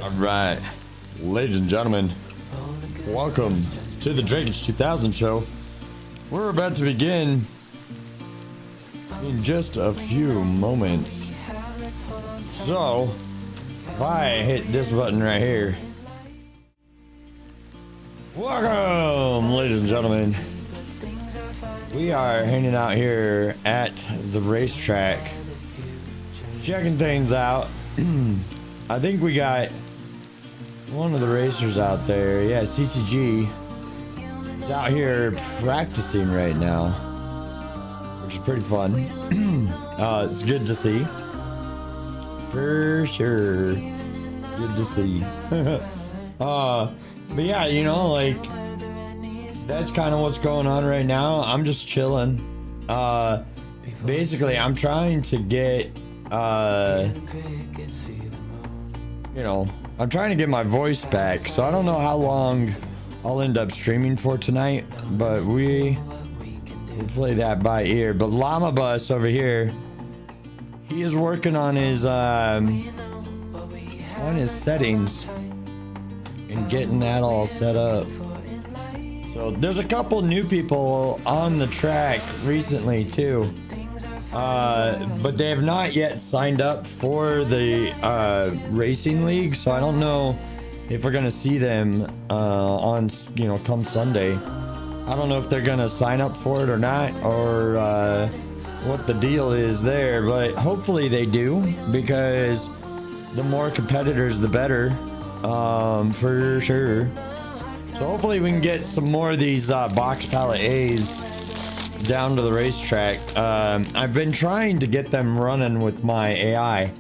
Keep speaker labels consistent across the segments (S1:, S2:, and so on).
S1: All right, ladies and gentlemen, welcome to the Drake's 2000 show. We're about to begin in just a few moments. So, if I hit this button right here. Welcome, ladies and gentlemen. We are hanging out here at the racetrack, checking things out. I think we got one of the racers out there. Yeah, CTG is out here practicing right now, which is pretty fun. It's good to see. For sure. Good to see. But yeah, you know, like, that's kind of what's going on right now. I'm just chilling. Basically, I'm trying to get, you know, I'm trying to get my voice back. So I don't know how long I'll end up streaming for tonight, but we'll play that by ear. But Llama Bus over here, he is working on his settings and getting that all set up. So there's a couple new people on the track recently too, but they have not yet signed up for the racing league. So I don't know if we're gonna see them on, you know, come Sunday. I don't know if they're gonna sign up for it or not, or what the deal is there, but hopefully they do, because the more competitors the better, for sure. So hopefully we can get some more of these box pallet A's down to the racetrack. I've been trying to get them running with my AI.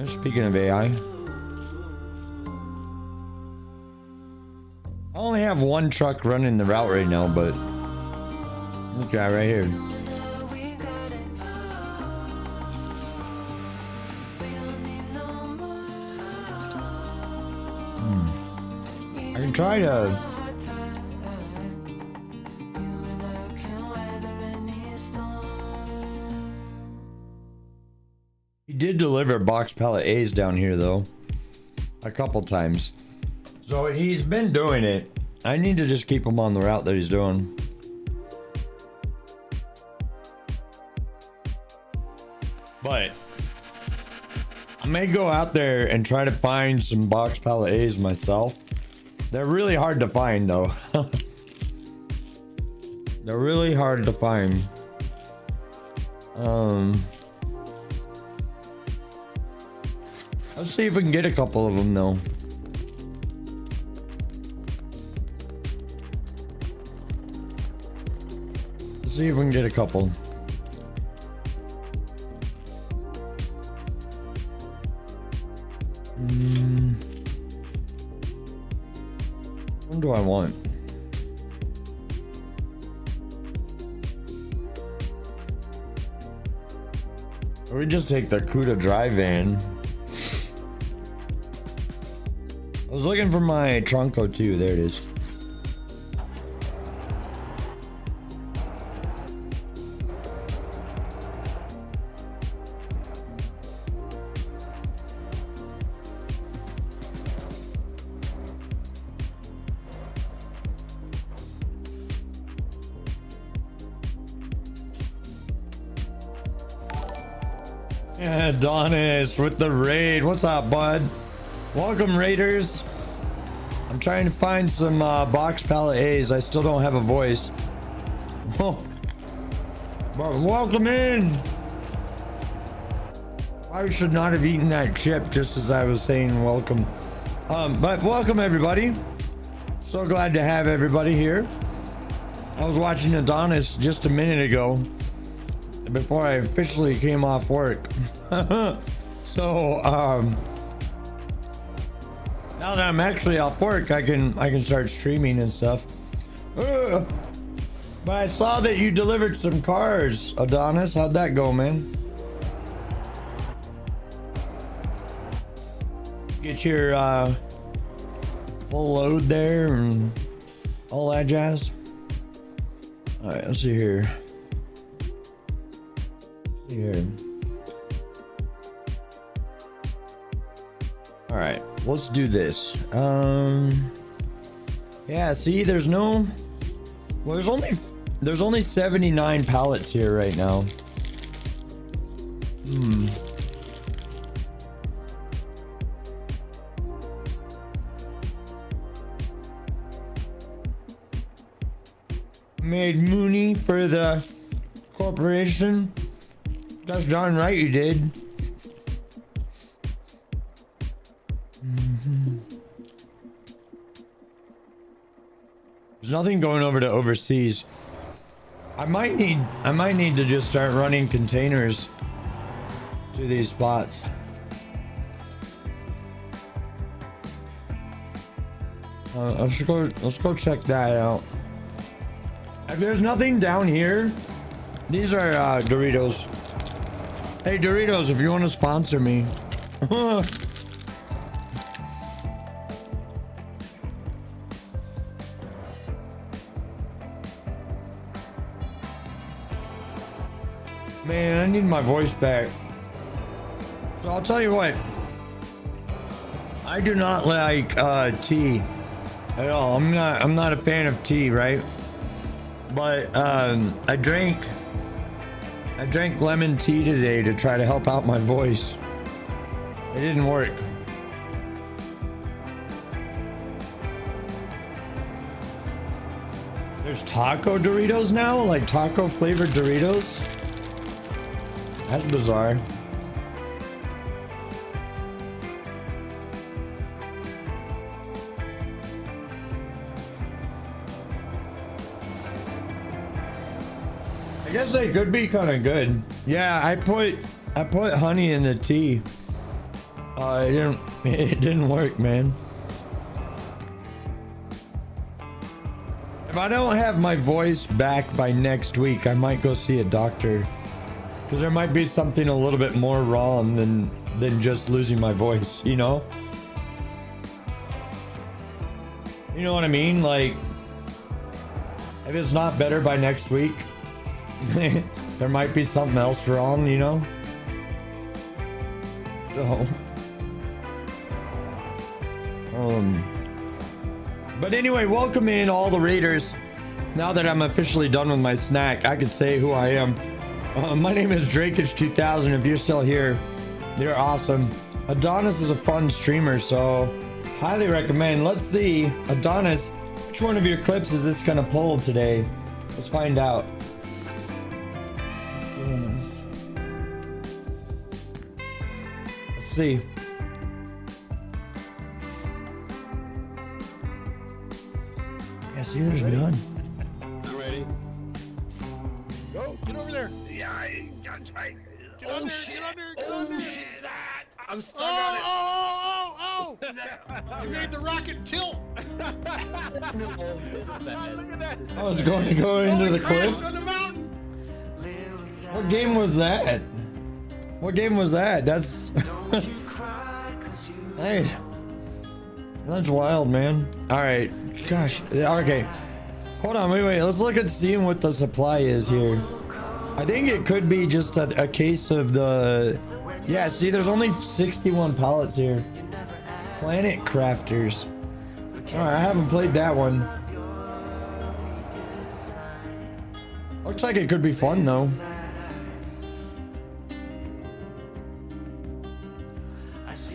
S1: Speaking of AI, I only have one truck running the route right now, but look at right here. I can try to He did deliver box pallet A's down here though, a couple times. So he's been doing it. I need to just keep him on the route that he's doing. But I may go out there and try to find some box pallet A's myself. They're really hard to find though. They're really hard to find. Let's see if we can get a couple of them though. Let's see if we can get a couple. What do I want? Or we just take the CUDA drive van. I was looking for my Trunco too. There it is. Yeah, Adonis with the raid. What's up, bud? Welcome, raiders. I'm trying to find some box pallet A's. I still don't have a voice. Oh. But welcome in. I should not have eaten that chip just as I was saying welcome. But welcome everybody. So glad to have everybody here. I was watching Adonis just a minute ago before I officially came off work. So now that I'm actually off work, I can start streaming and stuff. But I saw that you delivered some cars, Adonis. How'd that go, man? Get your full load there and all that jazz. All right, let's see here. All right, let's do this. Yeah, see, there's no, well, there's only 79 pallets here right now. Made Mooney for the corporation. That's darn right you did. There's nothing going over to overseas. I might need to just start running containers to these spots. Let's go check that out. If there's nothing down here, these are Doritos. Hey Doritos, if you want to sponsor me. Man, I need my voice back. So I'll tell you what. I do not like tea at all. I'm not a fan of tea, right? But I drank lemon tea today to try to help out my voice. It didn't work. There's taco Doritos now? Like taco flavored Doritos? That's bizarre. I guess they could be kind of good. Yeah, I put honey in the tea. It didn't work, man. If I don't have my voice back by next week, I might go see a doctor. Because there might be something a little bit more wrong than just losing my voice, you know? You know what I mean? Like, if it's not better by next week, there might be something else wrong, you know? So, but anyway, welcome in all the raiders. Now that I'm officially done with my snack, I can say who I am. My name is Drakage2000. If you're still here, you're awesome. Adonis is a fun streamer, so highly recommend. Let's see, Adonis, which one of your clips is this gonna pull today? Let's find out. Let's see. Yeah, see, there's none.
S2: You ready? Go, get over there.
S3: Yeah, I got right.
S2: Get under, get under, get under.
S3: Shit. I'm stuck on it.
S2: Oh! You made the rocket tilt.
S3: This is bad.
S2: Look at that.
S1: I was going to go into the cliff.
S2: On the mountain.
S1: What game was that? What game was that? That's hey, that's wild, man. All right, gosh. Okay, hold on, wait. Let's look at seeing what the supply is here. I think it could be just a case of the. Yeah, see, there's only 61 pallets here. Planet Crafters. All right, I haven't played that one. Looks like it could be fun though.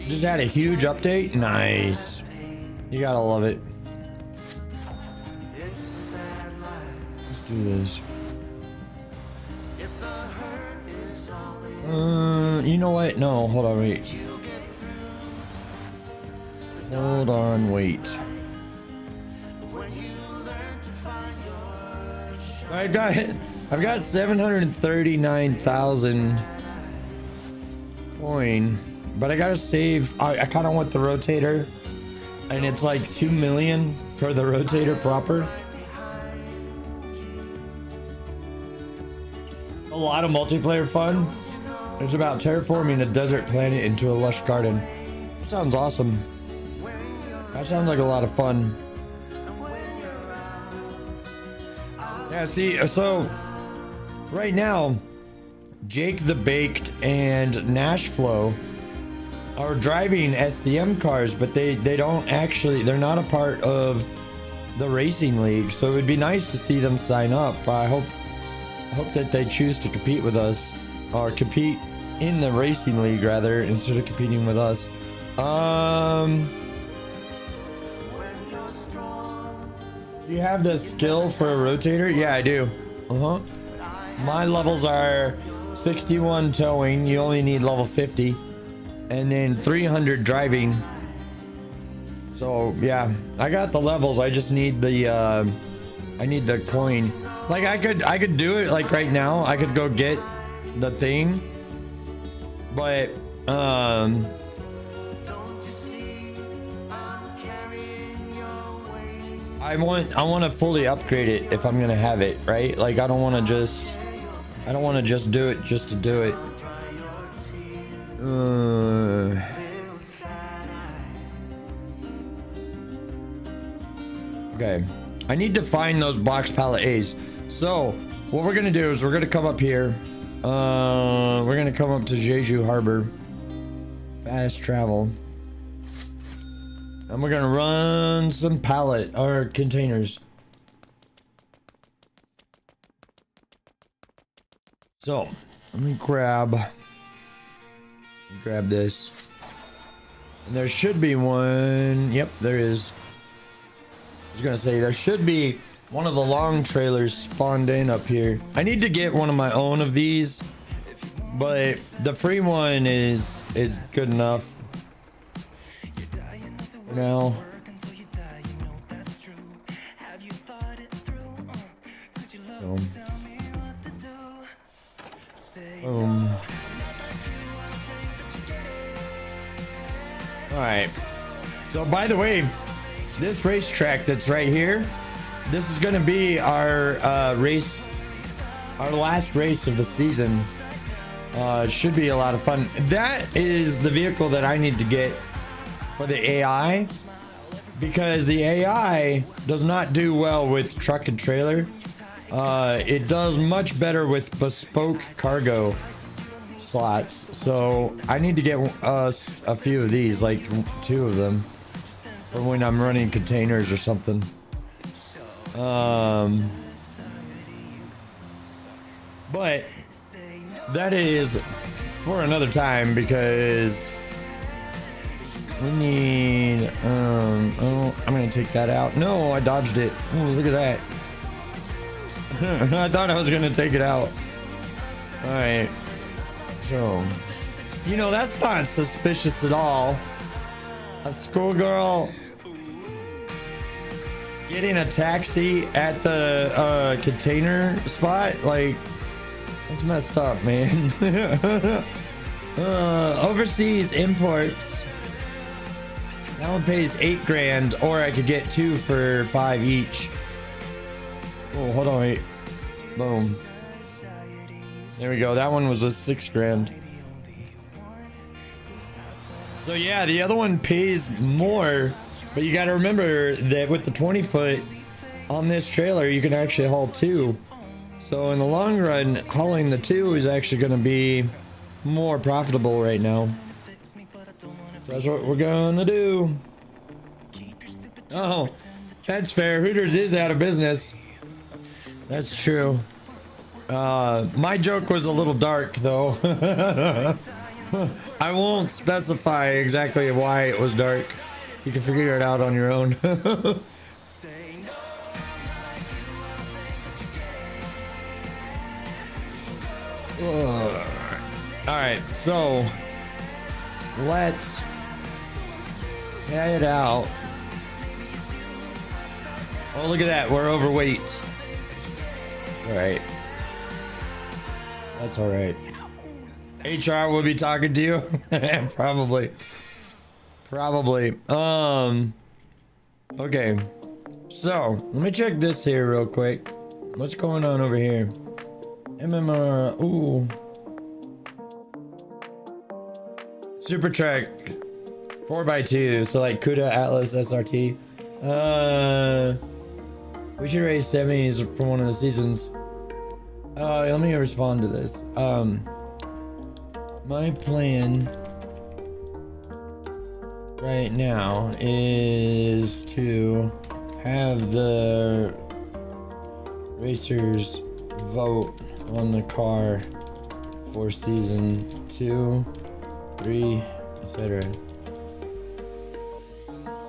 S1: Just had a huge update. Nice. You gotta love it. Let's do this. You know what? No, hold on, wait. Hold on, wait. I've got 739,000 coin, but I gotta save. I kind of want the rotator, and it's like 2 million for the rotator proper. A lot of multiplayer fun. It's about terraforming a desert planet into a lush garden. Sounds awesome. That sounds like a lot of fun. Yeah, see, so right now, Jake the Baked and Nashflow are driving SCM cars, but they don't actually, they're not a part of the racing league. So it would be nice to see them sign up. I hope that they choose to compete with us, or compete in the racing league rather, instead of competing with us. You have the skill for a rotator? Yeah, I do. My levels are 61 towing. You only need level 50, and then 300 driving. So yeah, I got the levels. I just need the I need the coin. Like I could do it like right now. I could go get the thing, but I want to fully upgrade it if I'm gonna have it, right? Like I don't want to just do it just to do it. Okay, I need to find those box pallet A's. So what we're gonna do is we're gonna come up here. We're gonna come up to Jeju Harbor, fast travel, and we're gonna run some pallet or containers. So let me grab this, and there should be one. Yep, there is. I was gonna say there should be one of the long trailers spawned in up here. I need to get one of my own of these, but the free one is good enough for now. All right. So by the way, this racetrack that's right here, this is gonna be our our last race of the season. It should be a lot of fun. That is the vehicle that I need to get for the AI, because the AI does not do well with truck and trailer. It does much better with bespoke cargo slots. So I need to get a few of these, like 2 of them, for when I'm running containers or something. But that is for another time, because we need oh, I'm gonna take that out. No, I dodged it. Oh, look at that. I thought I was gonna take it out. All right, so that's not suspicious at all. A schoolgirl getting a taxi at the container spot, like, that's messed up, man. Overseas imports. That one pays 8 grand, or I could get 2 for 5 each. Oh, hold on, wait. Boom. There we go. That one was a 6 grand. So yeah, the other one pays more, but you got to remember that with the 20 foot on this trailer, you can actually haul 2. So in the long run, hauling the 2 is actually going to be more profitable right now. So that's what we're gonna do. Oh, that's fair. Hooters is out of business. That's true. My joke was a little dark though. I won't specify exactly why it was dark. You can figure it out on your own. All right, so let's head out. Oh, look at that. We're overweight. All right. That's all right. HR will be talking to you. Probably. Okay. So, let me check this here real quick. What's going on over here? MMR. Ooh. Super track 4x2, so like Cuda, Atlas, SRT. We should raise 70s for one of the seasons. Let me respond to this. My plan right now is to have the racers vote on the car for season 2, 3, etc.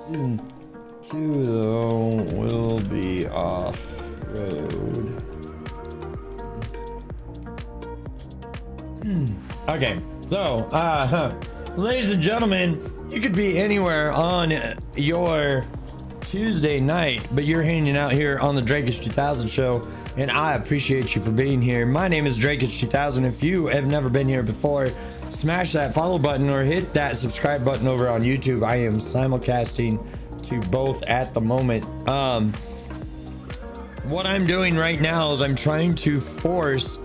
S1: Season 2 though will be off road. Okay, so ladies and gentlemen, you could be anywhere on your Tuesday night, but you're hanging out here on the Drakish 2000 show, and I appreciate you for being here. My name is Drakish 2000. If you have never been here before, smash that follow button or hit that subscribe button over on YouTube. I am simulcasting to both at the moment. What I'm doing right now is I'm trying to force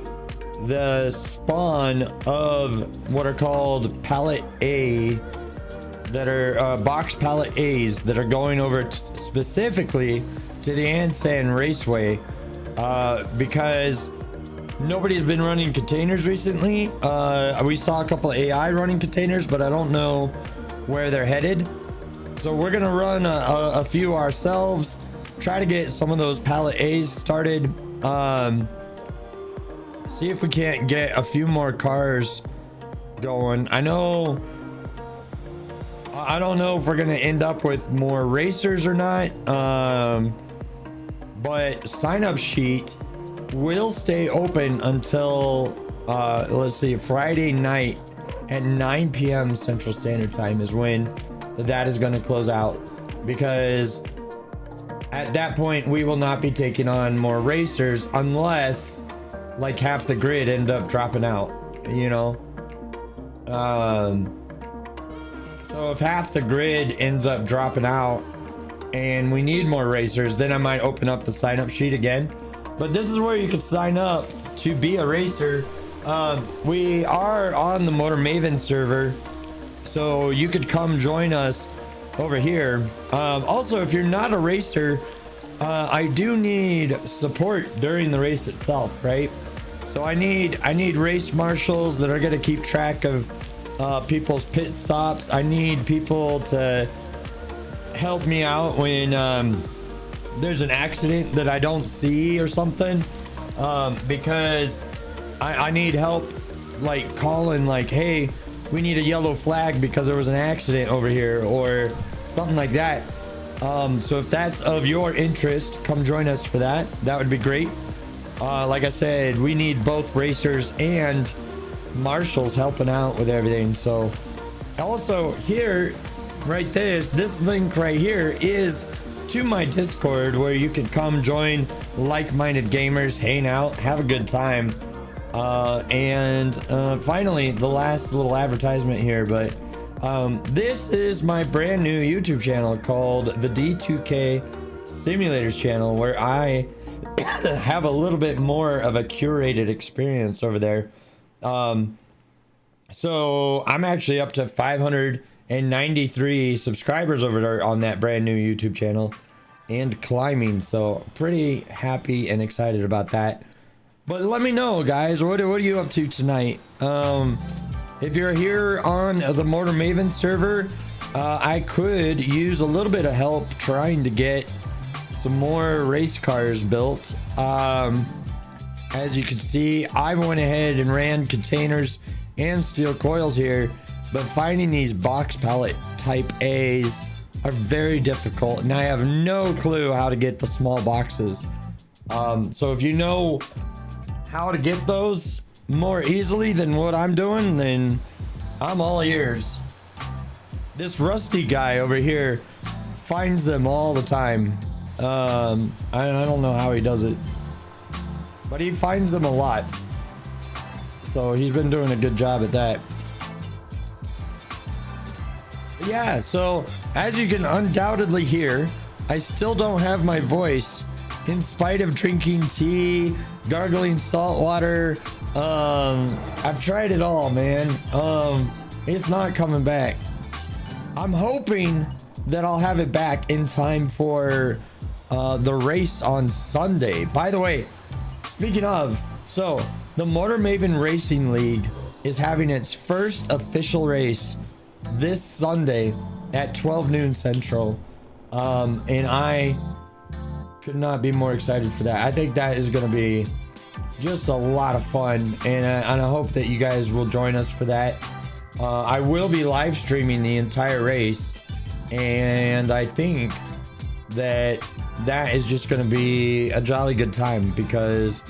S1: the spawn of what are called pallet A, that are box pallet A's that are going over specifically to the Ansan Raceway, because nobody's been running containers recently. We saw a couple of AI running containers, but I don't know where they're headed. So we're gonna run a few ourselves, try to get some of those pallet A's started. See if we can't get a few more cars going. I don't know if we're gonna end up with more racers or not, but sign up sheet will stay open until let's see, Friday night at 9 p.m. Central Standard Time is when that is going to close out, because at that point we will not be taking on more racers unless like half the grid end up dropping out, you know. So if half the grid ends up dropping out and we need more racers, then I might open up the sign up sheet again. But this is where you can sign up to be a racer. We are on the Motor Maven server, so you could come join us over here. Also, if you're not a racer, I do need support during the race itself, right? So I need race marshals that are going to keep track of people's pit stops. I need people to help me out when there's an accident that I don't see or something, because I need help, like calling like, hey, we need a yellow flag because there was an accident over here or something like that. So if that's of your interest, come join us for that. That would be great. Like I said, we need both racers and marshals helping out with everything. So also here, right there, this link right here is to my Discord, where you can come join like-minded gamers, hang out, have a good time. And finally, the last little advertisement here, but this is my brand new YouTube channel called the D2K Simulators channel, where I have a little bit more of a curated experience over there. So I'm actually up to 593 subscribers over there on that brand new YouTube channel, and climbing. So pretty happy and excited about that. But let me know, guys, what are you up to tonight? If you're here on the Motor Maven server, I could use a little bit of help trying to get some more race cars built. As you can see, I went ahead and ran containers and steel coils here, but finding these box pallet type A's are very difficult, and I have no clue how to get the small boxes. So if you know how to get those more easily than what I'm doing, then I'm all ears. This Rusty guy over here finds them all the time. I don't know how he does it, but he finds them a lot. So he's been doing a good job at that. But yeah, so as you can undoubtedly hear, I still don't have my voice, in spite of drinking tea, gargling salt water. I've tried it all, man. It's not coming back. I'm hoping that I'll have it back in time for the race on Sunday. By the way, speaking of, so the Motor Maven Racing League is having its first official race this Sunday at 12 noon Central. And I could not be more excited for that. I think that is going to be just a lot of fun, and I hope that you guys will join us for that. I will be live streaming the entire race, and I think that is just going to be a jolly good time, because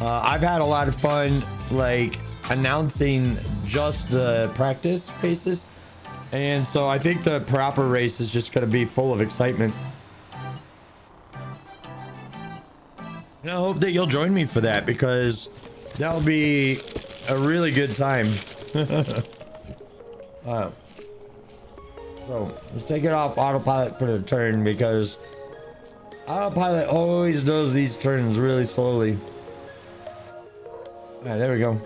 S1: I've had a lot of fun like announcing just the practice races, and so I think the proper race is just going to be full of excitement. And I hope that you'll join me for that, because that'll be a really good time. So let's take it off autopilot for the turn, because autopilot always does these turns really slowly. All right, there we go.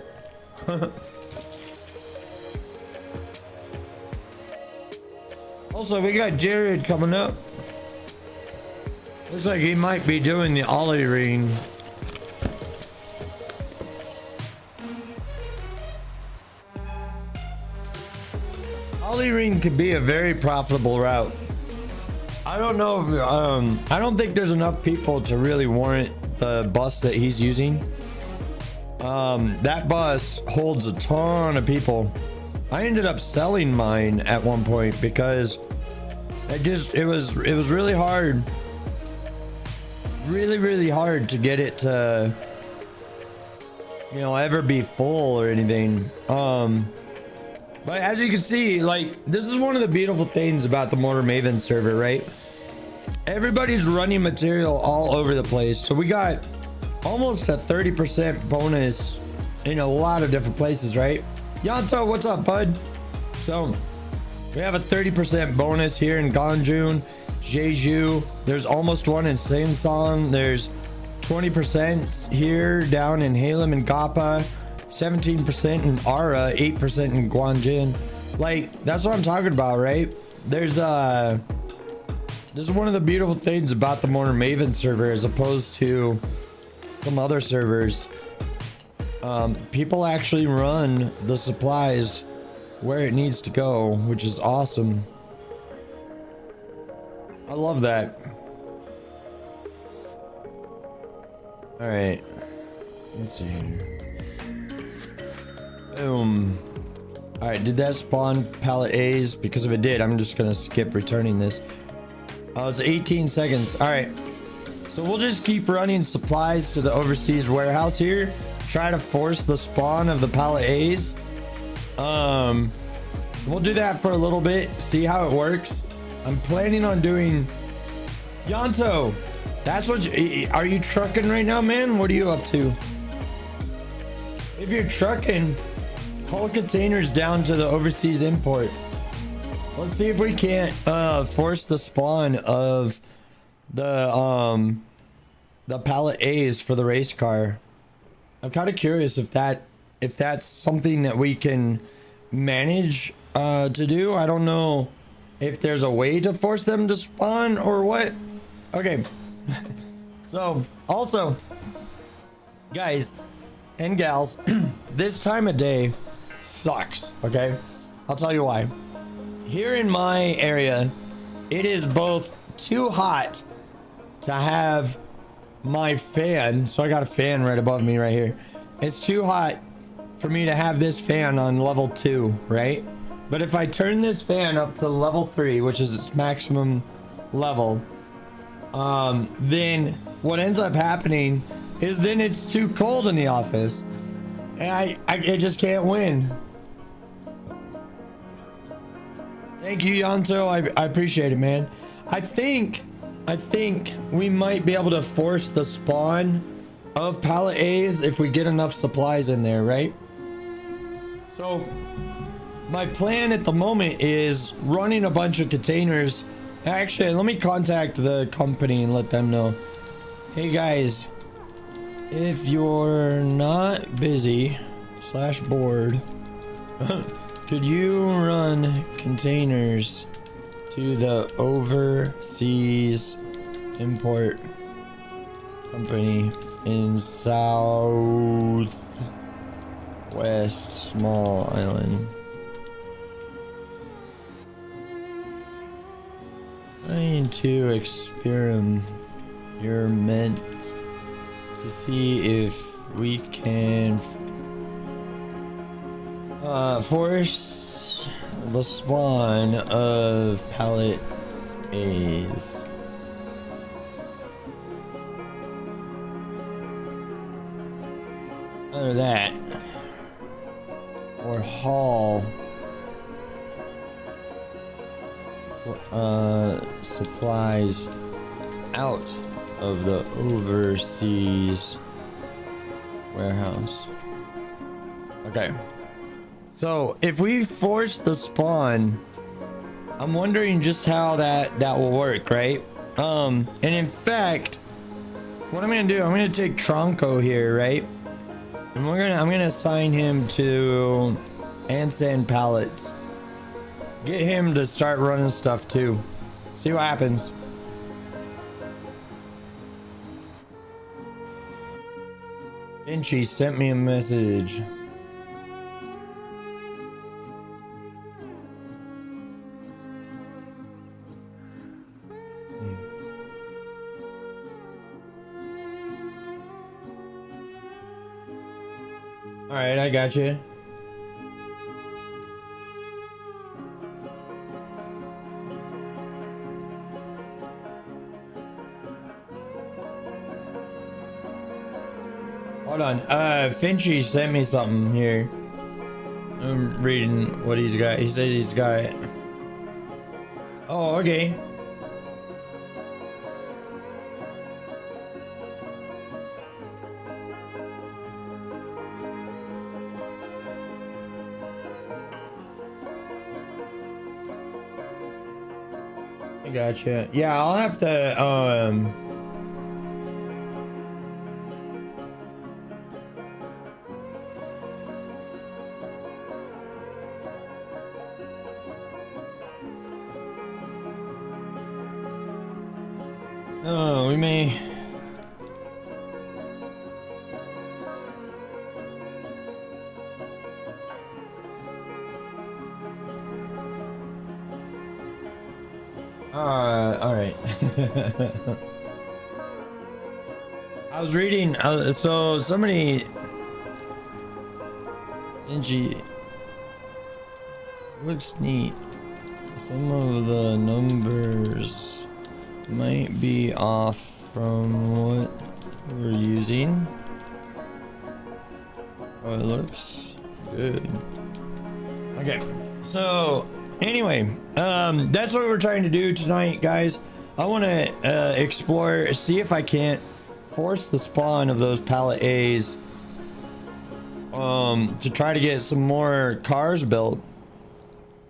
S1: Also, we got Jared coming up. Looks like he might be doing the ollie ring. Ollie ring could be a very profitable route. I don't know if, I don't think there's enough people to really warrant the bus that he's using. That bus holds a ton of people. I ended up selling mine at one point because it was really hard. Really hard to get it to, you know, ever be full or anything. But as you can see, like, this is one of the beautiful things about the Motor Maven server, right? Everybody's running material all over the place, so we got almost a 30% bonus in a lot of different places, right? Yanto, what's up, bud? So we have a 30% bonus here in Ganjun, Jeju. There's almost one in Samsung. There's 20% here down in Halem and Gappa, 17% in Ara, 8% in Guanjin. Like, that's what I'm talking about, right? There's this is one of the beautiful things about the Motor Maven server as opposed to some other servers. People actually run the supplies where it needs to go, which is awesome. I love that. All right, let's see here. Boom. All right, did that spawn pallet A's? Because if it did, I'm just gonna skip returning this. Oh, it's 18 seconds. All right, so we'll just keep running supplies to the overseas warehouse here. Try to force the spawn of the pallet A's. We'll do that for a little bit, see how it works. I'm planning on doing Yanto. That's what are you trucking right now, man? What are you up to? If you're trucking, haul containers down to the overseas import. Let's see if we can't force the spawn of the pallet A's for the race car. I'm kind of curious if that's something that we can manage to do. I don't know if there's a way to force them to spawn or what. Okay. So also, guys and gals, this time of day sucks. Okay, I'll tell you why. Here in my area, it is both too hot to have my fan, so I got a fan right above me right here. It's too hot for me to have this fan on level 2, right? But if I turn this fan up to level 3, which is its maximum level, then what ends up happening is then it's too cold in the office, and I just can't win. Thank you, Yanto. I appreciate it, man. I think we might be able to force the spawn of pallet A's if we get enough supplies in there, right? So my plan at the moment is running a bunch of containers. Actually, let me contact the company and let them know. Hey guys, if you're not busy / bored, could you run containers to the overseas import company in southwest small island. Trying to experiment to see if we can force the spawn of pallet A's. Either that or haul supplies out of the overseas warehouse. Okay, so if we force the spawn, I'm wondering just how that will work, right? And in fact, what I'm gonna do, I'm gonna take Tronco here, right? And I'm gonna assign him to Ansan pallets. Get him to start running stuff too. See what happens. And she sent me a message. All right, I got you. Hold on. Finchy sent me something here. I'm reading what he's got. He said he's got. Oh, okay. I gotcha. Yeah, I'll have to oh, we may. All right. I was reading. So somebody. NG looks neat. Some of the numbers might be off from what we're using. Oh, it looks good. Okay, so anyway, that's what we're trying to do tonight, guys. I want to explore, see if I can't force the spawn of those pallet A's to try to get some more cars built,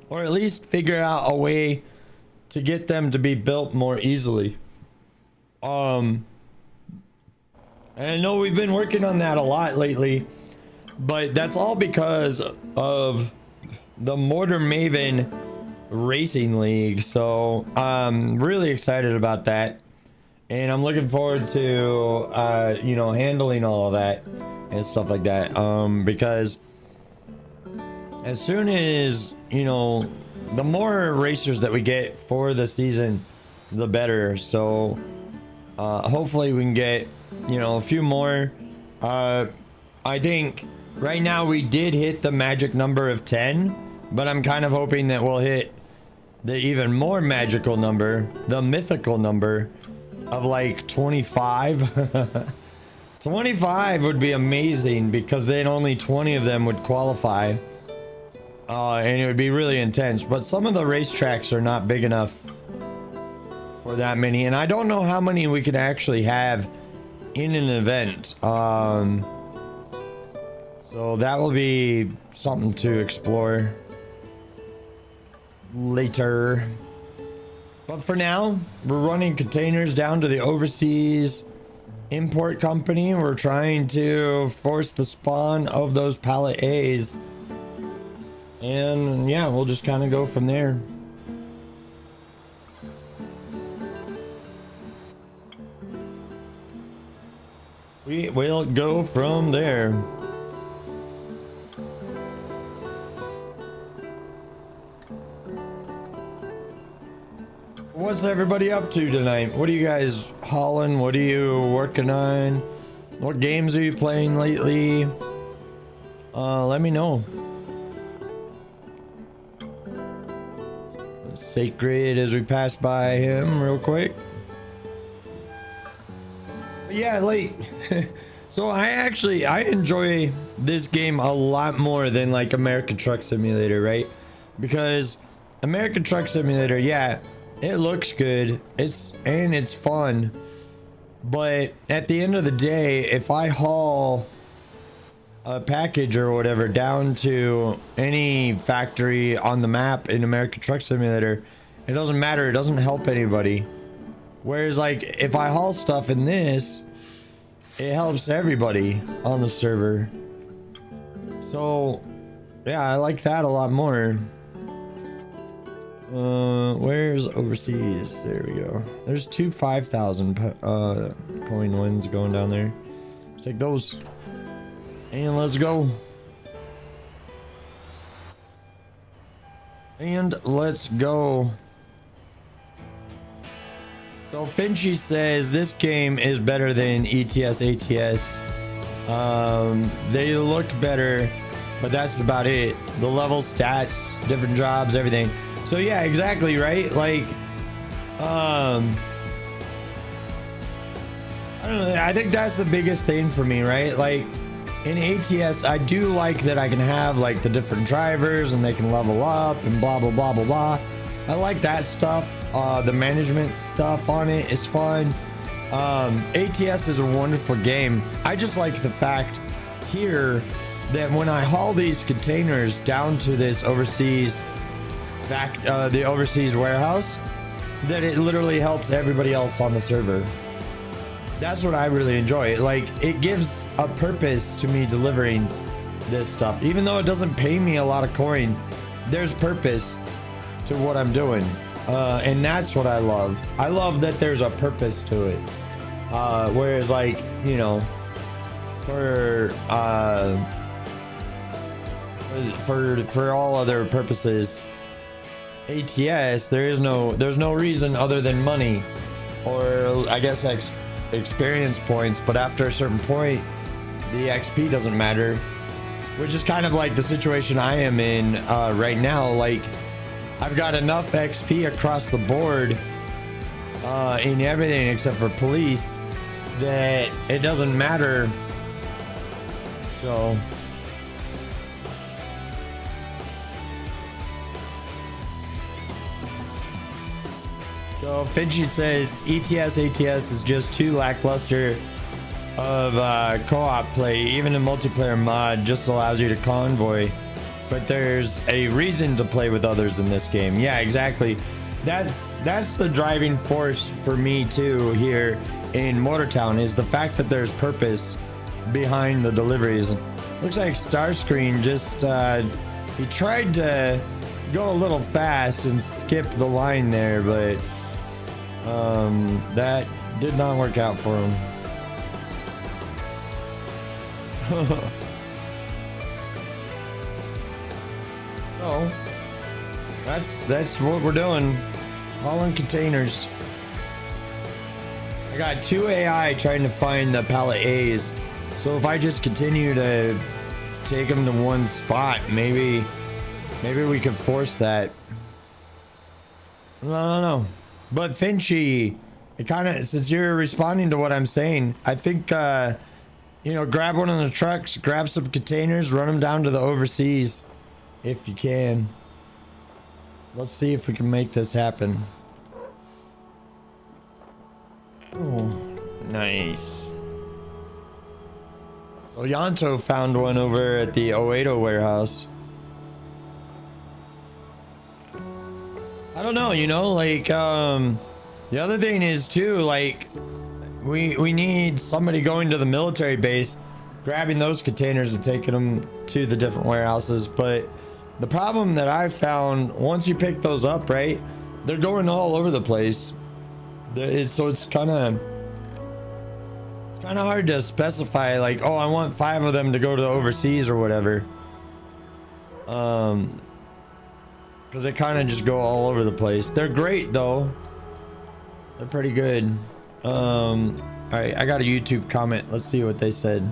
S1: or at least figure out a way to get them to be built more easily. And I know we've been working on that a lot lately, but that's all because of the Mortar Maven Racing League. So I'm really excited about that, and I'm looking forward to you know, handling all of that and stuff like that, because as soon as, you know, the more racers that we get for the season, the better. So hopefully we can get, you know, a few more. I think right now we did hit the magic number of 10, but I'm kind of hoping that we'll hit the even more magical number, the mythical number of like 25. 25 would be amazing, because then only 20 of them would qualify. And it would be really intense, but some of the racetracks are not big enough for that many, and I don't know how many we could actually have in an event. So that will be something to explore later. But for now, we're running containers down to the overseas import company. We're trying to force the spawn of those pallet A's. And yeah, we'll just kind of go from there. We will go from there. What's everybody up to tonight? What are you guys hauling? What are you working on? What games are you playing lately? Let me know. Sacred as we pass by him real quick. Yeah, like so I enjoy this game a lot more than like American Truck Simulator, right? Because American Truck Simulator, yeah, it looks good, it's fun, but at the end of the day, if I haul a package or whatever down to any factory on the map in American Truck Simulator, it doesn't matter, it doesn't help anybody. Whereas like if I haul stuff in this, it helps everybody on the server. So yeah, I like that a lot more. Where's overseas? There we go. There's two 5,000 coin ones going down there. Let's take those and let's go. And let's go. So Finchy says this game is better than ETS, ATS. They look better, but that's about it. The level, stats, different jobs, everything. So yeah, exactly, right? Like, I don't know. I think that's the biggest thing for me, right? Like in ATS, I do like that I can have like the different drivers and they can level up and blah, blah, blah, blah, blah. I like that stuff. The management stuff on it is fun. ATS is a wonderful game. I just like the fact here that when I haul these containers down to this overseas the overseas warehouse, that it literally helps everybody else on the server. That's what I really enjoy. Like, it gives a purpose to me delivering this stuff. Even though it doesn't pay me a lot of coin, there's purpose to what I'm doing. And that's what I love. I love that there's a purpose to it. Whereas like, you know, for all other purposes, ATS, there's no reason other than money, or I guess experience points. But after a certain point, the XP doesn't matter, which is kind of like the situation I am in right now. Like, I've got enough XP across the board in everything except for police that it doesn't matter. So Finchy says ETS, ATS is just too lackluster of co-op play. Even a multiplayer mod just allows you to convoy, but there's a reason to play with others in this game. Yeah, exactly. That's the driving force for me too here in Motortown, is the fact that there's purpose behind the deliveries. Looks like Starscreen just he tried to go a little fast and skip the line there, but that did not work out for him. So that's what we're doing. Hauling containers. I got 2 AI trying to find the pallet A's. So if I just continue to take them to one spot, maybe we could force that. I don't know. But Finchy, it kind of, since you're responding to what I'm saying, I think you know, grab one of the trucks, grab some containers, run them down to the overseas if you can. Let's see if we can make this happen. Oh, nice. So Yanto found one over at the Oedo warehouse. I don't know, you know, like the other thing is too, like we need somebody going to the military base, grabbing those containers and taking them to the different warehouses. But the problem that I've found, once you pick those up, right, they're going all over the place. So it's kind of Kind of hard to specify, like, oh, I want 5 of them to go to overseas or whatever. Because they kind of just go all over the place. They're great though. They're pretty good. All right, I got a YouTube comment. Let's see what they said.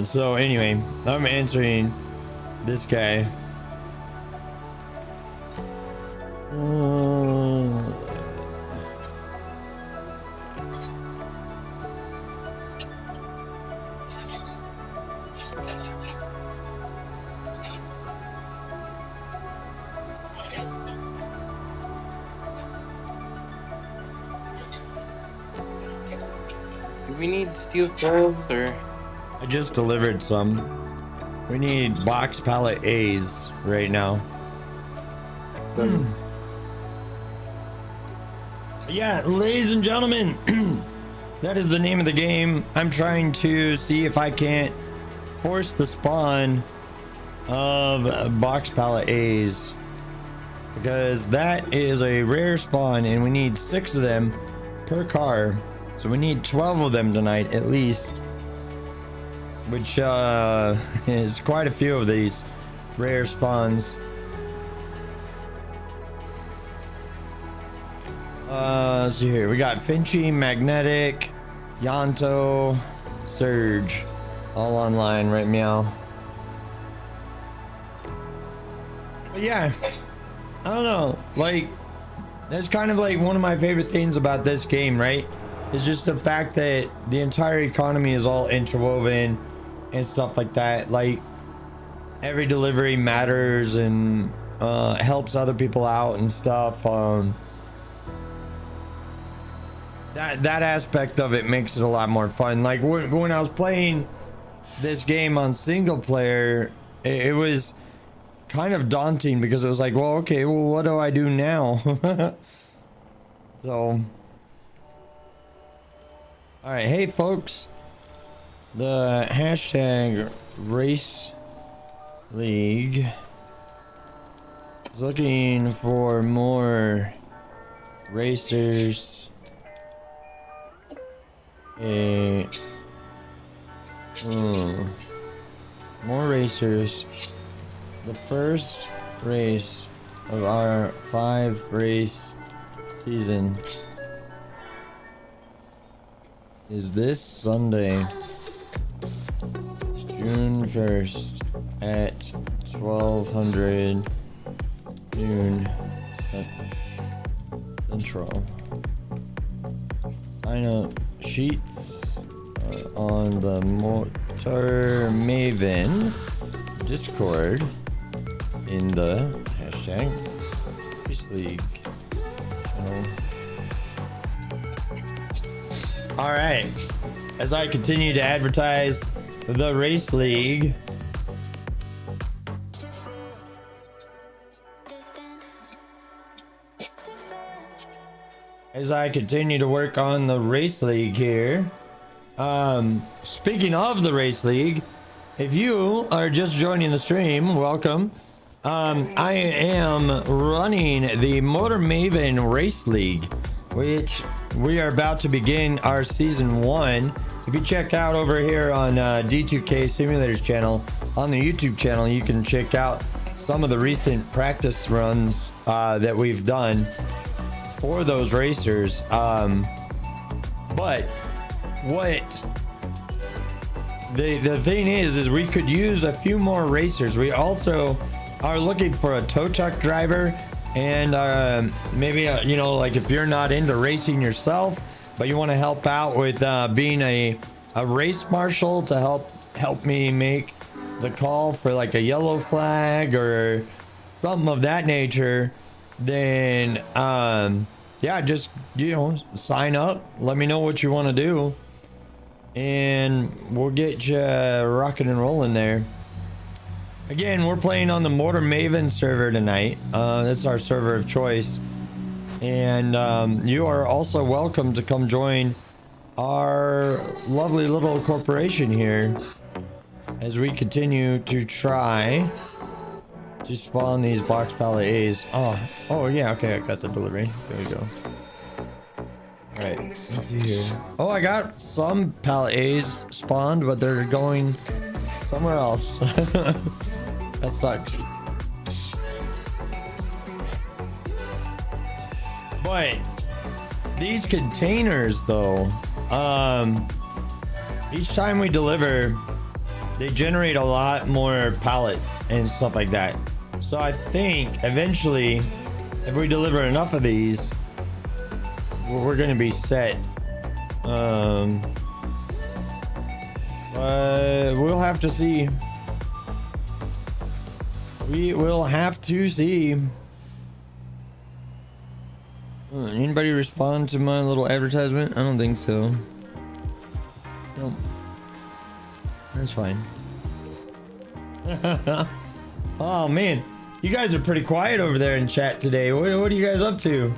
S1: So anyway, I'm answering this guy.
S4: Do we need steel poles or?
S1: I just delivered some. We need box pallet A's right now. Yeah, ladies and gentlemen, that is the name of the game. I'm trying to see if I can't force the spawn of box pallet A's, because that is a rare spawn and we need 6 of them per car. So we need 12 of them tonight at least, which is quite a few of these rare spawns. Let's see here. We got Finchy, Magnetic, Yanto, Surge, all online right meow. But yeah, I don't know. Like, that's kind of like one of my favorite things about this game, right? It's just the fact that the entire economy is all interwoven and stuff like that. Like, every delivery matters and helps other people out and stuff. That aspect of it makes it a lot more fun. Like when I was playing this game on single player, it was kind of daunting because it was like, well, okay, well, what do I do now? So, all right, hey folks, the hashtag race league is looking for more racers. More racers. The first race of our 5-race season is this Sunday, June 1st at 1200 noon Central. Sign up sheets are on the Motor Maven Discord in the hashtag Race League channel. All right, as I continue to advertise the Race League, as I continue to work on the Race League here. Speaking of the Race League, if you are just joining the stream, welcome. I am running the Motor Maven Race League, which we are about to begin our season 1. If you check out over here on D2K Simulators channel on the YouTube channel, you can check out some of the recent practice runs that we've done for those racers. But what the thing is we could use a few more racers. We also are looking for a tow truck driver, and maybe you know, like if you're not into racing yourself but you want to help out with being a race marshal to help me make the call for like a yellow flag or something of that nature, then yeah, just, you know, sign up, let me know what you want to do, and we'll get you rocking and rolling there. Again, we're playing on the Mortar Maven server tonight. That's our server of choice. And you are also welcome to come join our lovely little corporation here as we continue to try to spawn these box pallet A's. Oh yeah, okay, I got the delivery. There we go. All right, let's see here. Oh, I got some pallet A's spawned, but they're going somewhere else. That sucks. But these containers though, each time we deliver, they generate a lot more pallets and stuff like that. So I think eventually, if we deliver enough of these, we're gonna be set. We'll have to see. We will have to see. Anybody respond to my little advertisement? I don't think so. Nope. That's fine. Oh man, you guys are pretty quiet over there in chat today. What are you guys up to?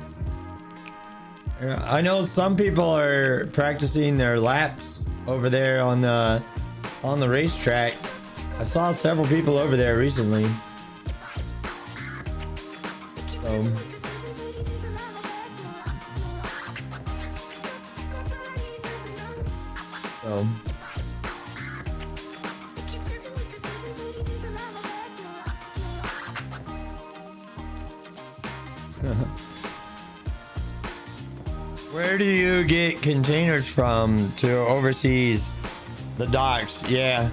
S1: I know some people are practicing their laps over there on the racetrack. I saw several people over there recently. So where do you get containers from to overseas? The docks, yeah.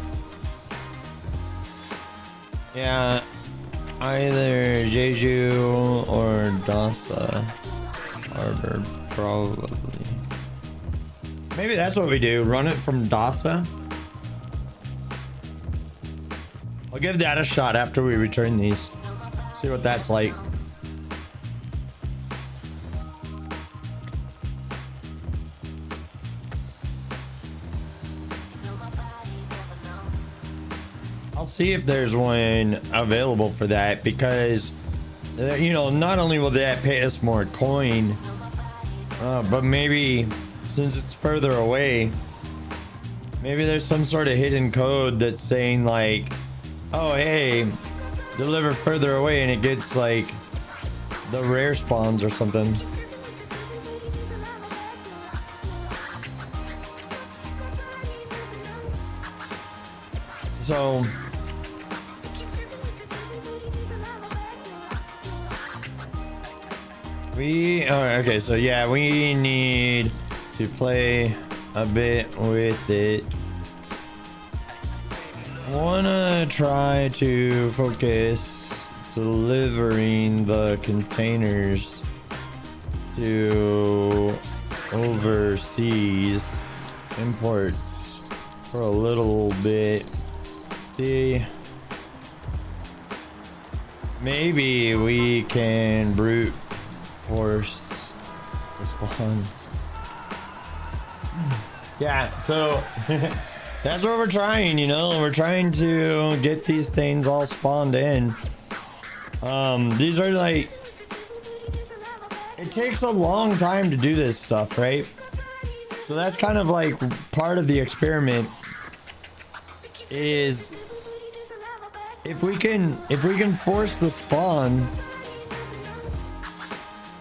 S1: Yeah, either Jeju or Dasa Harbor, probably. Maybe that's what we do, run it from Dasa. I'll give that a shot after we return these. See what that's like. I'll see if there's one available for that, because you know, not only will that pay us more coin, but maybe since it's further away, maybe there's some sort of hidden code that's saying like, oh hey, deliver further away, and it gets like the rare spawns or something. So okay, so yeah, we need to play a bit with it. Wanna try to focus delivering the containers to overseas imports for a little bit. See, maybe we can brute force the spawns. Yeah, so that's what we're trying, you know, we're trying to get these things all spawned in. These are like, it takes a long time to do this stuff, right? So that's kind of like part of the experiment, is if we can force the spawn,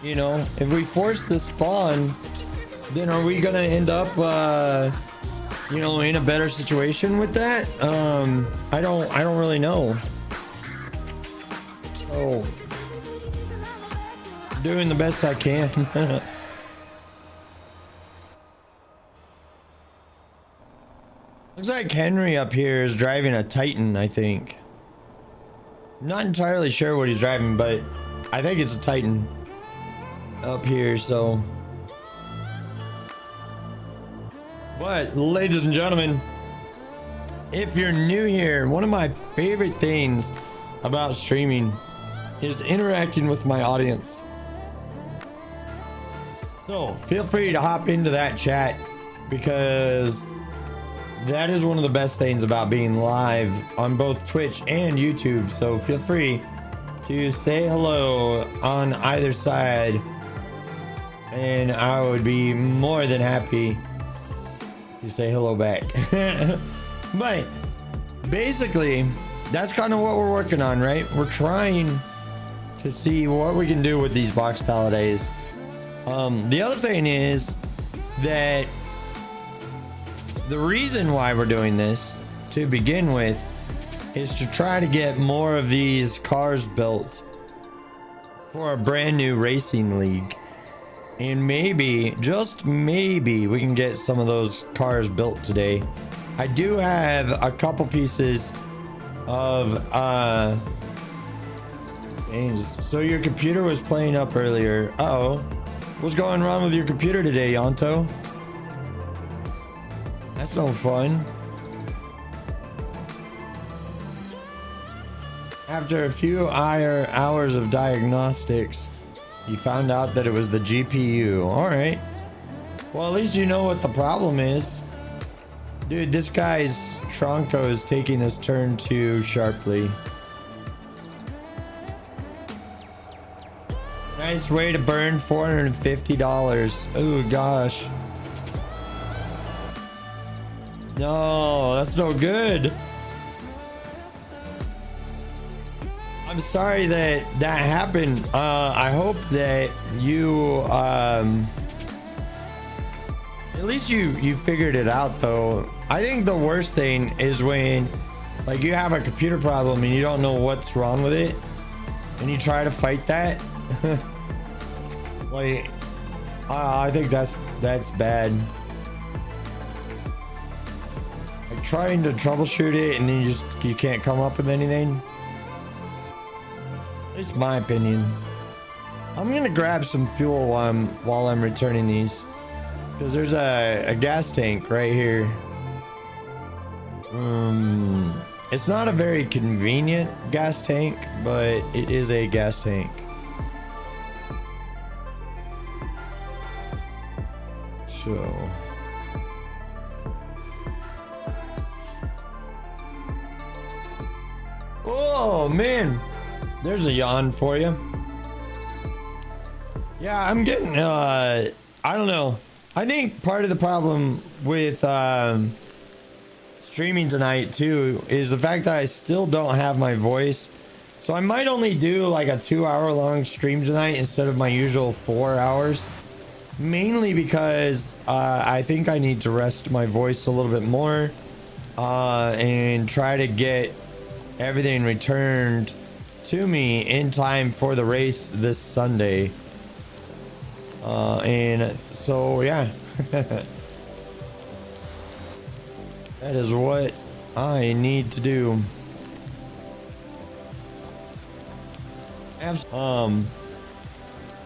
S1: you know, if we force the spawn, then are we gonna end up you know, in a better situation with that? I don't really know. Oh, doing the best I can. Looks like Henry up here is driving a Titan, I think. Not entirely sure what he's driving, but I think it's a Titan up here, so. But ladies and gentlemen, if you're new here, one of my favorite things about streaming is interacting with my audience. So feel free to hop into that chat, because that is one of the best things about being live on both Twitch and YouTube. So feel free to say hello on either side, and I would be more than happy to say hello back. But basically, that's kind of what we're working on, right? We're trying to see what we can do with these box palladays. The other thing is that the reason why we're doing this to begin with is to try to get more of these cars built for a brand new racing league. And maybe, just maybe, we can get some of those cars built today. I do have a couple pieces of games. So your computer was playing up earlier. Uh-oh. What's going wrong with your computer today, Yanto? That's no fun. After a few hours of diagnostics, you found out that it was the GPU. All right. Well, at least you know what the problem is. Dude, this guy's Tronco is taking this turn too sharply. Nice way to burn $450. Oh, gosh. No, that's no good. I'm sorry that happened. I hope that you at least you figured it out, though. I think the worst thing is when like you have a computer problem and you don't know what's wrong with it and you try to fight that. Like I think that's bad. Like trying to troubleshoot it and then you can't come up with anything. It's my opinion. I'm gonna grab some fuel while I'm returning these, because there's a gas tank right here. It's not a very convenient gas tank, but it is a gas tank. So oh man, there's a yawn for you. Yeah, I'm getting I don't know. I think part of the problem with streaming tonight too is the fact that I still don't have my voice. So I might only do like a 2-hour long stream tonight instead of my usual 4 hours. Mainly because I think I need to rest my voice a little bit more and try to get everything returned to me in time for the race this Sunday. And so yeah. That is what I need to do.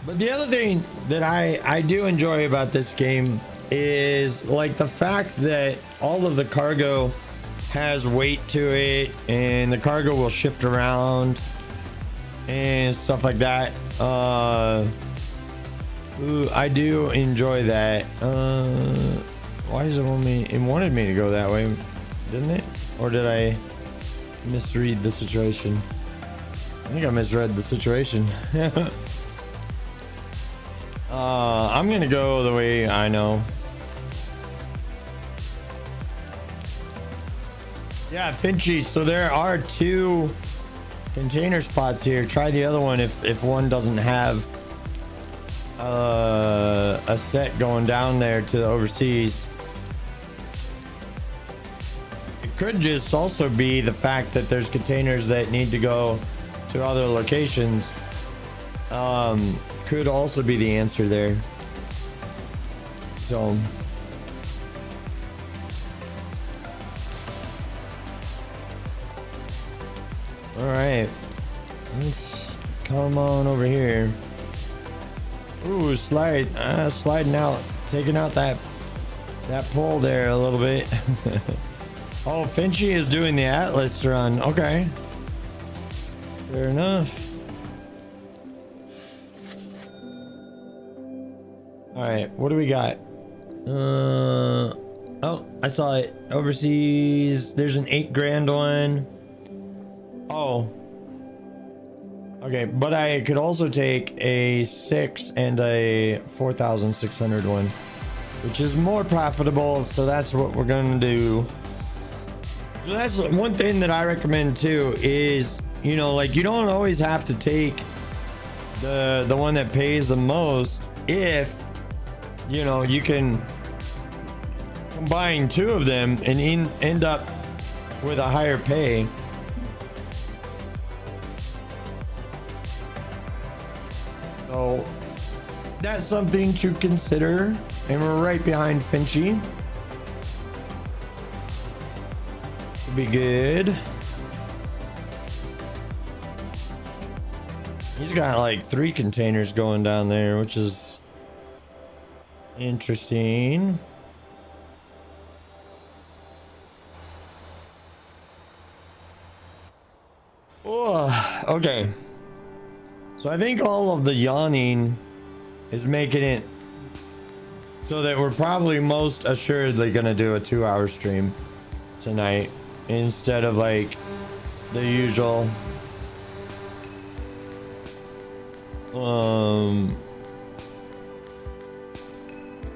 S1: But the other thing that I do enjoy about this game is like the fact that all of the cargo has weight to it and the cargo will shift around and stuff like that. Ooh, I do enjoy that. Why does it want me? It wanted me to go that way, didn't it? Or did I misread the situation? I think I misread the situation. I'm gonna go the way I know. Yeah, Finchy. So there are 2 container spots here. Try the other one if one doesn't have a set going down there to the overseas. It could just also be the fact that there's containers that need to go to other locations. Could also be the answer there. So all right, let's come on over here. Ooh, sliding out, taking out that pole there a little bit. Oh, Finchy is doing the Atlas run. Okay, fair enough. All right, what do we got? Oh, I saw it. Overseas. There's an 8 grand one. Oh. Okay, but I could also take a 6 and a 4,600 one, which is more profitable. So that's what we're gonna do. So that's one thing that I recommend too is, you know, like you don't always have to take the one that pays the most if, you know, you can combine 2 of them and end up with a higher pay. So that's something to consider. And we're right behind Finchy. Should be good. He's got like 3 containers going down there, which is interesting. Oh, okay. So I think all of the yawning is making it so that we're probably most assuredly gonna do a 2-hour stream tonight instead of like the usual.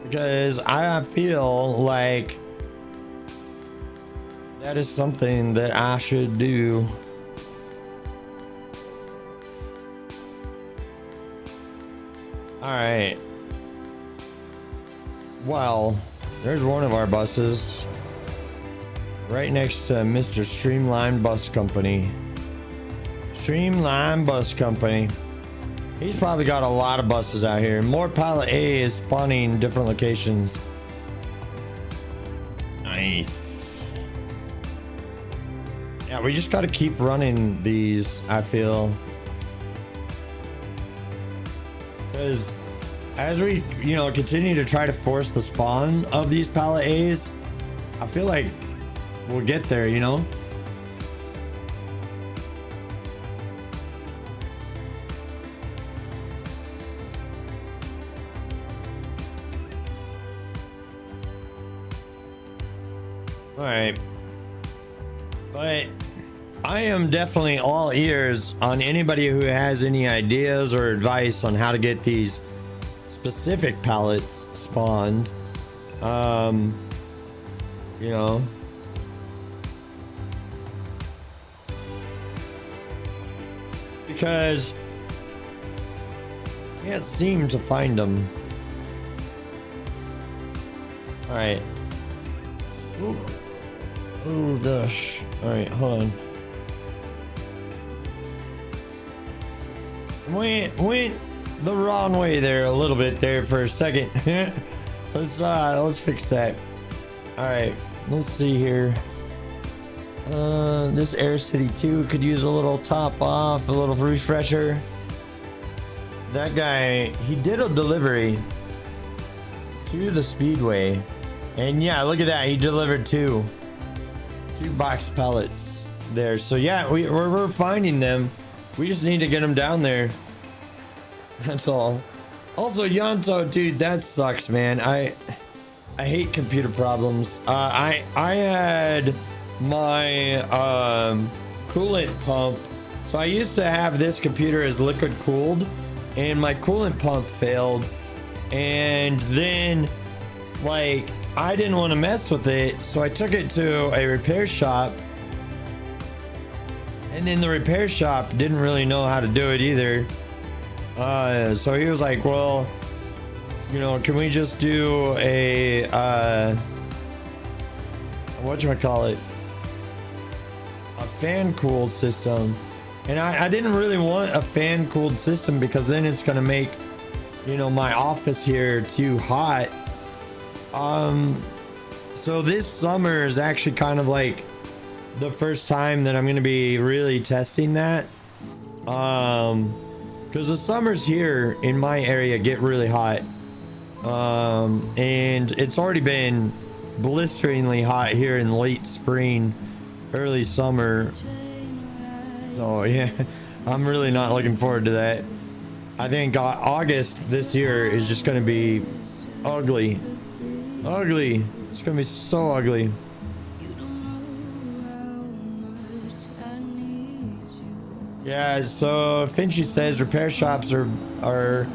S1: Because I feel like that is something that I should do. All right. Well, there's one of our buses right next to Mr. Streamline Bus Company. Streamline Bus Company. He's probably got a lot of buses out here. More Pallet A is spawning different locations. Nice. Yeah, we just got to keep running these, I feel. Because as we, you know, continue to try to force the spawn of these Pallet A's, I feel like we'll get there, you know? All right. But I am definitely all ears on anybody who has any ideas or advice on how to get these specific pallets spawned. You know, because I can't seem to find them. All right. Ooh. Oh gosh. All right, hold on. Went the wrong way there a little bit there for a second. let's fix that. All right, let's see here. This Air City 2 could use a little top off, a little refresher. That guy, he did a delivery to the Speedway, and yeah, look at that, he delivered 2 box pallets there. So yeah, we're finding them. We just need to get them down there. That's all. Also, Yanto, dude, that sucks, man. I hate computer problems. I had my coolant pump. So I used to have this computer as liquid cooled, and my coolant pump failed. And then, like, I didn't want to mess with it, so I took it to a repair shop. And then the repair shop didn't really know how to do it either. So he was like, well, you know, can we just do a, whatchamacallit, a fan cooled system? And I didn't really want a fan cooled system because then it's going to make, you know, my office here too hot. So this summer is actually kind of like the first time that I'm going to be really testing that. Because the summers here in my area get really hot. And it's already been blisteringly hot here in late spring, early summer. So yeah, I'm really not looking forward to that. I think August this year is just going to be ugly. It's gonna be so ugly. Yeah, so Finchy says repair shops are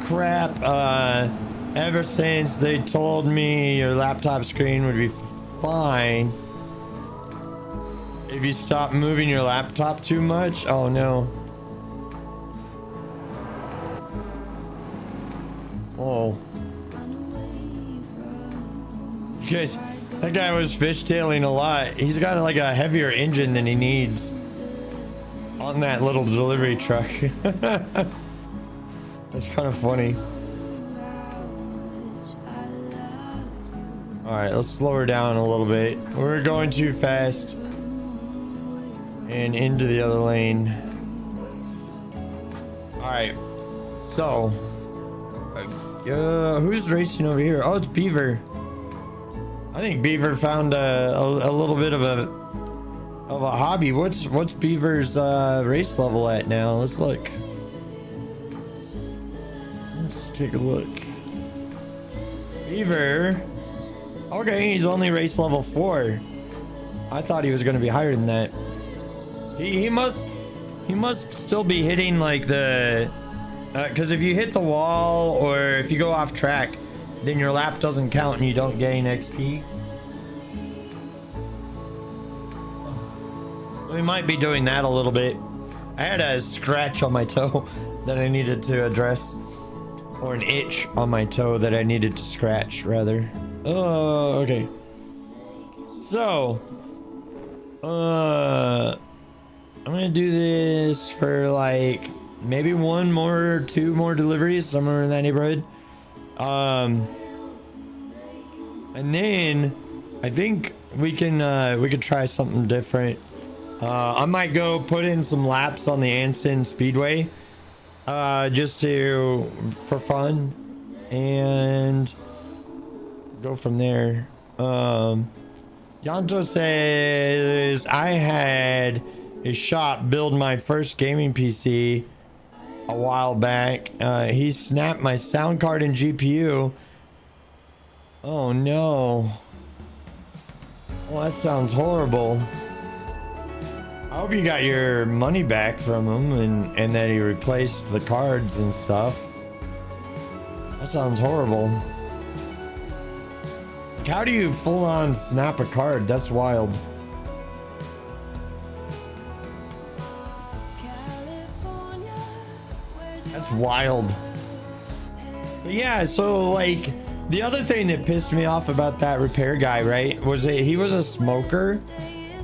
S1: crap. Ever since they told me your laptop screen would be fine if you stop moving your laptop too much. Oh no. Oh. Guys, that guy was fishtailing a lot. He's got like a heavier engine than he needs on that little delivery truck. That's kind of funny. All right, let's slow her down a little bit. We're going too fast and into the other lane. All right, so who's racing over here? Oh, it's Beaver. I think Beaver found a little bit of a hobby. What's Beaver's race level at now? Let's look. Let's take a look. Beaver. Okay, he's only race level 4. I thought he was going to be higher than that. He must still be hitting like the because if you hit the wall or if you go off track, then your lap doesn't count and you don't gain XP. So we might be doing that a little bit. I had a scratch on my toe that I needed to address, or an itch on my toe that I needed to scratch rather. Oh, okay. So, I'm gonna do this for like maybe 1 more or 2 more deliveries, somewhere in that neighborhood. And then I think we could try something different. I might go put in some laps on the Anson Speedway, just for fun, and go from there. Yanto says I had a shop build my first gaming PC a while back. He snapped my sound card and GPU. Oh no. Well, that sounds horrible. I hope you got your money back from him and that he replaced the cards and stuff. That sounds horrible. Like, how do you full on snap a card? That's wild. That's wild. But yeah, so like the other thing that pissed me off about that repair guy, right, was that he was a smoker.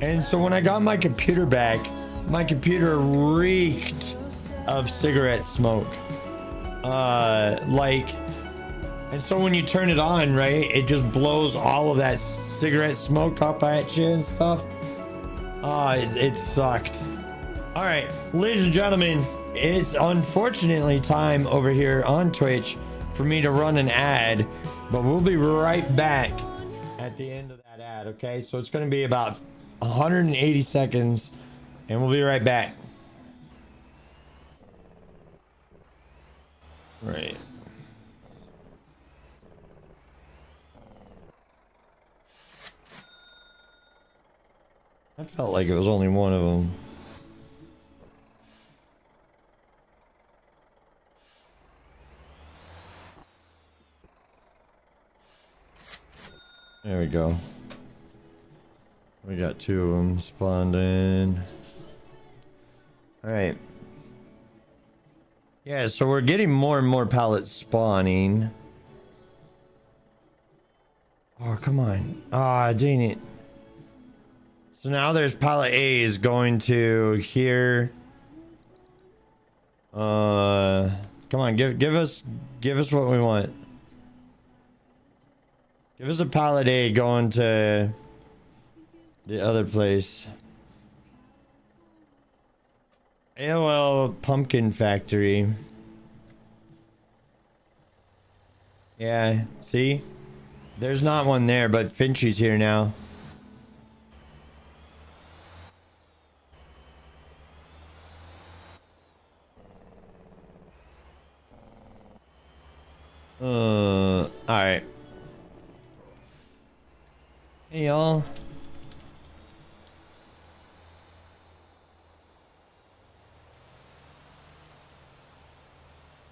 S1: And so when I got my computer back, my computer reeked of cigarette smoke. And so when you turn it on, right, it just blows all of that cigarette smoke up at you and stuff. It sucked. All right, ladies and gentlemen, it's unfortunately time over here on Twitch for me to run an ad, but we'll be right back at the end of that ad, okay? So it's going to be about 180 seconds, and we'll be right back. Right. I felt like it was only one of them. There we go. We got 2 of them spawned in. All right. Yeah, so we're getting more and more pallets spawning. Oh, come on. Ah, dang it. So now there's pallet A is going to here. Come on, give us what we want. Give us a pallet A going to the other place. AOL Pumpkin Factory. Yeah, see? There's not one there, but Finchy's here now. Alright.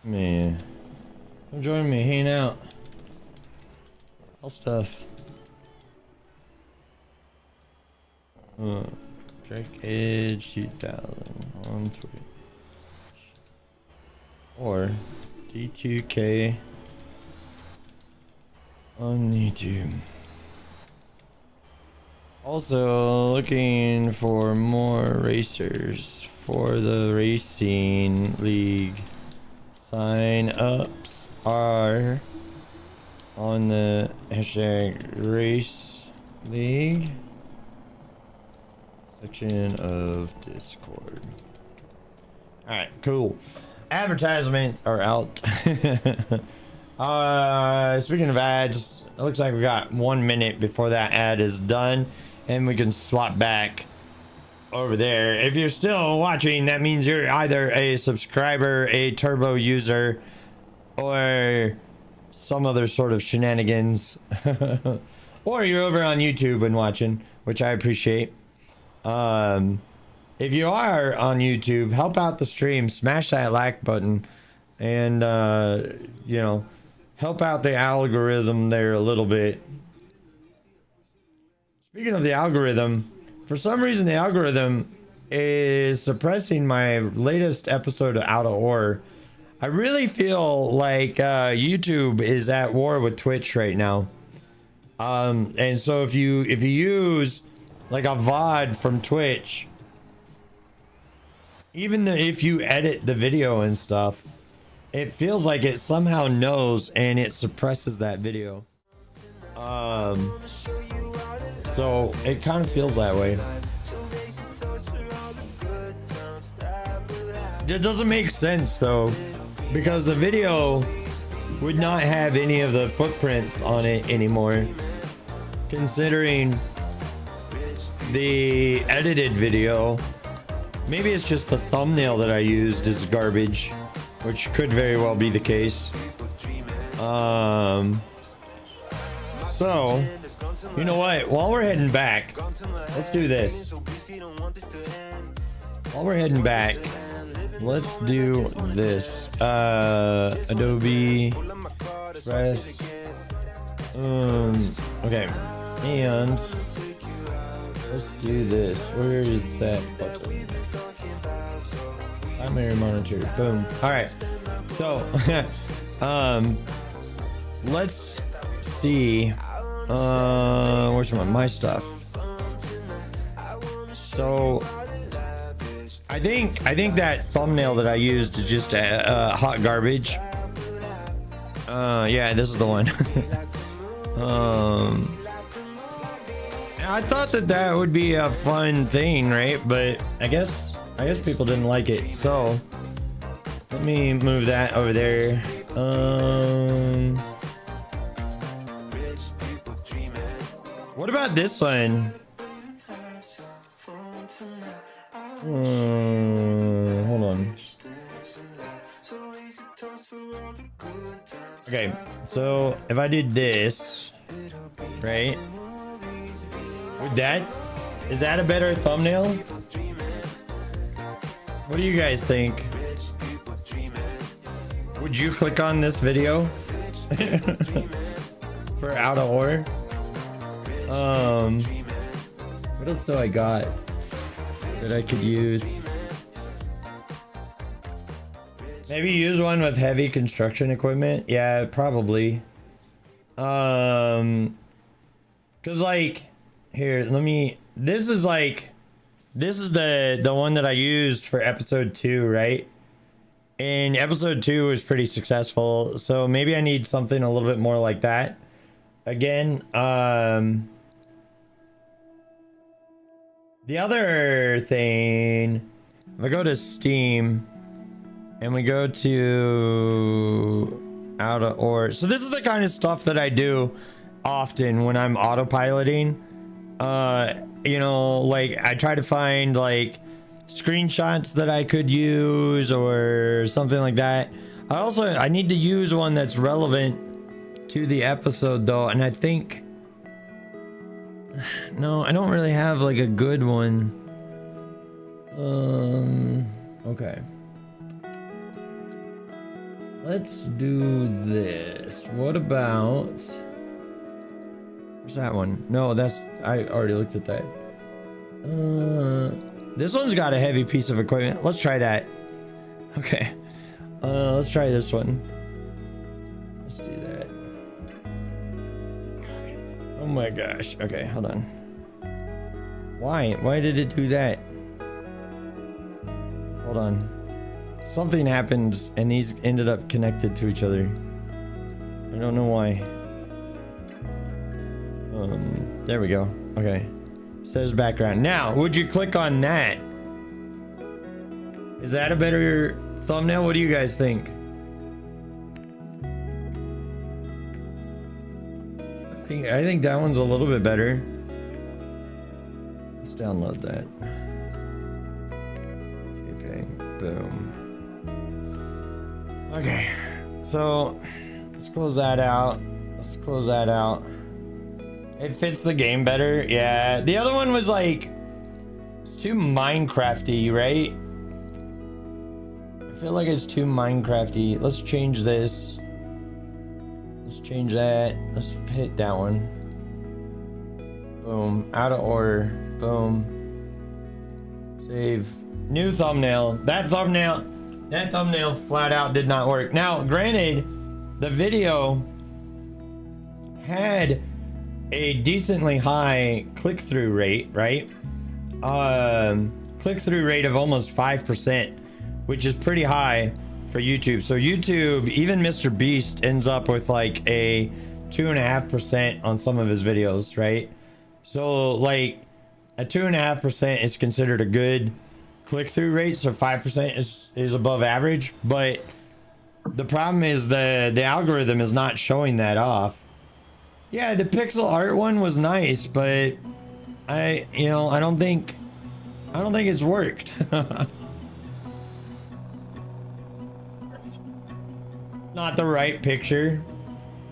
S1: Man, come join me, hang out. All stuff. Drake Edge 2000 on Twitch. Or D2K on YouTube. Also looking for more racers for the racing league. Sign ups are on the hashtag race league section of Discord. Alright, cool. Advertisements are out. Speaking of ads, it looks like we got 1 minute before that ad is done and we can swap back over there. If you're still watching, that means you're either a subscriber, a turbo user, or some other sort of shenanigans. Or you're over on YouTube and watching, which I appreciate. If you are on YouTube, help out the stream, smash that like button, and you know, help out the algorithm there a little bit. Speaking of the algorithm, for some reason the algorithm is suppressing my latest episode of Out of Order. I really feel like YouTube is at war with Twitch right now. And so if you use like a VOD from Twitch, even if you edit the video and stuff, it feels like it somehow knows and it suppresses that video. So it kind of feels that way. It doesn't make sense though, because the video would not have any of the footprints on it anymore, considering the edited video. Maybe it's just the thumbnail that I used is garbage, which could very well be the case. So, you know what? While we're heading back, let's do this. While we're heading back, let's do this. Adobe Press. Okay. And let's do this. Where is that button? Primary monitor. Boom. All right. So, let's see. Where's my stuff? So, I think that thumbnail that I used is just hot garbage. Yeah, this is the one. I thought that would be a fun thing, right? But I guess people didn't like it. So let me move that over there. What about this one? Hold on. Okay, so if I did this, right? Is that a better thumbnail? What do you guys think? Would you click on this video for Out of Order? What else do I got that I could use? Maybe use one with heavy construction equipment. Yeah, probably. Cause like, here, this is the one that I used for episode 2, right? And episode 2 was pretty successful, so maybe I need something a little bit more like that again. The other thing, if I go to Steam and we go to Out of Order, so this is the kind of stuff that I do often when I'm autopiloting. You know, like I try to find like screenshots that I could use or something like that. I need to use one that's relevant to the episode though, and I think no, I don't really have like a good one. Okay. Let's do this. What about... Where's that one? No, that's... I already looked at that. This one's got a heavy piece of equipment. Let's try that. Okay. Let's try this one. Let's do that. Oh my gosh. Okay, hold on. Why? Why did it do that? Hold on. Something happened and these ended up connected to each other. I don't know why. There we go. Okay. Says background. Now, would you click on that? Is that a better thumbnail? What do you guys think? I think that one's a little bit better. Let's download that. Okay, boom. Okay, so let's close that out. Let's close that out. It fits the game better. Yeah, the other one was like, it's too Minecrafty, right? I feel like it's too Minecrafty. Let's change this. Let's change that. Let's hit that one. Boom. Out of order. Boom. Save. New thumbnail. That thumbnail flat out did not work. Now, granted, the video had a decently high click-through rate, right? Click-through rate of almost 5%, which is pretty high for YouTube. So YouTube, even Mr. Beast ends up with like a 2.5% on some of his videos, right? So like a 2.5% is considered a good click-through rate, so 5% is above average. But the problem is the algorithm is not showing that off. Yeah, the pixel art one was nice, but I don't think it's worked. Not the right picture.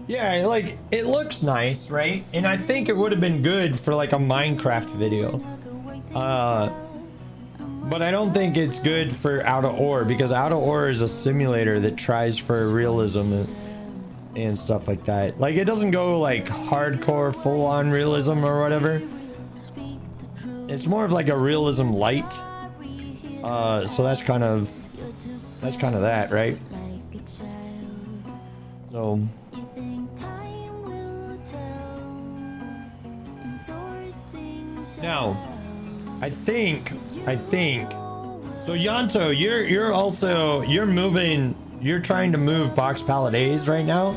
S1: Yeah, like it looks nice, right? And I think it would have been good for like a Minecraft video. But I don't think it's good for Out of Ore, because Out of Ore is a simulator that tries for realism and stuff like that. Like it doesn't go like hardcore full-on realism or whatever. It's more of like a realism light. So that's kind of that, right? So now I think so Yanto, you're trying to move Box Pallet A's right now.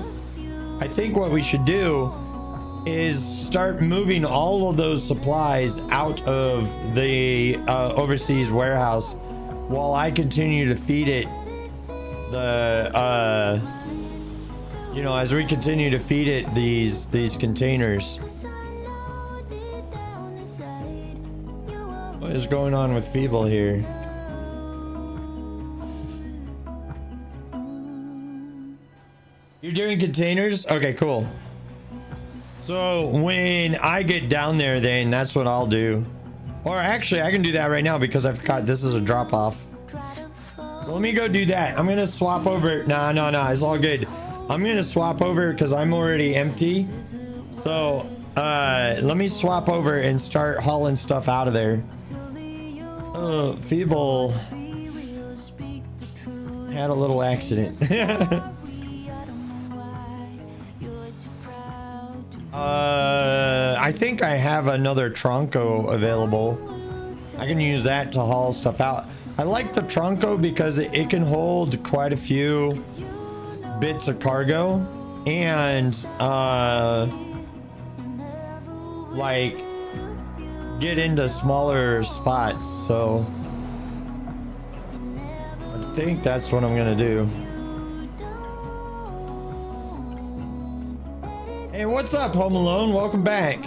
S1: I think what we should do is start moving all of those supplies out of the overseas warehouse while I continue to feed it as we continue to feed it these containers. What is going on with Feeble here? You're doing containers? Okay, cool. So when I get down there, then that's what I'll do. Or actually, I can do that right now because I forgot this is a drop off. So let me go do that. I'm going to swap over. No, it's all good. I'm going to swap over because I'm already empty. So let me swap over and start hauling stuff out of there. Feeble had a little accident. I think I have another Tronco available. I can use that to haul stuff out. I like the Tronco because it can hold quite a few bits of cargo and like get into smaller spots. So I think that's what I'm gonna do. Hey, what's up, Home Alone? Welcome back.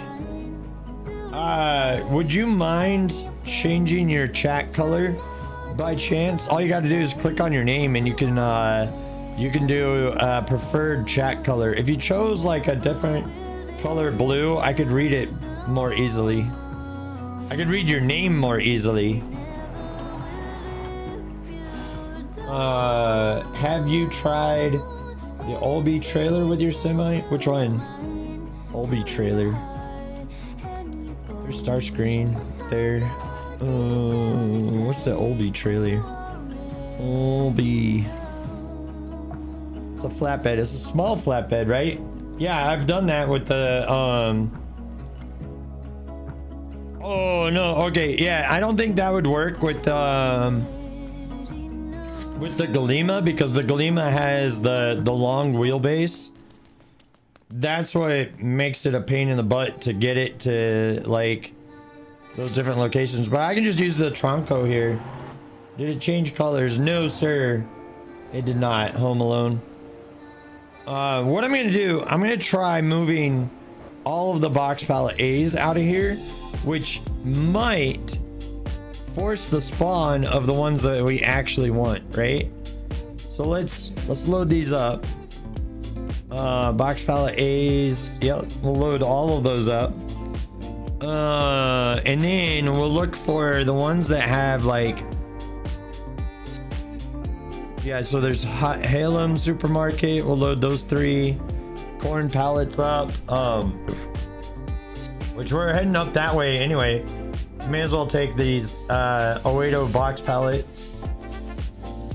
S1: Would you mind changing your chat color by chance? All you got to do is click on your name and you can do preferred chat color. If you chose like a different color blue, I could read it more easily. I could read your name more easily. Have you tried the Olby trailer with your semi? Which one? Olby trailer. There's star screen there. What's the Olby trailer? Olby. It's a flatbed. It's a small flatbed, right? Yeah, I've done that with the Oh no, okay, yeah, I don't think that would work with the Galima, because the Galima has the long wheelbase. That's what makes it a pain in the butt to get it to like those different locations. But I can just use the Tronco here. Did it change colors? No, sir. It did not. Home Alone. What I'm gonna do, I'm gonna try moving all of the box pallet A's out of here, which might force the spawn of the ones that we actually want, right? So let's load these up. Box pallet A's. Yep, we'll load all of those up. And then we'll look for the ones that have like, yeah, so there's Halem Supermarket. We'll load those 3 corn pallets up. Which we're heading up that way anyway. May as well take these Oedo box pallets.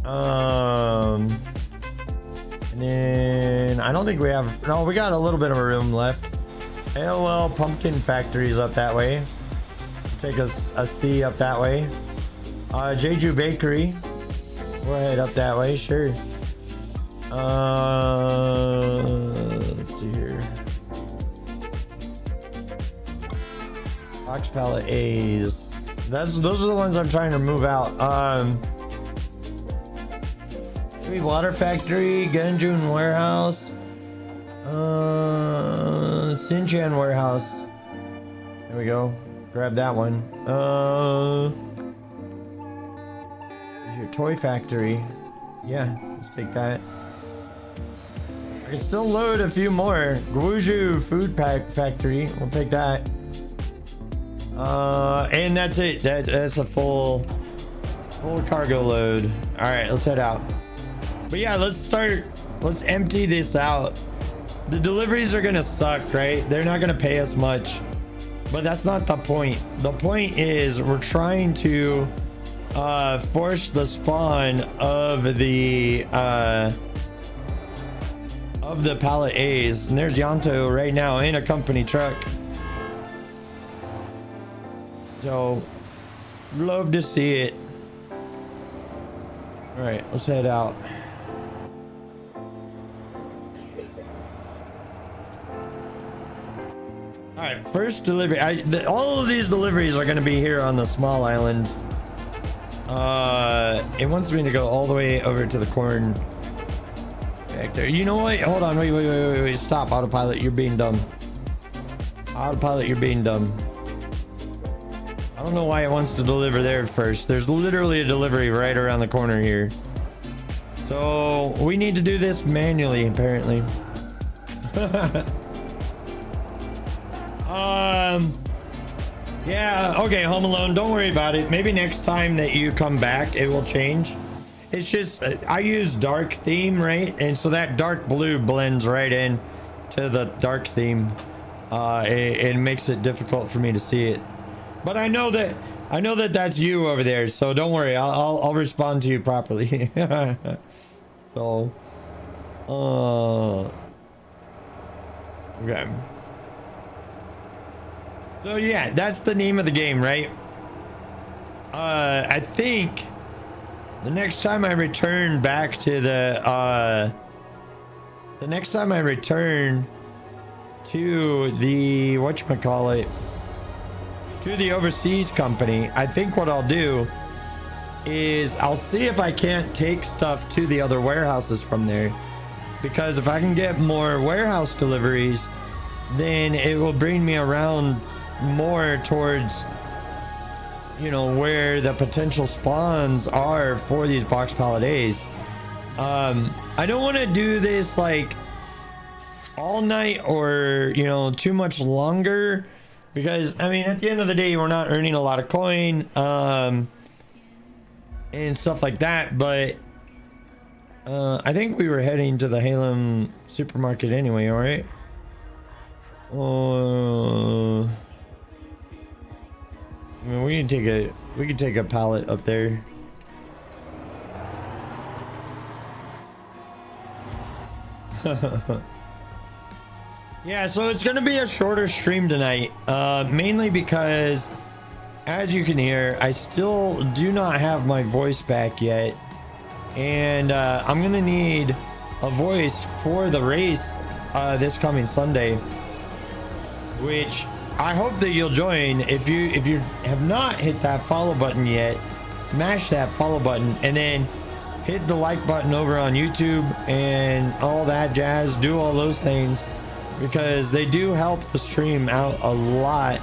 S1: And then I don't think we have, no, we got a little bit of a room left. AOL Pumpkin Factory's up that way. Take a C up that way. Jeju Bakery. We'll head up that way, sure. Let's see here. Box pallet A's. Those are the ones I'm trying to move out. Sweet Water Factory, Genjun Warehouse, Sinchan Warehouse. There we go. Grab that one. Your Toy Factory. Yeah, let's take that. I can still load a few more. Gwuju Food Factory. We'll take that. And that's it. That's a full cargo load. All right, let's head out. But yeah, let's empty this out. The deliveries are gonna suck, right? They're not gonna pay us much, but that's not the point. The point is we're trying to force the spawn of the pallet A's. And there's Yanto right now in a company truck. So love to see it. All right, let's head out. All right, first delivery. All of these deliveries are going to be here on the small island. It wants me to go all the way over to the corn back there. You know what? Hold on. Wait. Stop, autopilot. You're being dumb. Autopilot, you're being dumb. I don't know why it wants to deliver there first. There's literally a delivery right around the corner here. So we need to do this manually, apparently. Yeah, okay, Home Alone, don't worry about it. Maybe next time that you come back, it will change. It's just, I use dark theme, right? And so that dark blue blends right in to the dark theme. It makes it difficult for me to see it. But I know that that's you over there, so don't worry. I'll respond to you properly. So, okay. So yeah, that's the name of the game, right? I think the next time I return back to the next time I return to the whatchamacallit, to the overseas company, I think what I'll do is I'll see if I can't take stuff to the other warehouses from there, because if I can get more warehouse deliveries, then it will bring me around more towards, you know, where the potential spawns are for these box pallet A's. I don't want to do this like all night or, you know, too much longer, because I mean at the end of the day we're not earning a lot of coin and stuff like that. But I think we were heading to the Halem supermarket anyway, all right? I mean, we can take a pallet up there. Yeah, so it's gonna be a shorter stream tonight, mainly because, as you can hear, I still do not have my voice back yet, and I'm gonna need a voice for the race this coming Sunday, which I hope that you'll join. If you have not hit that follow button yet, smash that follow button, and then hit the like button over on YouTube and all that jazz. Do all those things because they do help the stream out a lot,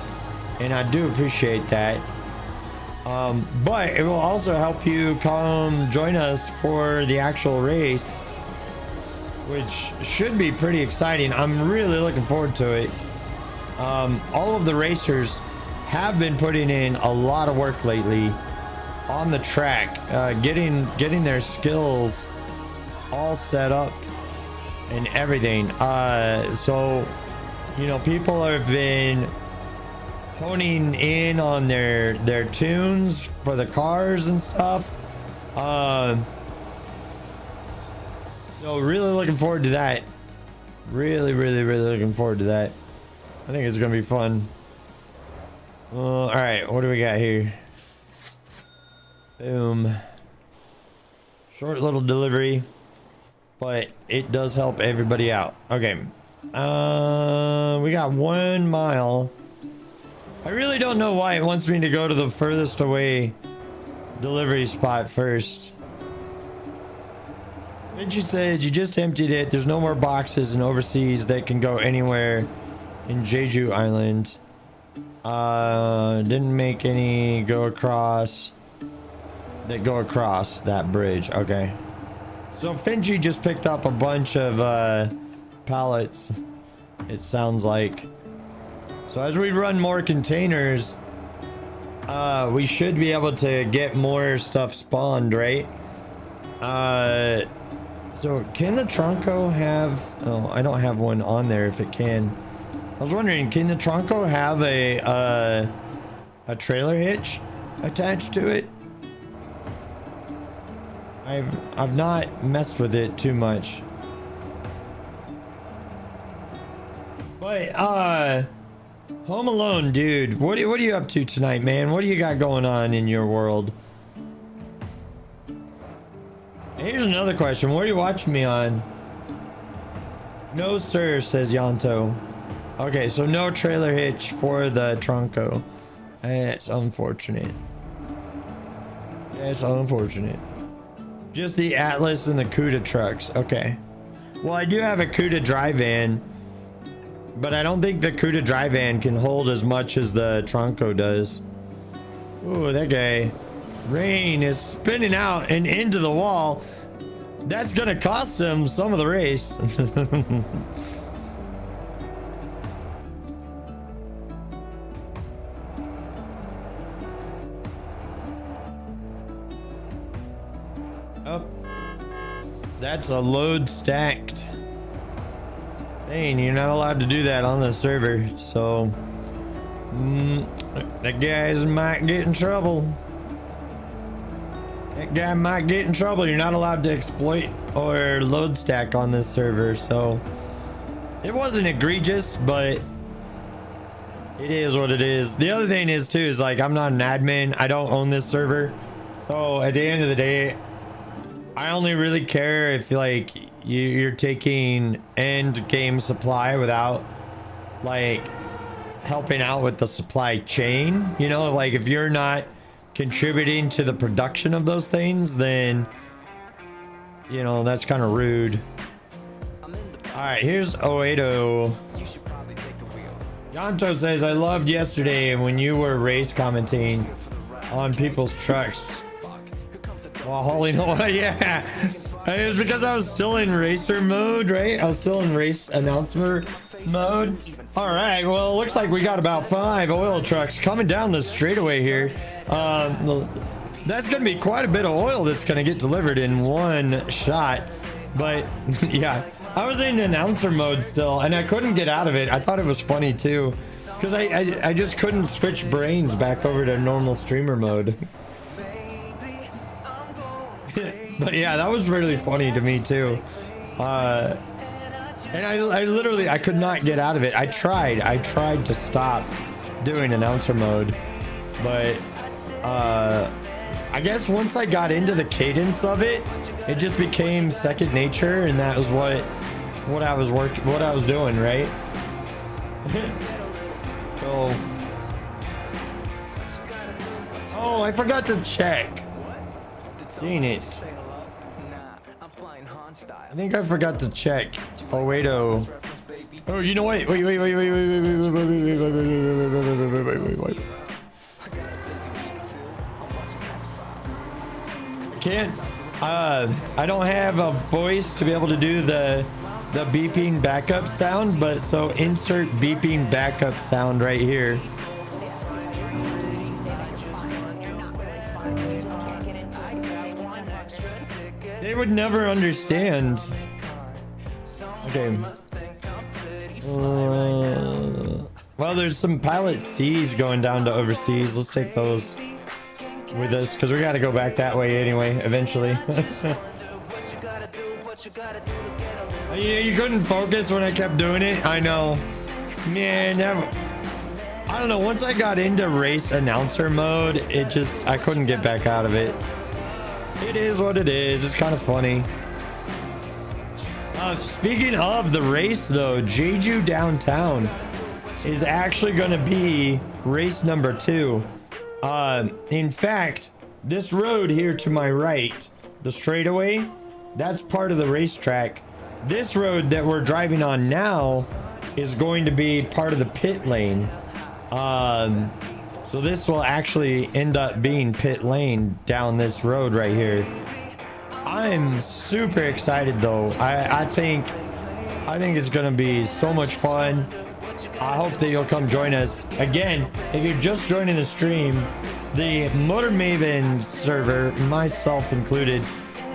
S1: and I do appreciate that. But it will also help you come join us for the actual race, which should be pretty exciting. I'm really looking forward to it. All of the racers have been putting in a lot of work lately on the track, getting their skills all set up and everything. So, you know, people have been honing in on their tunes for the cars and stuff. So really looking forward to that. Really looking forward to that. I think it's gonna be fun. All right, what do we got here? Boom. Short little delivery, but it does help everybody out. Okay. We got 1 mile. I really don't know why it wants me to go to the furthest away delivery spot first. Vinci says you just emptied it. There's no more boxes in overseas that can go anywhere in Jeju Island. Didn't make any go across that bridge. Okay, so Finji just picked up a bunch of pallets, it sounds like. So as we run more containers, we should be able to get more stuff spawned, right? So can the Tronco have, oh, I don't have one on there. If it can, I was wondering, can the Tronco have a trailer hitch attached to it? I've not messed with it too much. But Home Alone, dude, what are you up to tonight, man? What do you got going on in your world? Here's another question. What are you watching me on? No sir, says Yanto. Okay, so no trailer hitch for the Tronco. That's unfortunate. That's unfortunate. Just the Atlas and the Cuda trucks. Okay. Well, I do have a Cuda dry van, but I don't think the Cuda dry van can hold as much as the Tronco does. Ooh, that guy. Rain is spinning out and into the wall. That's gonna cost him some of the race. Oh, that's a load stacked. Dang, you're not allowed to do that on the server, so that guys might get in trouble. That guy might get in trouble. You're not allowed to exploit or load stack on this server, so it wasn't egregious, but it is what it is. The other thing is too is like I'm not an admin. I don't own this server, so at the end of the day, I only really care if like you're taking end game supply without like helping out with the supply chain. You know, like if you're not contributing to the production of those things, then you know that's kind of rude. All right, here's Oedo. Yanto says, I loved yesterday when you were race commenting on people's trucks while hauling away. Yeah, it was because I was still in racer mode, right? I was still in race announcer mode. All right, well, it looks like we got about 5 oil trucks coming down the straightaway here. that's gonna be quite a bit of oil that's gonna get delivered in one shot. But yeah, I was in announcer mode still, and I couldn't get out of it. I thought it was funny too, because I just couldn't switch brains back over to normal streamer mode. But yeah, that was really funny to me too. And I literally, I could not get out of it. I tried to stop doing announcer mode, but I guess once I got into the cadence of it, it just became second nature, and that was what I was doing, right? So, oh, I forgot to check. Dang it. I think I forgot to check. Oh wait, oh, you know what? Wait. Can't. I don't have a voice to be able to do the beeping backup sound, but so insert beeping backup sound right here. They would never understand. Okay. Well, there's some pilot C's going down to overseas. Let's take those with us, because we got to go back that way anyway, eventually. You couldn't focus when I kept doing it. I know. Man, I don't know. Once I got into race announcer mode, I couldn't get back out of it. It is what it is. It's kind of funny. Speaking of the race, though, Jeju Downtown is actually going to be race number 2. In fact, this road here to my right, the straightaway, that's part of the racetrack. This road that we're driving on now is going to be part of the pit lane. So this will actually end up being pit lane down this road right here. I'm super excited though. I think it's gonna be so much fun. I hope that you'll come join us. Again, if you're just joining the stream, the Motor Maven server, myself included,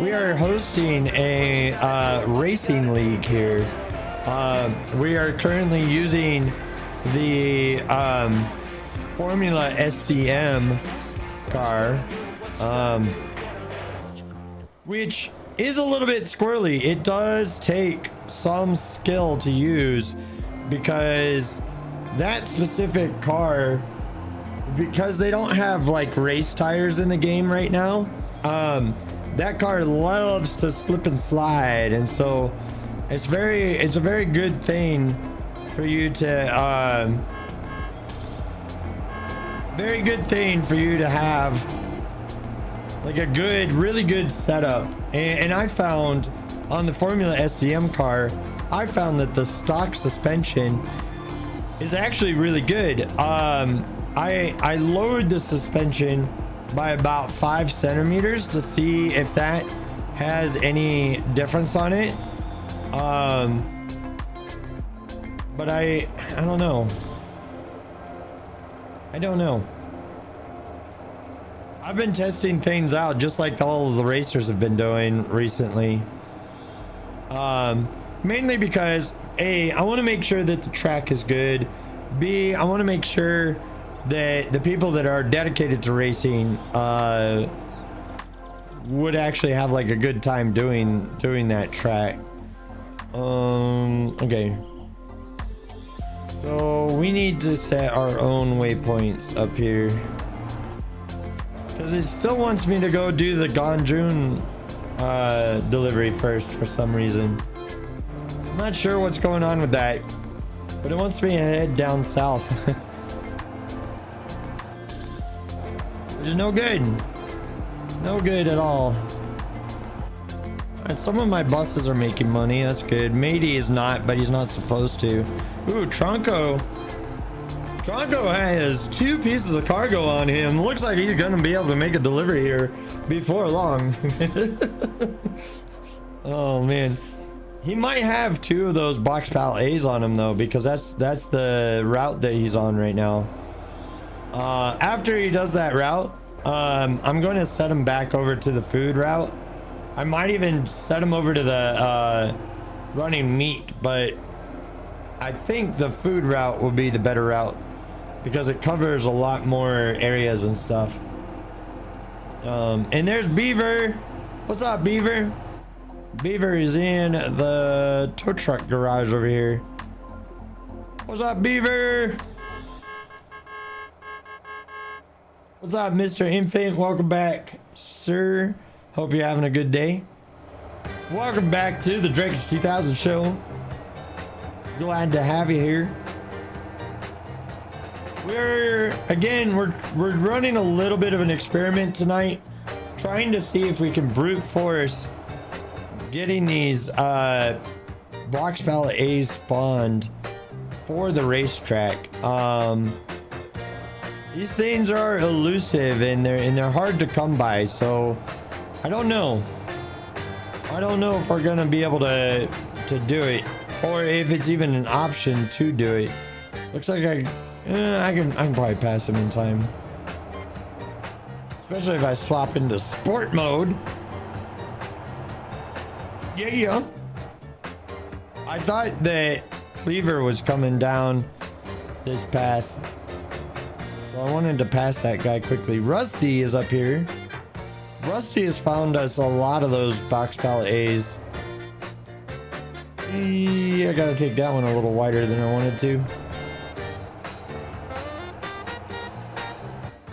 S1: we are hosting a racing league here. We are currently using the Formula SCM car, which is a little bit squirrely. It does take some skill to use, because that specific car, because they don't have like race tires in the game right now, that car loves to slip and slide, and so it's a very good thing for you to very good thing for you to have like a really good setup. And I found on the Formula SCM car, I found that the stock suspension is actually really good. I lowered the suspension by about 5 centimeters to see if that has any difference on it. But I don't know. I don't know. I've been testing things out just like all of the racers have been doing recently. Mainly because A, I want to make sure that the track is good. B, I want to make sure that the people that are dedicated to racing would actually have like a good time doing that track. Okay. So we need to set our own waypoints up here, because it still wants me to go do the Ganjun delivery first for some reason. I'm not sure what's going on with that, but it wants me to head down south. Which is no good. No good at all. Some of my buses are making money. That's good. Matey is not, but he's not supposed to. Ooh, Tronco. Tronco has 2 pieces of cargo on him. Looks like he's gonna be able to make a delivery here before long. Oh man, he might have 2 of those box pallet A's on him though, because that's the route that he's on right now. After he does that route, I'm going to set them back over to the food route. I might even set them over to the running meat, but I think the food route will be the better route because it covers a lot more areas and stuff. And there's Beaver. What's up, Beaver? Beaver is in the tow truck garage over here. What's up, Beaver? What's up, Mr. Infant? Welcome back, sir. Hope you're having a good day. Welcome back to the Drakage 2000 show. Glad to have you here. We're running a little bit of an experiment tonight, trying to see if we can brute force getting these box pallet A's spawned for the racetrack. These things are elusive and they're hard to come by, so I don't know if we're gonna be able to do it, or if it's even an option to do it. Looks like I can probably pass him in time, especially if I swap into sport mode. Yeah. I thought that Cleaver was coming down this path, so I wanted to pass that guy quickly. Rusty is up here. Rusty has found us a lot of those box pallet A's. I gotta take that one a little wider than I wanted to.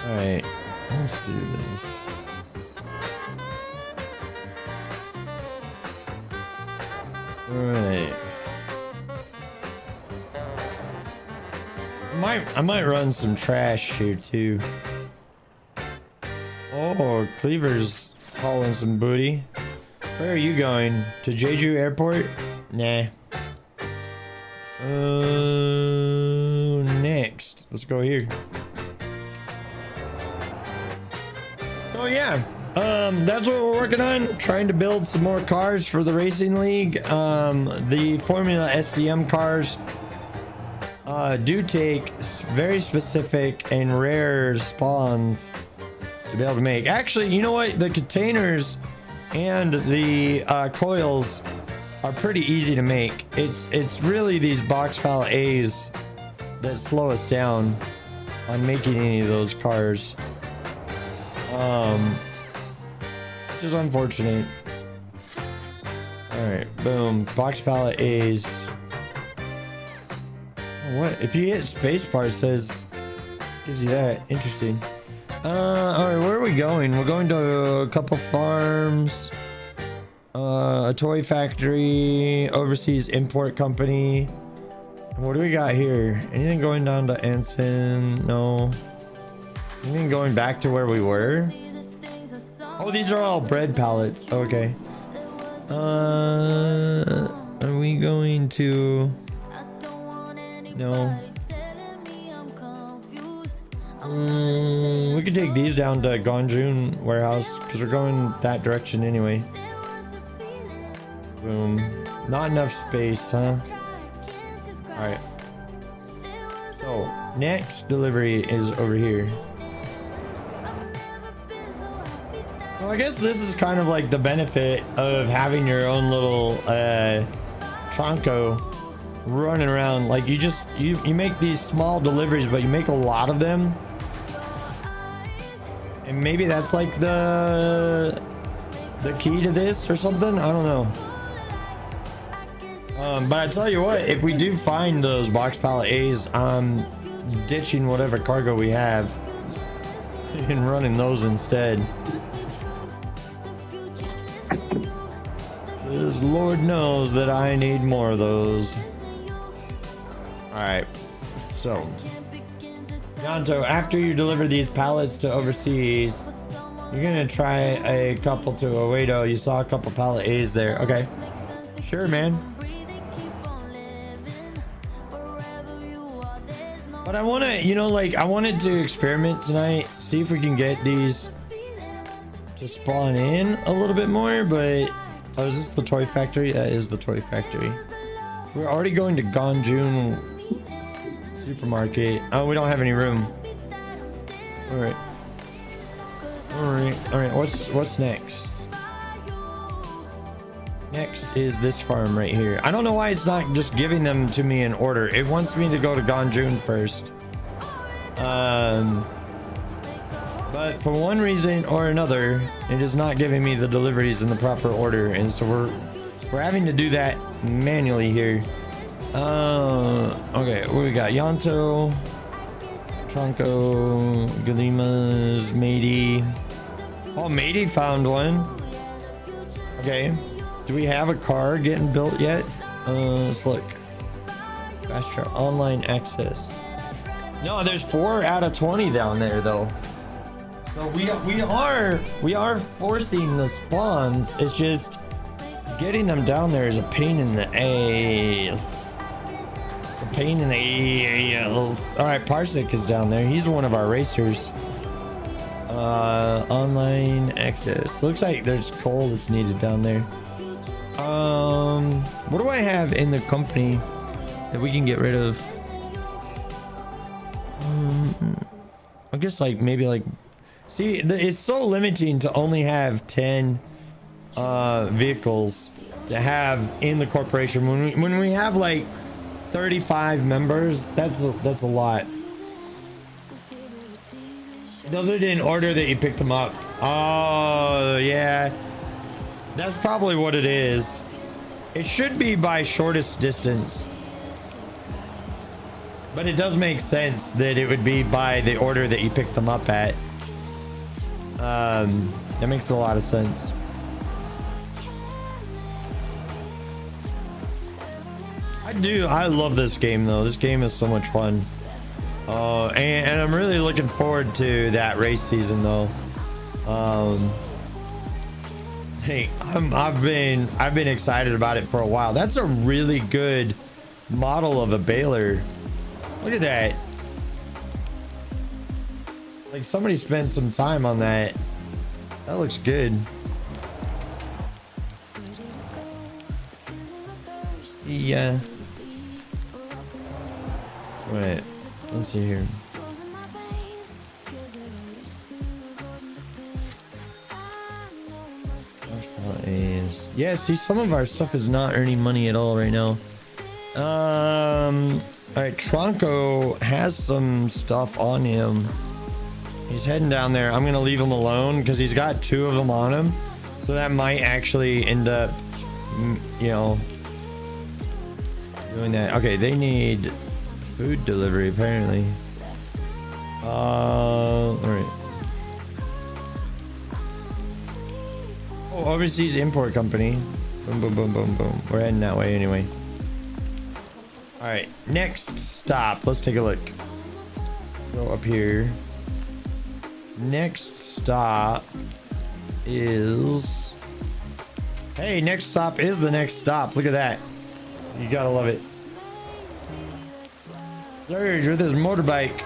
S1: Alright, let's do this. Alright. I might run some trash here too. Oh, Cleaver's hauling some booty. Where are you going? To Jeju Airport? Nah. Next. Let's go here. Oh yeah. That's what we're working on. Trying to build some more cars for the racing league. The Formula SCM cars do take very specific and rare spawns to be able to make. Actually, you know what? The containers and the coils are pretty easy to make. It's really these box pallet A's that slow us down on making any of those cars. Which is unfortunate. Alright, boom. Box pallet A's. What? If you hit spacebar, it says, gives you that. Interesting. Alright, where are we going? We're going to a couple farms, a toy factory, overseas import company. What do we got here? Anything going down to Anson? No. Anything going back to where we were? Oh, these are all bread pallets. Okay. Are we going to... No. We could take these down to Ganjun warehouse because we're going that direction anyway. Boom. Not enough space, huh? Alright. So, next delivery is over here. Well, I guess this is kind of like the benefit of having your own little Tronco running around. Like you make these small deliveries, but you make a lot of them. And maybe that's like the key to this or something. I don't know. But I tell you what, if we do find those box pallet A's, I'm ditching whatever cargo we have and running those instead. Because Lord knows that I need more of those. Alright, so Yanto, after you deliver these pallets to overseas, you're gonna try a couple to Oedo. You saw a couple pallet A's there. Okay, sure, man. But I want to, you know, like I wanted to experiment tonight, see if we can get these to spawn in a little bit more. But oh, is this the toy factory? That is the toy factory. We're already going to Ganjun supermarket. Oh, we don't have any room. All right. All right. What's next? Next is this farm right here. I don't know why it's not just giving them to me in order. It wants me to go to Ganjun first. But for one reason or another, it is not giving me the deliveries in the proper order, and so we're having to do that manually here. Okay, what we got? Yanto, Tronco, Galimas, Matey. Oh, Matey found one. Okay. Do we have a car getting built yet? Let's look. Fast travel, online access. No, there's 4 out of 20 down there though. So we are forcing the spawns. It's just getting them down there is a pain in the ass. It's a pain in the ass. All right, Parsec is down there. He's one of our racers. Online access. Looks like there's coal that's needed down there. What do I have in the company that we can get rid of? I guess like maybe like, see, it's so limiting to only have 10 vehicles to have in the corporation. When we have like 35 members, that's a lot. Those are in order that you picked them up. Oh yeah, that's probably what it is. It should be by shortest distance, but it does make sense that it would be by the order that you picked them up at. That makes a lot of sense. I love this game though. This game is so much fun. And I'm really looking forward to that race season though. Hey, I've been excited about it for a while. That's a really good model of a baler. Look at that. Like somebody spent some time on that. That looks good. Yeah. Right. Let's see here. Yeah, see, some of our stuff is not earning money at all right now. All right, Tronco has some stuff on him. He's heading down there. I'm gonna leave him alone because he's got 2 of them on him, so that might actually end up, you know, doing that. Okay, they need food delivery apparently. All right. Oh, overseas import company. Boom, boom, boom, boom, boom. We're heading that way anyway. All right, next stop. Let's take a look. Go up here. Next stop is... Hey, next stop is the next stop. Look at that. You gotta love it. Surge with his motorbike.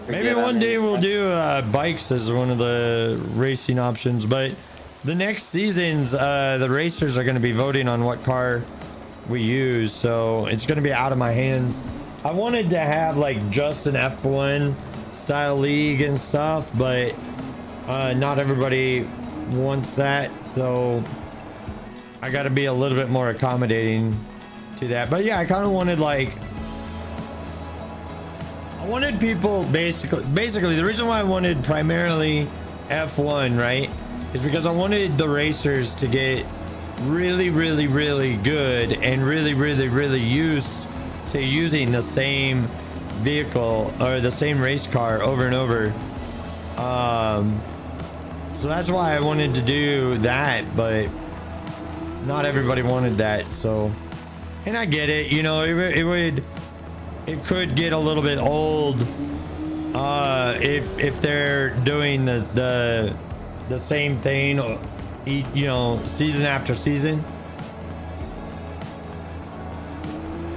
S1: Maybe one day we'll do bikes as one of the racing options, but the next seasons, the racers are going to be voting on what car we use, so it's going to be out of my hands. I wanted to have like just an F1 style league and stuff, but not everybody wants that, so I got to be a little bit more accommodating to that. But yeah, I kind of wanted like, I wanted people basically the reason why I wanted primarily F1, right, is because I wanted the racers to get really good and really used to using the same vehicle or the same race car over and over. So that's why I wanted to do that, but not everybody wanted that. So, and I get it, you know, it could get a little bit old if they're doing the same thing, you know, season after season.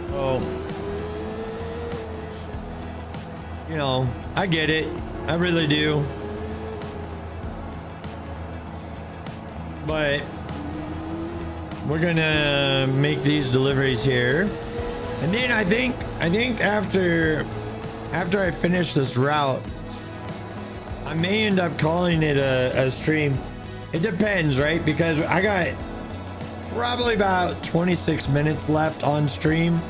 S1: So, you know, I get it. I really do. But we're gonna make these deliveries here, and then I think after after I finish this route, I may end up calling it a stream. It depends, right? Because I got probably about 26 minutes left on stream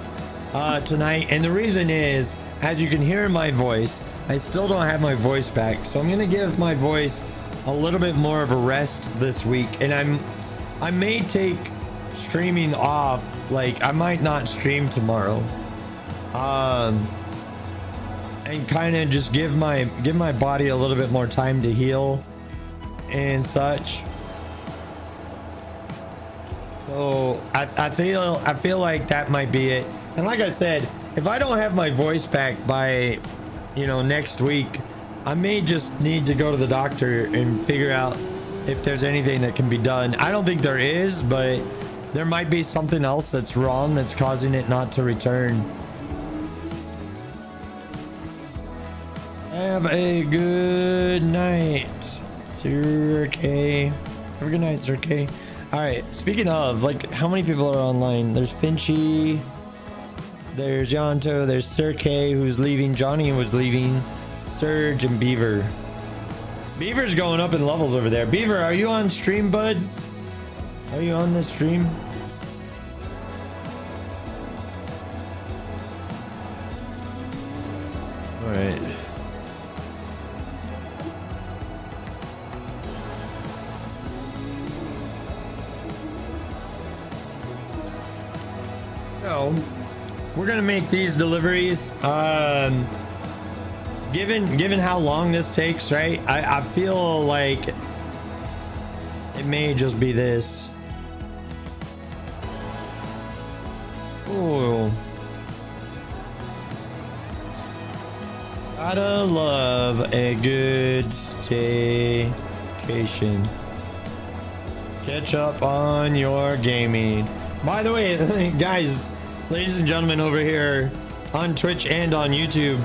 S1: tonight. And the reason is, as you can hear in my voice, I still don't have my voice back. So I'm going to give my voice a little bit more of a rest this week. And I may take streaming off. Like, I might not stream tomorrow. And kind of just give my body a little bit more time to heal and such. So I feel like that might be it. And like I said, if I don't have my voice back by, you know, next week, I may just need to go to the doctor and figure out if there's anything that can be done. I don't think there is, but there might be something else that's wrong that's causing it not to return. Have a good night, Sir K. Have a good night, Sir K. All right, speaking of, like, how many people are online? There's Finchy, there's Yanto, there's Sir K, who's leaving, Johnny was leaving, Surge, and Beaver. Beaver's going up in levels over there. Beaver, are you on stream, bud? Are you on the stream? All right. So, we're gonna make these deliveries. Given how long this takes, right? I feel like it may just be this. Ooh. Gotta love a good staycation. Catch up on your gaming. By the way, guys, ladies and gentlemen over here on Twitch and on YouTube,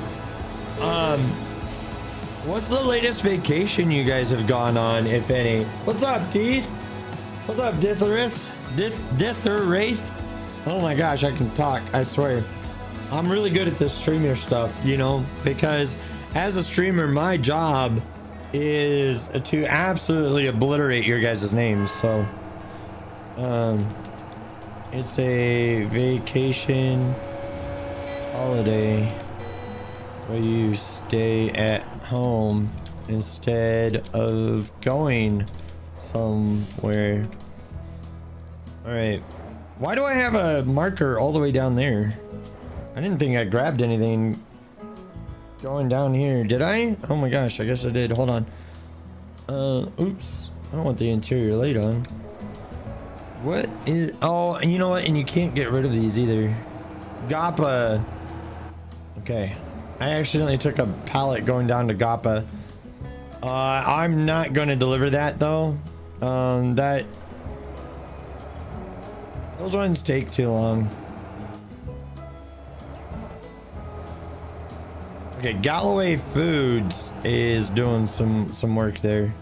S1: what's the latest vacation you guys have gone on, if any? What's up, Teeth? What's up, Ditherith? Ditherwraith? Oh my gosh, I can talk, I swear. I'm really good at this streamer stuff, you know, because as a streamer, my job is to absolutely obliterate your guys' names. So, it's a vacation holiday where you stay at home instead of going somewhere. All right. Why do I have a marker all the way down there? I didn't think I grabbed anything going down here. Did I? Oh my gosh, I guess I did. Hold on. Oops. I don't want the interior light on. What is... Oh, and you know what? And you can't get rid of these either. Gappa. Okay. I accidentally took a pallet going down to Gappa. I'm not going to deliver that though. Those ones take too long. Okay, Galloway Foods is doing some work there.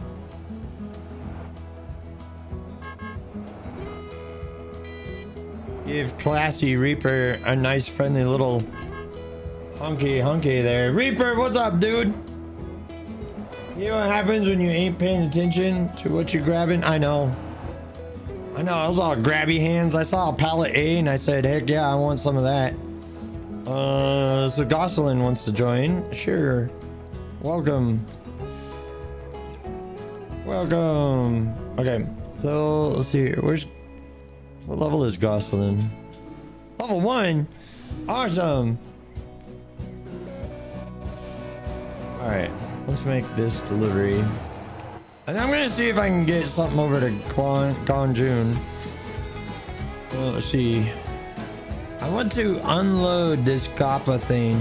S1: Give Classy Reaper a nice friendly little hunky there. Reaper, what's up, dude? You know what happens when you ain't paying attention to what you're grabbing? I know. I was all grabby hands. I saw a pallet A and I said, heck yeah, I want some of that. So Gosselin wants to join. Sure. Welcome. Okay, so let's see here. What level is Gosselin? Level 1? Awesome. Alright, let's make this delivery. And I'm gonna see if I can get something over to Gonjun. Well, let's see. I want to unload this Kappa thing.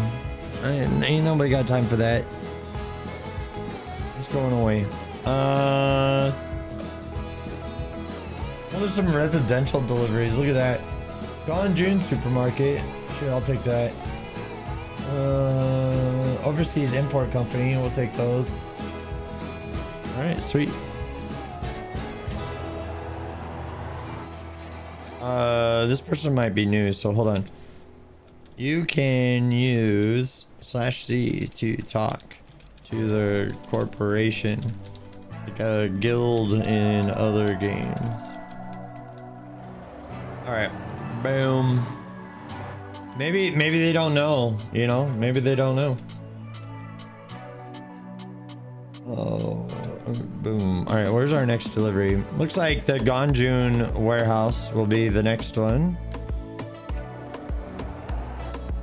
S1: Ain't nobody got time for that. It's going away. There's some residential deliveries. Look at that. Gonjun Supermarket. Sure, I'll take that. Overseas Import Company. We'll take those. Alright, sweet. This person might be new, so hold on. You can use /C to talk to the corporation, like a guild in other games. All right, boom. Maybe they don't know, you know? Maybe they don't know. Oh, boom. All right, where's our next delivery? Looks like the Ganjun warehouse will be the next one.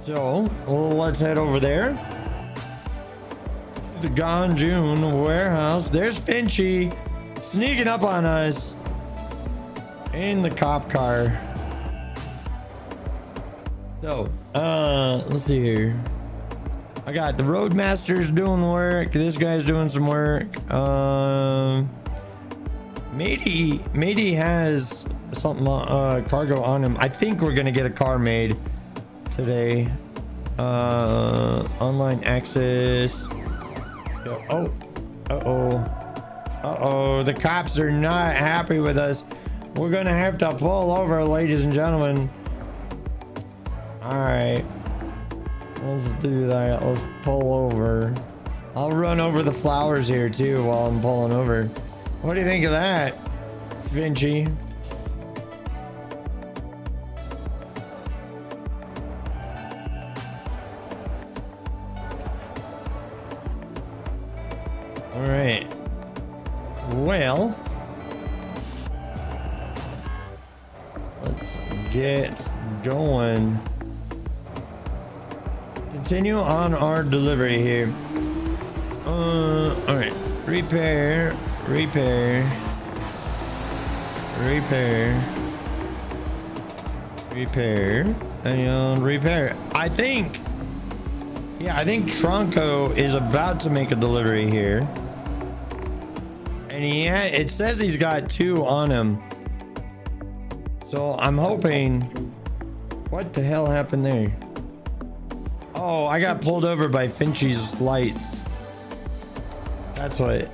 S1: So, well, let's head over there. The Ganjun warehouse. There's Finchy sneaking up on us in the cop car. So, let's see here. I got the Roadmasters doing work. This guy's doing some work. Matey has something, cargo on him. I think we're gonna get a car made today. Online access. Oh, uh-oh. The cops are not happy with us. We're gonna have to pull over, ladies and gentlemen. All right. Let's do that. Let's pull over. I'll run over the flowers here too while I'm pulling over. What do you think of that, Finchy? All right. Well, let's get going. Continue on our delivery here. All right. Repair. And repair. I think Tronco is about to make a delivery here. And it says he's got 2 on him. So I'm hoping. What the hell happened there? Oh, I got pulled over by Finchy's lights. That's what.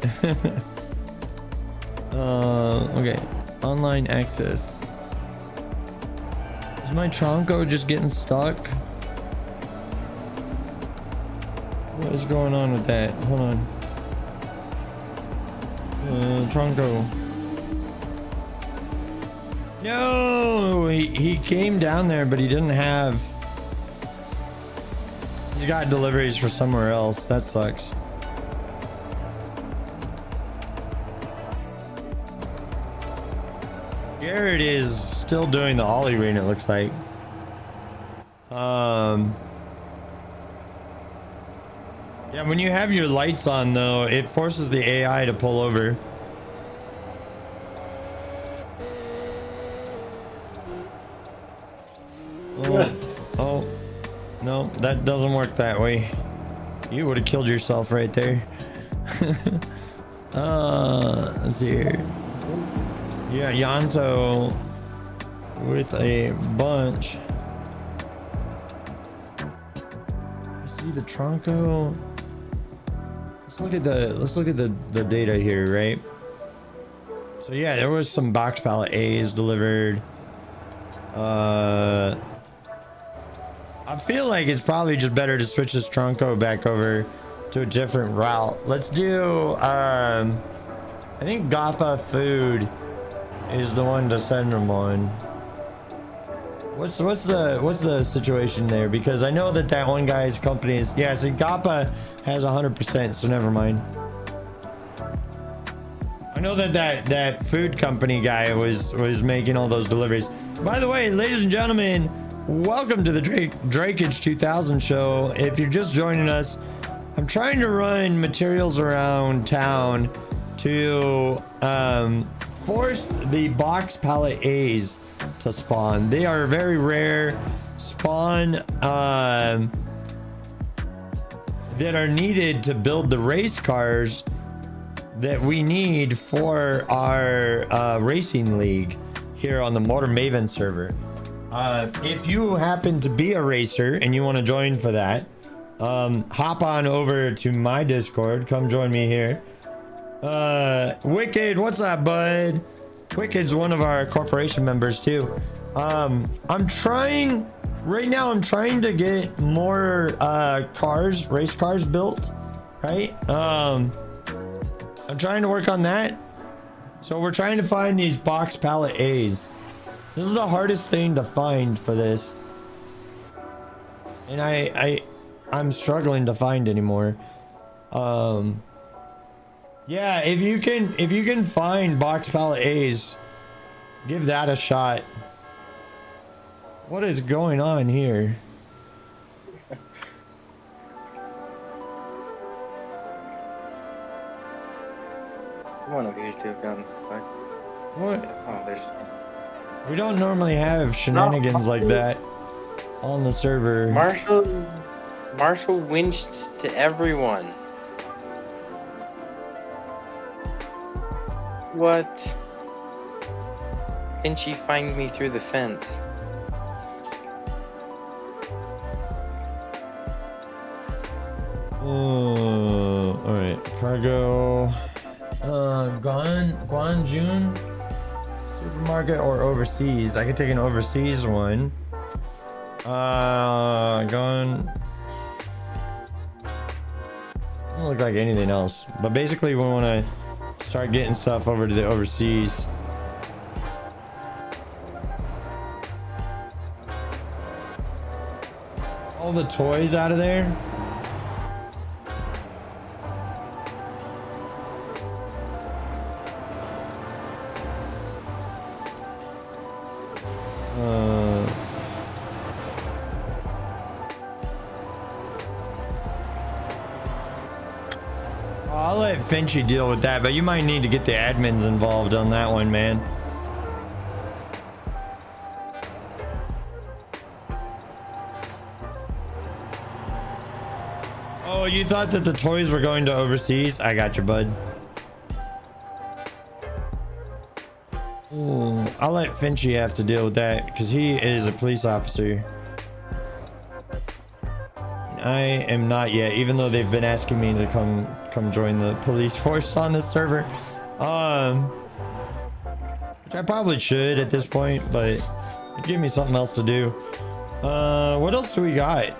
S1: Okay. Online access. Is my Tronco just getting stuck? What is going on with that? Hold on. Tronco. No, he came down there, but he didn't have. He's got deliveries for somewhere else. That sucks. Garrett is still doing the ollie ring, it looks like. Yeah, when you have your lights on though, it forces the AI to pull over. Oh, no, that doesn't work that way. You would have killed yourself right there. Let's see here. Yeah, Yanto with a bunch. I see the Tronco. Let's look at the data here, right? So yeah, there was some box pallet A's delivered. I feel like it's probably just better to switch this Tronco back over to a different route. Let's do I think Gappa Food is the one to send them on. What's the situation there? Because I know that one guy's company is, yeah, so Gappa has 100%, so never mind. I know that food company guy was making all those deliveries. By the way, ladies and gentlemen, welcome to the Drakeage 2000 show. If you're just joining us, I'm trying to run materials around town to force the box pallet A's to spawn. They are a very rare spawn that are needed to build the race cars that we need for our racing league here on the Motor Maven server. If you happen to be a racer and you want to join for that, hop on over to my Discord. Come join me here. Wicked, what's up, bud? Wicked's one of our corporation members too. I'm trying right now I'm trying to get more race cars built, right? I'm trying to work on that. So we're trying to find these box pallet A's. This is the hardest thing to find for this. And I'm struggling to find anymore. Yeah, if you can find box pallet A's, give that a shot. What is going on here?
S4: One of you two guns. Like,
S1: What?
S4: oh, there's.
S1: We don't normally have shenanigans like that on the server.
S4: Marshall winched to everyone. What? Can she find me through the fence?
S1: Alright. Cargo. Guanjun supermarket or overseas. I could take an overseas one. Doesn't look like anything else. But basically we want to start getting stuff over to the overseas. All the toys out of there. I'll let Finchy deal with that, but you might need to get the admins involved on that one, man. Oh, you thought that the toys were going to overseas? I got you, bud. Ooh, I'll let Finchy have to deal with that because he is a police officer. I am not yet, even though they've been asking me to come join the police force on this server. Which I probably should at this point, but it'd give me something else to do. What else do we got?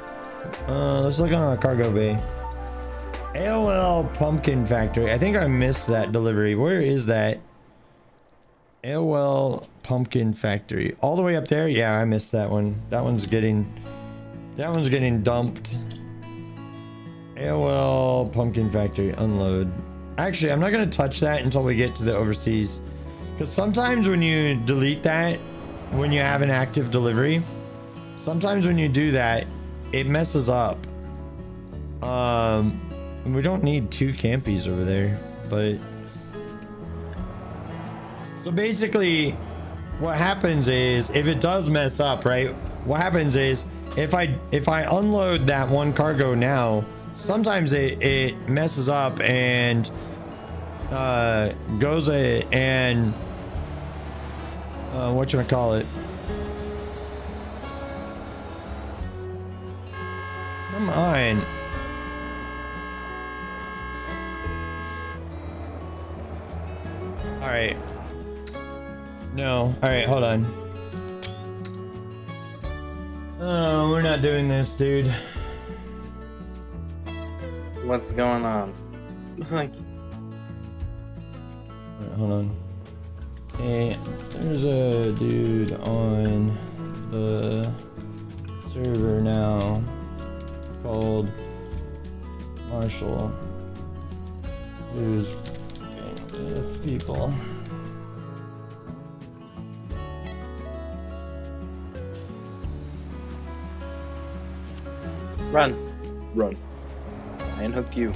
S1: Let's look on the cargo bay. AOL Pumpkin Factory. I think I missed that delivery. Where is that? AOL Pumpkin Factory. All the way up there? Yeah, I missed that one. That one's getting dumped. AOL Pumpkin Factory. Unload. Actually, I'm not going to touch that until we get to the overseas. Because sometimes when you delete that, when you have an active delivery, sometimes when you do that, it messes up. We don't need 2 campies over there, but... So basically, what happens is, if it does mess up, right? What happens is, if I unload that one cargo now, sometimes it messes up and goes and whatchamacallit. Come on. All right. No. All right, hold on. Oh, we're not doing this, dude.
S4: What's going on? Like,
S1: All right, hold on. Hey, there's a dude on the server now called Marshall who's with people.
S4: run. Run. I unhook you.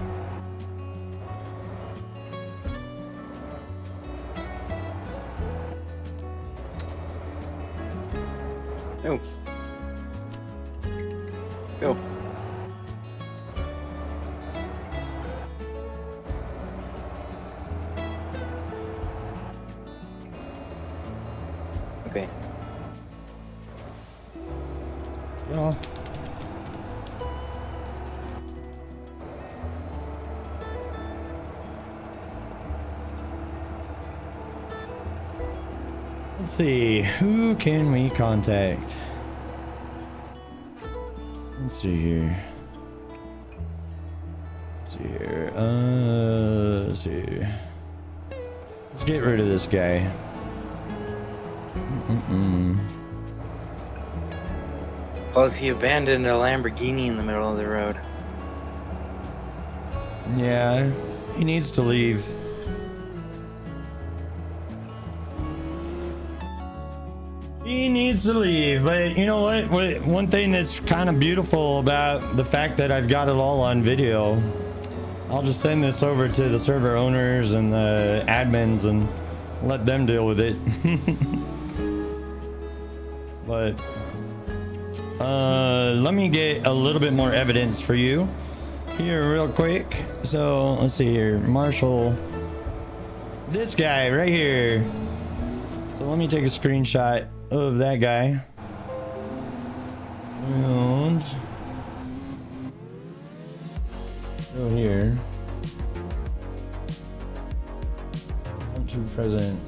S4: Go. Go. Okay.
S1: Yeah. Let's see, who can we contact? Let's see here. Let's see here. Let's see here. Let's get rid of this guy.
S4: Well, if he abandoned a Lamborghini in the middle of the road.
S1: Yeah, he needs to leave. He needs to leave, but you know what? One thing that's kind of beautiful about the fact that I've got it all on video, I'll just send this over to the server owners and the admins and let them deal with it. But let me get a little bit more evidence for you here real quick. So let's see here, Marshall, this guy right here. So let me take a screenshot of that guy. And go here. Come to present.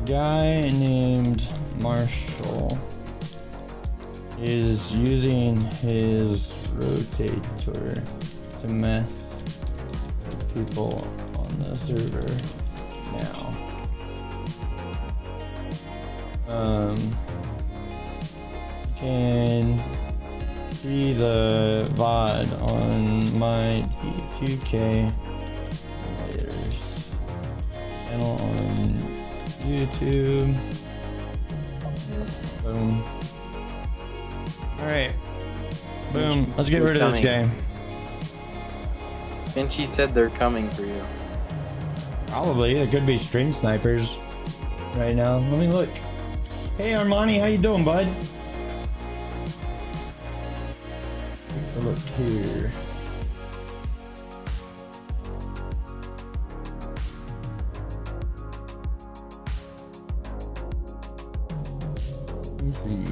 S1: Guy named Marshall is using his rotator to mess with people on the server now. Can see the VOD on my D2K channel on YouTube. Boom. Alright. Boom. Let's get rid of this guy.
S4: Vinci said they're coming for you.
S1: Probably. It could be stream snipers right now. Let me look. Hey Armani, how you doing, bud? Take a look here. Let me see.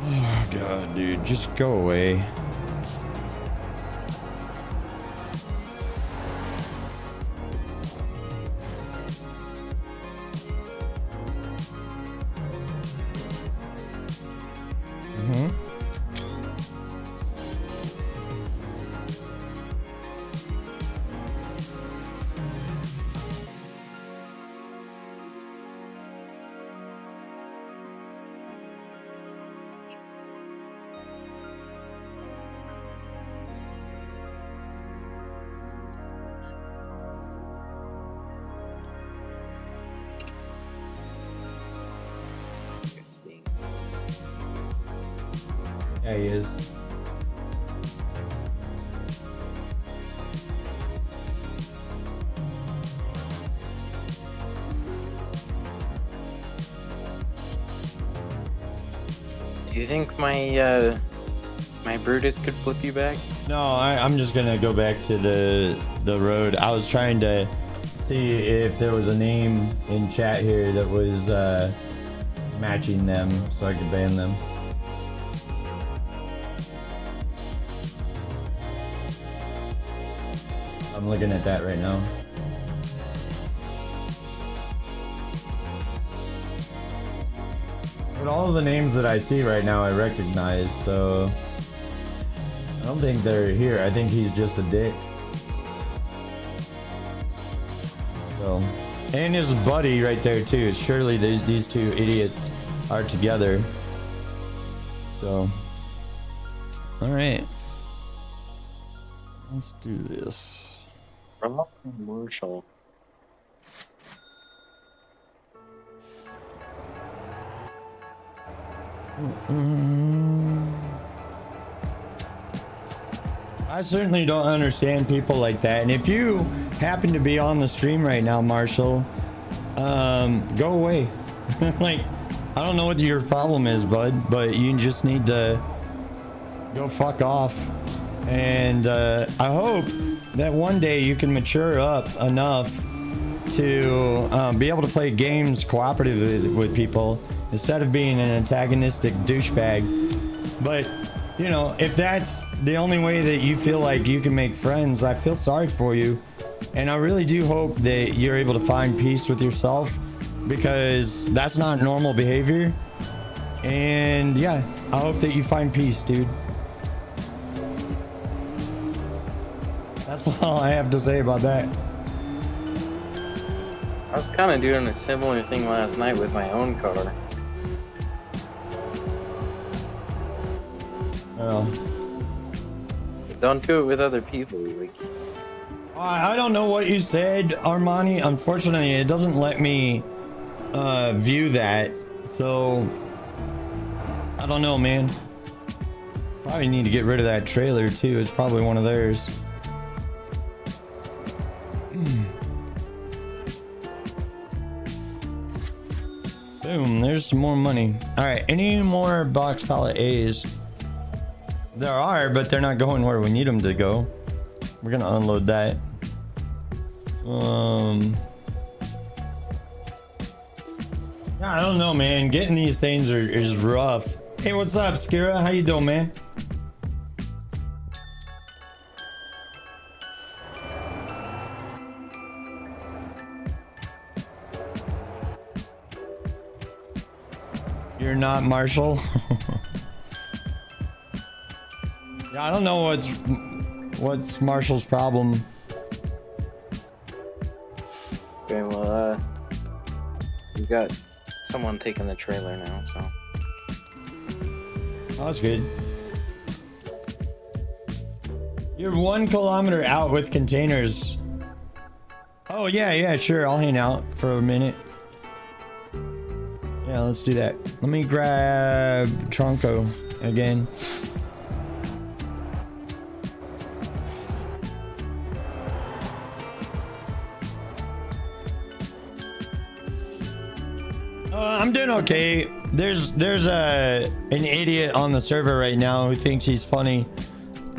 S1: Oh god, dude, just go away. Yeah, he is.
S4: Do you think my my Brutus could flip you back?
S1: No, I'm just gonna go back to the road. I was trying to see if there was a name in chat here that was matching them so I could ban them. I'm looking at that right now. But all of the names that I see right now I recognize, so I don't think they're here. I think he's just a dick. So, and his buddy right there too. Surely these two idiots are together. So, all right, let's do this.
S4: Marshall.
S1: I certainly don't understand people like that. And if you happen to be on the stream right now, Marshall, go away. Like, I don't know what your problem is, bud, but you just need to go fuck off. And I hope that one day you can mature up enough to be able to play games cooperatively with people instead of being an antagonistic douchebag. But you know, if that's the only way that you feel like you can make friends, I feel sorry for you. And I really do hope that you're able to find peace with yourself because that's not normal behavior. And yeah, I hope that you find peace, dude. That's all I have to say about that.
S4: I was kind of doing a similar thing last night with my own car.
S1: Well,
S4: Don't do it with other people. Like,
S1: I don't know what you said, Armani. Unfortunately, it doesn't let me view that. So I don't know, man. Probably need to get rid of that trailer too. It's probably one of theirs. Boom, there's some more money. All right, any more box pallet A's? There are, but they're not going where we need them to go. We're gonna unload that. Yeah, I don't know, man. Getting these things is rough. Hey, what's up, Skira? How you doing, man? You're not Marshall? Yeah, I don't know what's Marshall's problem.
S4: okay, well, we got someone taking the trailer now, so.
S1: Oh, that's good. You're 1 kilometer out with containers. Oh, yeah, sure. I'll hang out for a minute. Yeah, let's do that. Let me grab Tronco again. I'm doing okay. There's an idiot on the server right now who thinks he's funny.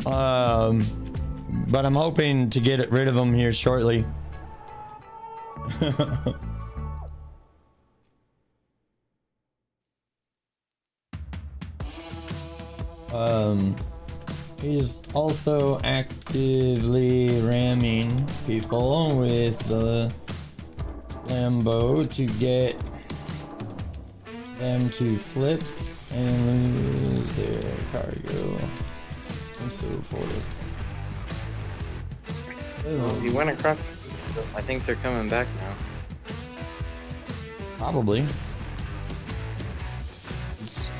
S1: But I'm hoping to get rid of him here shortly. He's also actively ramming people with the Lambo to get them to flip and lose their cargo and so forth.
S4: Well, you went across. I think they're coming back now.
S1: Probably.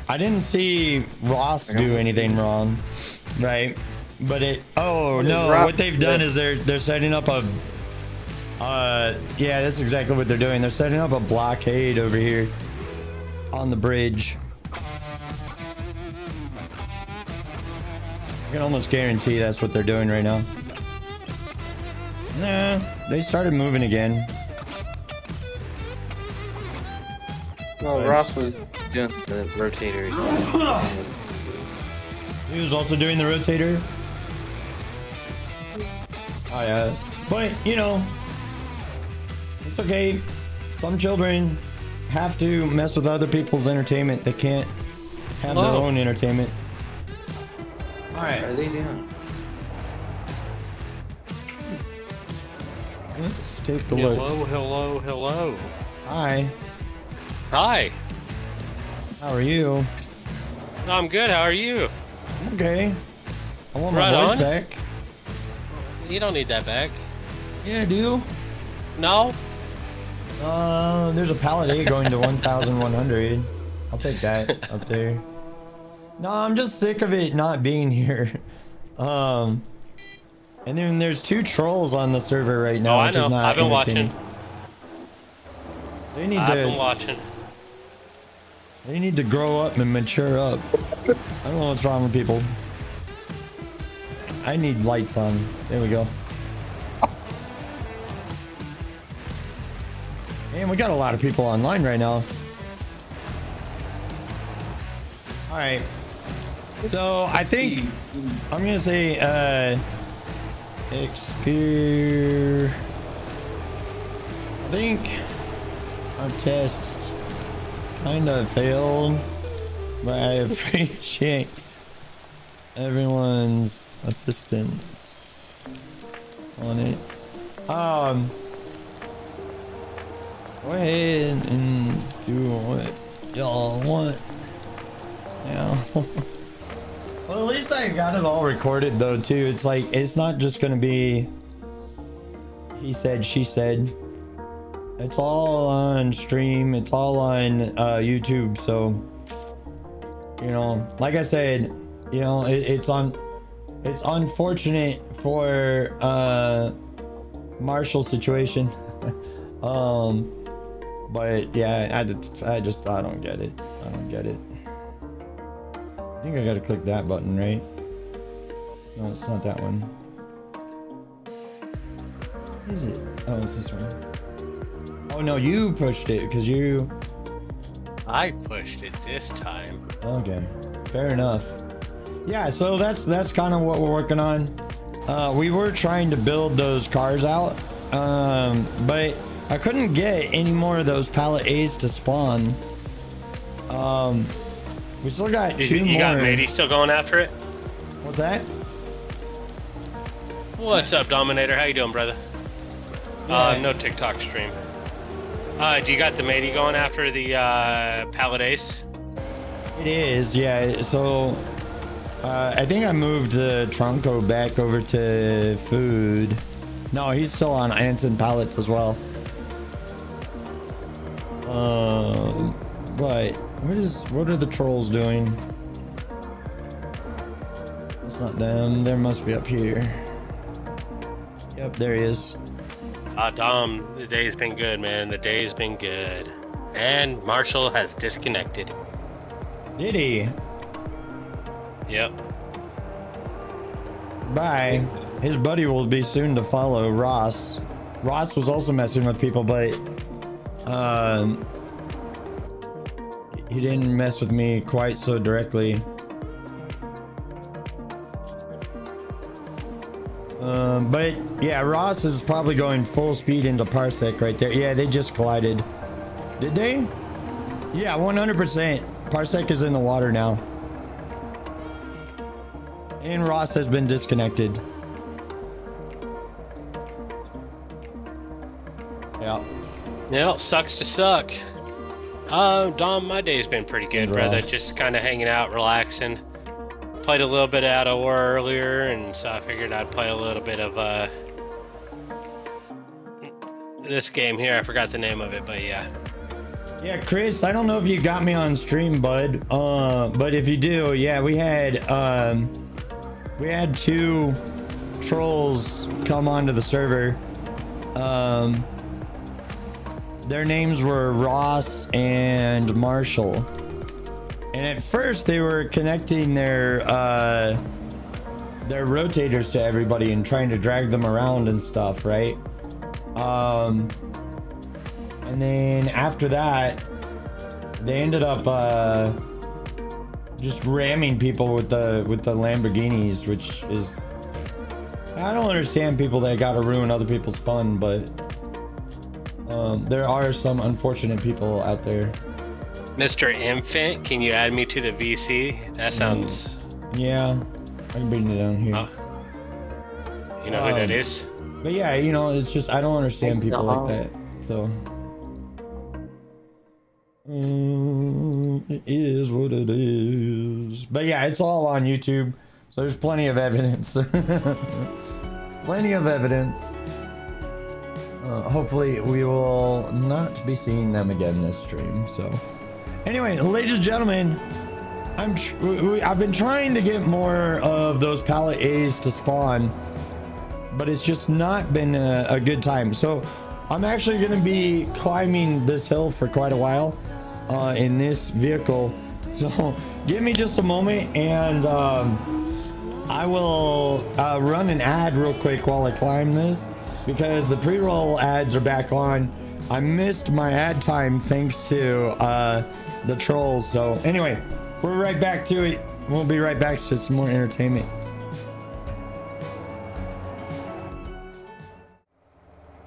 S1: I didn't see Ross do anything wrong, right? But it. Oh no! What they've done is they're setting up a. Yeah, that's exactly what they're doing. They're setting up a blockade over here on the bridge. I can almost guarantee that's what they're doing right now. Nah, they started moving again.
S4: Well, Ross was doing the rotator.
S1: He was also doing the rotator. Oh yeah, but you know, it's okay. Some children have to mess with other people's entertainment. They can't have their own entertainment. All right.
S4: What are they doing?
S1: Let's take a look.
S3: Hello.
S1: Hi.
S3: Hi.
S1: How are you?
S3: I'm good. How are you?
S1: I'm okay. I want my
S3: Right
S1: voice
S3: on.
S1: back.
S3: You don't need that back.
S1: Yeah, I do.
S3: No?
S1: There's a pallet A going to 1,100. I'll take that up there. No, I'm just sick of it not being here. And then there's 2 trolls on the server right now,
S3: Oh, I
S1: which is
S3: know.
S1: not
S3: I've been
S1: entertaining.
S3: watching.
S1: They need
S3: I've been
S1: to.
S3: watching.
S1: They need to grow up and mature up. I don't know what's wrong with people. I need lights on. There we go. Man, we got a lot of people online right now. All right. So I think I'm gonna say Exper. I think our test kind of failed, but I appreciate everyone's assistance on it. Go ahead and do what y'all want. Yeah. Well, at least I got it all recorded though too. It's like, it's not just gonna be he said, she said. It's all on stream. It's all on YouTube. So, you know, like I said, you know, it's unfortunate for Marshall's situation. But yeah, I don't get it. I don't get it. I think I gotta click that button, right? No, it's not that one. What is it? Oh, it's this one. Oh no, you pushed it because you...
S3: I pushed it this time.
S1: Okay, fair enough. Yeah, so that's kind of what we're working on. We were trying to build those cars out, but I couldn't get any more of those pallet A's to spawn. We still got two more.
S3: You got Matey still going after it?
S1: What's that?
S3: What's up, Dominator? How you doing, brother?
S1: Yeah.
S3: No TikTok stream. Do you got the Matey going after the pallet Ace?
S1: It is, yeah. So I think I moved the Tronco back over to food. No, he's still on Anson pallets as well. But what are the trolls doing? It's not them. There must be up here. Yep, there he is.
S3: Dom, the day's been good, man. The day's been good. And Marshall has disconnected.
S1: Did he?
S3: Yep.
S1: Bye. His buddy will be soon to follow, Ross. Ross was also messing with people, but he didn't mess with me quite so directly. But yeah, Ross is probably going full speed into Parsec right there. Yeah, they just collided. Did they? Yeah, 100%. Parsec is in the water now. And Ross has been disconnected. Yeah.
S3: Yeah, sucks to suck. Dom, my day's been pretty good, brother. Just kind of hanging out, relaxing. Played a little bit out of war earlier, and so I figured I'd play a little bit of this game here. I forgot the name of it, but yeah.
S1: Yeah, Chris, I don't know if you got me on stream, bud. But if you do, yeah, we had two trolls come onto the server. Their names were Ross and Marshall. And at first they were connecting their rotators to everybody and trying to drag them around and stuff, right? And then after that, they ended up just ramming people with the Lamborghinis, which is, I don't understand people that gotta ruin other people's fun, but there are some unfortunate people out there.
S3: Mr. Infant, can you add me to the VC? That sounds...
S1: Yeah, I can bring it down here.
S3: You know who that is?
S1: But yeah, you know, it's just, I don't understand people like that, so... it is what it is. But yeah, it's all on YouTube, so there's plenty of evidence. Plenty of evidence. Hopefully we will not be seeing them again this stream, so... Anyway, ladies and gentlemen, I've been trying to get more of those pallet A's to spawn, but it's just not been a good time. So I'm actually going to be climbing this hill for quite a while in this vehicle. So give me just a moment, and I will run an ad real quick while I climb this, because the pre-roll ads are back on. I missed my ad time thanks to the trolls. So anyway, we're right back to it. We'll be right back to some more entertainment.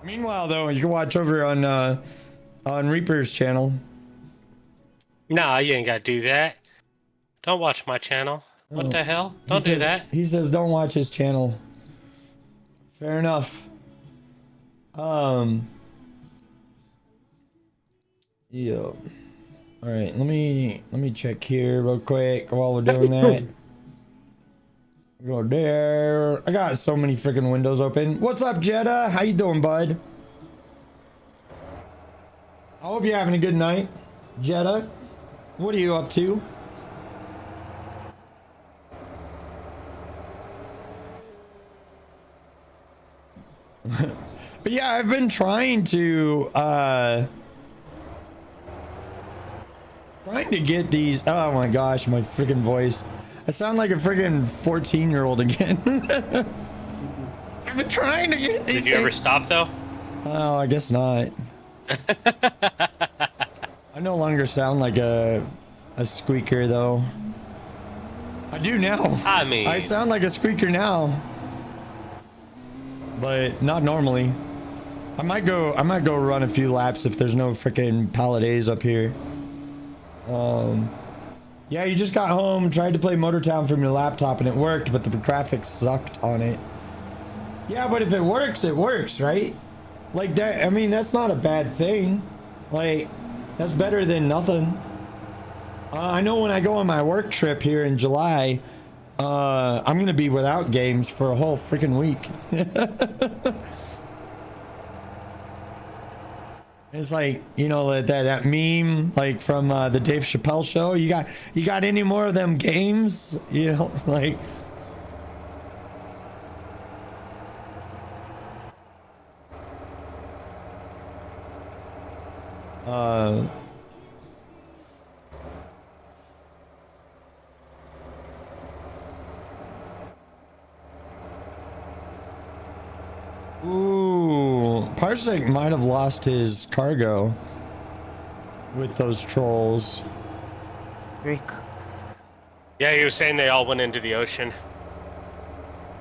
S1: Meanwhile, though, you can watch over on Reaper's channel.
S3: Nah, you ain't got to do that. Don't watch my channel. What the hell? Don't do that.
S1: He says don't watch his channel. Fair enough. Yeah. All right, let me check here real quick while we're doing that. Go there. I got so many freaking windows open. What's up, Jetta? How you doing, bud? I hope you're having a good night. Jetta, what are you up to? But yeah, I've been trying to get these. Oh my gosh, my freaking voice. I sound like a freaking 14-year-old again. I've been trying to get these.
S3: Did you ever stop though?
S1: Oh, I guess not. I no longer sound like a squeaker though. I do now.
S3: I mean,
S1: I sound like a squeaker now, but not normally. I might go run a few laps if there's no freaking Palladays up here. Yeah, you just got home, tried to play Motor Town from your laptop and it worked, but the graphics sucked on it. Yeah, but if it works, right? Like that, I mean, that's not a bad thing. Like, that's better than nothing. I know when I go on my work trip here in July, I'm gonna be without games for a whole freaking week. It's like, you know, that meme like from the Dave Chappelle show. You got any more of them games? You know, like. Ooh, Parsec might have lost his cargo with those trolls.
S5: Rick.
S3: yeah, he was saying they all went into the ocean.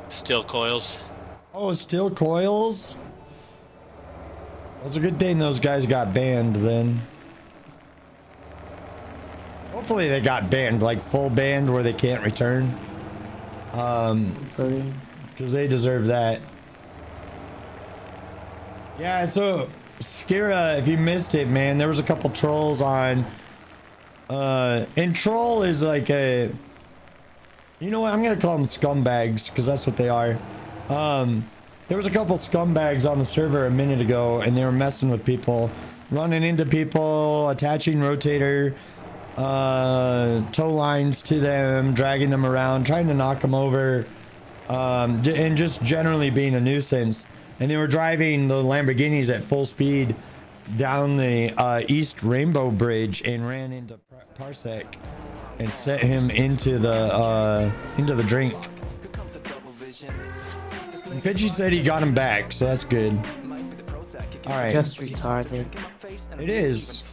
S3: Steel coils.
S1: Oh, steel coils? Well, it's a good thing those guys got banned then. Hopefully they got banned, like full banned where they can't return. Because they deserve that. Yeah, so Skira, if you missed it, man, there was a couple trolls on. And troll is like a. You know what? I'm gonna call them scumbags because that's what they are. There was a couple scumbags on the server a minute ago, and they were messing with people, running into people, attaching rotator tow lines to them, dragging them around, trying to knock them over, and just generally being a nuisance. And they were driving the Lamborghinis at full speed down the East Rainbow Bridge and ran into Parsec and set him into the drink. And Fitchy said he got him back, so that's good. All right.
S5: Just retarded.
S1: It is.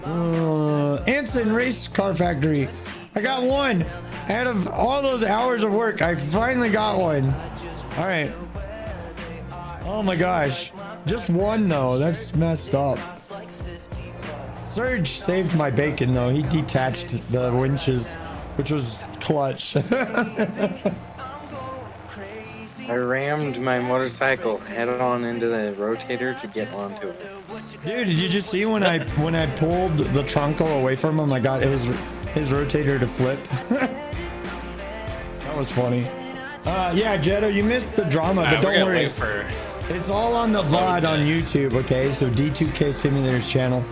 S1: Anson Race Car Factory. I got one. Out of all those hours of work, I finally got one. All right. Oh my gosh. Just one though. That's messed up. Surge saved my bacon though. He detached the winches, which was clutch.
S4: I rammed my motorcycle head on into the rotator to get onto it.
S1: Dude, did you just see when I pulled the Tronco away from him, I got his rotator to flip? That was funny. Yeah, Jetto, you missed the drama, but don't worry. It's all on the VOD on YouTube, okay? So D2K Simulator's channel.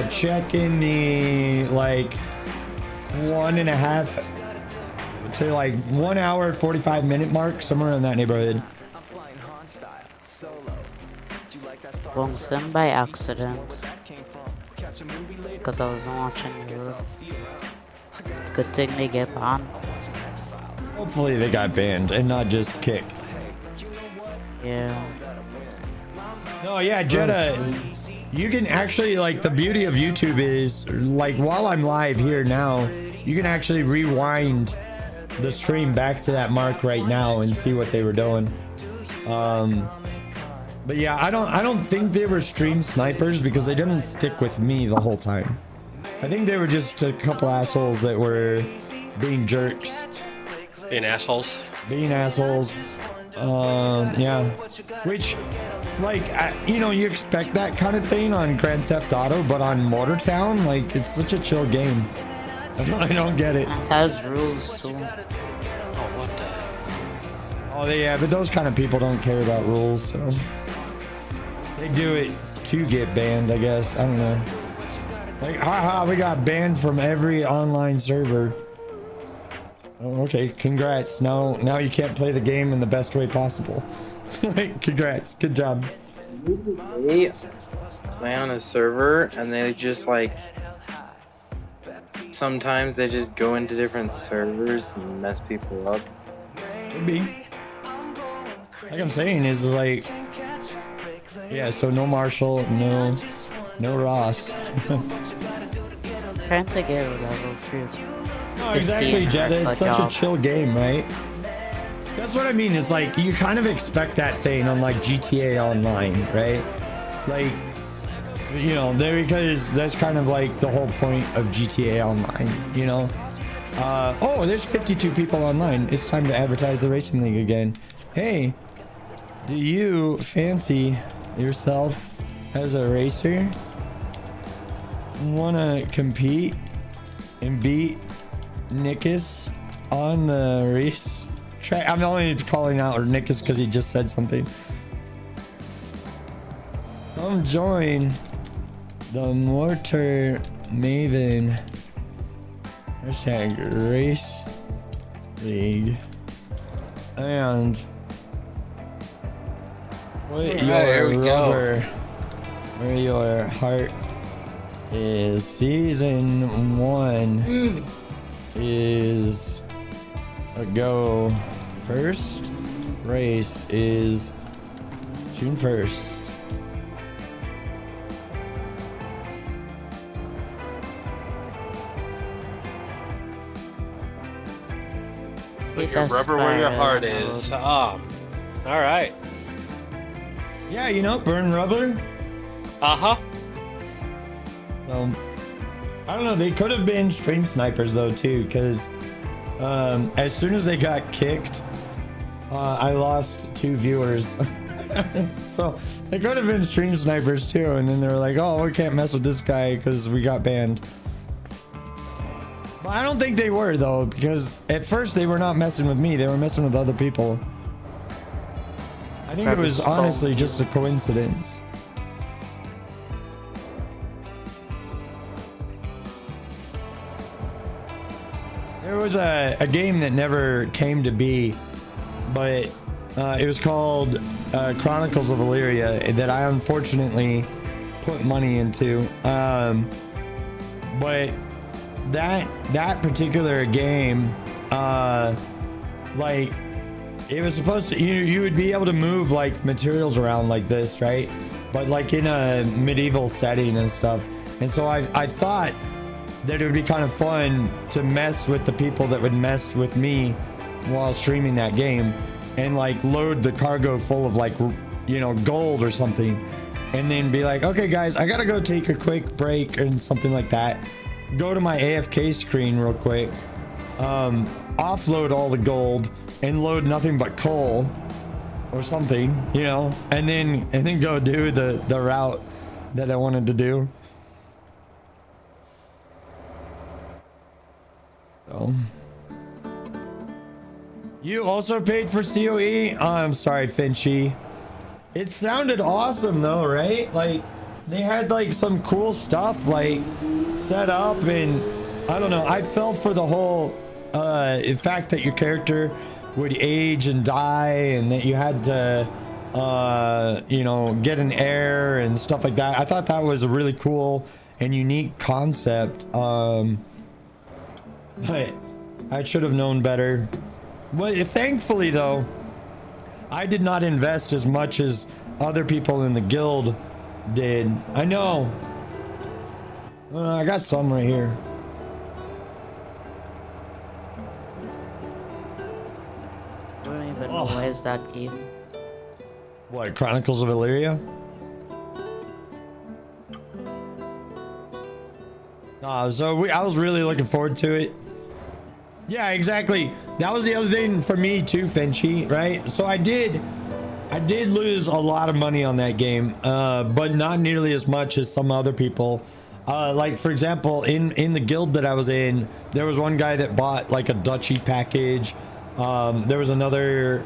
S1: Check in the like 1.5 to like 1 hour 45-minute mark, somewhere in that neighborhood.
S5: Bumped them by accident. Because I was watching you. Good thing they get banned.
S1: Hopefully they got banned and not just kicked.
S5: Yeah.
S1: No, yeah, Jetta, you can actually, like, the beauty of YouTube is, like, while I'm live here now, you can actually rewind the stream back to that mark right now and see what they were doing. But yeah, I don't think they were stream snipers because they didn't stick with me the whole time. I think they were just a couple assholes that were being jerks.
S3: Being assholes.
S1: Being assholes. Yeah. Which, like, you know, you expect that kind of thing on Grand Theft Auto, but on Motortown, like, it's such a chill game. I don't get it.
S5: And it has rules too.
S3: Oh, what the?
S1: Oh, yeah, but those kind of people don't care about rules, so they do it to get banned, I guess. I don't know. Like, haha, we got banned from every online server. Oh, okay, congrats. Now you can't play the game in the best way possible. Like, congrats, good job.
S4: They play on a server and they just like sometimes they just go into different servers and mess people up.
S1: Could be. Like I'm saying is like, yeah. So no Marshall, no Ross.
S5: Trying to get level 50.
S1: No, exactly, Jetta. It's such a chill game, right? That's what I mean. It's like you kind of expect that thing on like GTA Online, right? Like, you know, there, because that's kind of like the whole point of GTA Online, you know. Oh, there's 52 people online. It's time to advertise the racing league again. Hey, do you fancy yourself as a racer? Wanna compete and beat Nickus on the race track? I'm only calling out Nickus because he just said something. Come join the Mortar Maven hashtag race league and put your rubber where your heart is. Season 1 is a go. First race is June 1st.
S3: Put your rubber where your heart is. All right.
S1: Yeah, you know, burn rubber.
S3: Uh-huh.
S1: I don't know. They could have been stream snipers though too, because as soon as they got kicked, I lost 2 viewers. So they could have been stream snipers too, and then they were like, "Oh, we can't mess with this guy because we got banned." But I don't think they were though, because at first they were not messing with me; they were messing with other people. I think it was honestly just a coincidence. There was a game that never came to be, but it was called Chronicles of Illyria that I unfortunately put money into. But that particular game, like, it was supposed to, you would be able to move like materials around like this, right? But like in a medieval setting and stuff. And so I thought that it would be kind of fun to mess with the people that would mess with me while streaming that game, and like load the cargo full of like, you know, gold or something, and then be like, okay guys, I gotta go take a quick break and something like that, go to my AFK screen real quick, offload all the gold and load nothing but coal or something, you know, and then go do the route that I wanted to do. So you also paid for COE? Oh, I'm sorry, Finchy. It sounded awesome though, right? Like they had like some cool stuff like set up, and I don't know, I fell for the whole fact that your character would age and die, and that you had to you know, get an heir and stuff like that. I thought that was a really cool and unique concept. But I should have known better. Well, thankfully though, I did not invest as much as other people in the guild did. I know. I got some right here.
S5: I don't even know why is that game.
S1: What, Chronicles of Illyria? So I was really looking forward to it. Yeah, exactly. That was the other thing for me too, Finchy, right? So I did lose a lot of money on that game, but not nearly as much as some other people. Like for example, in the guild that I was in, there was one guy that bought like a duchy package. There was another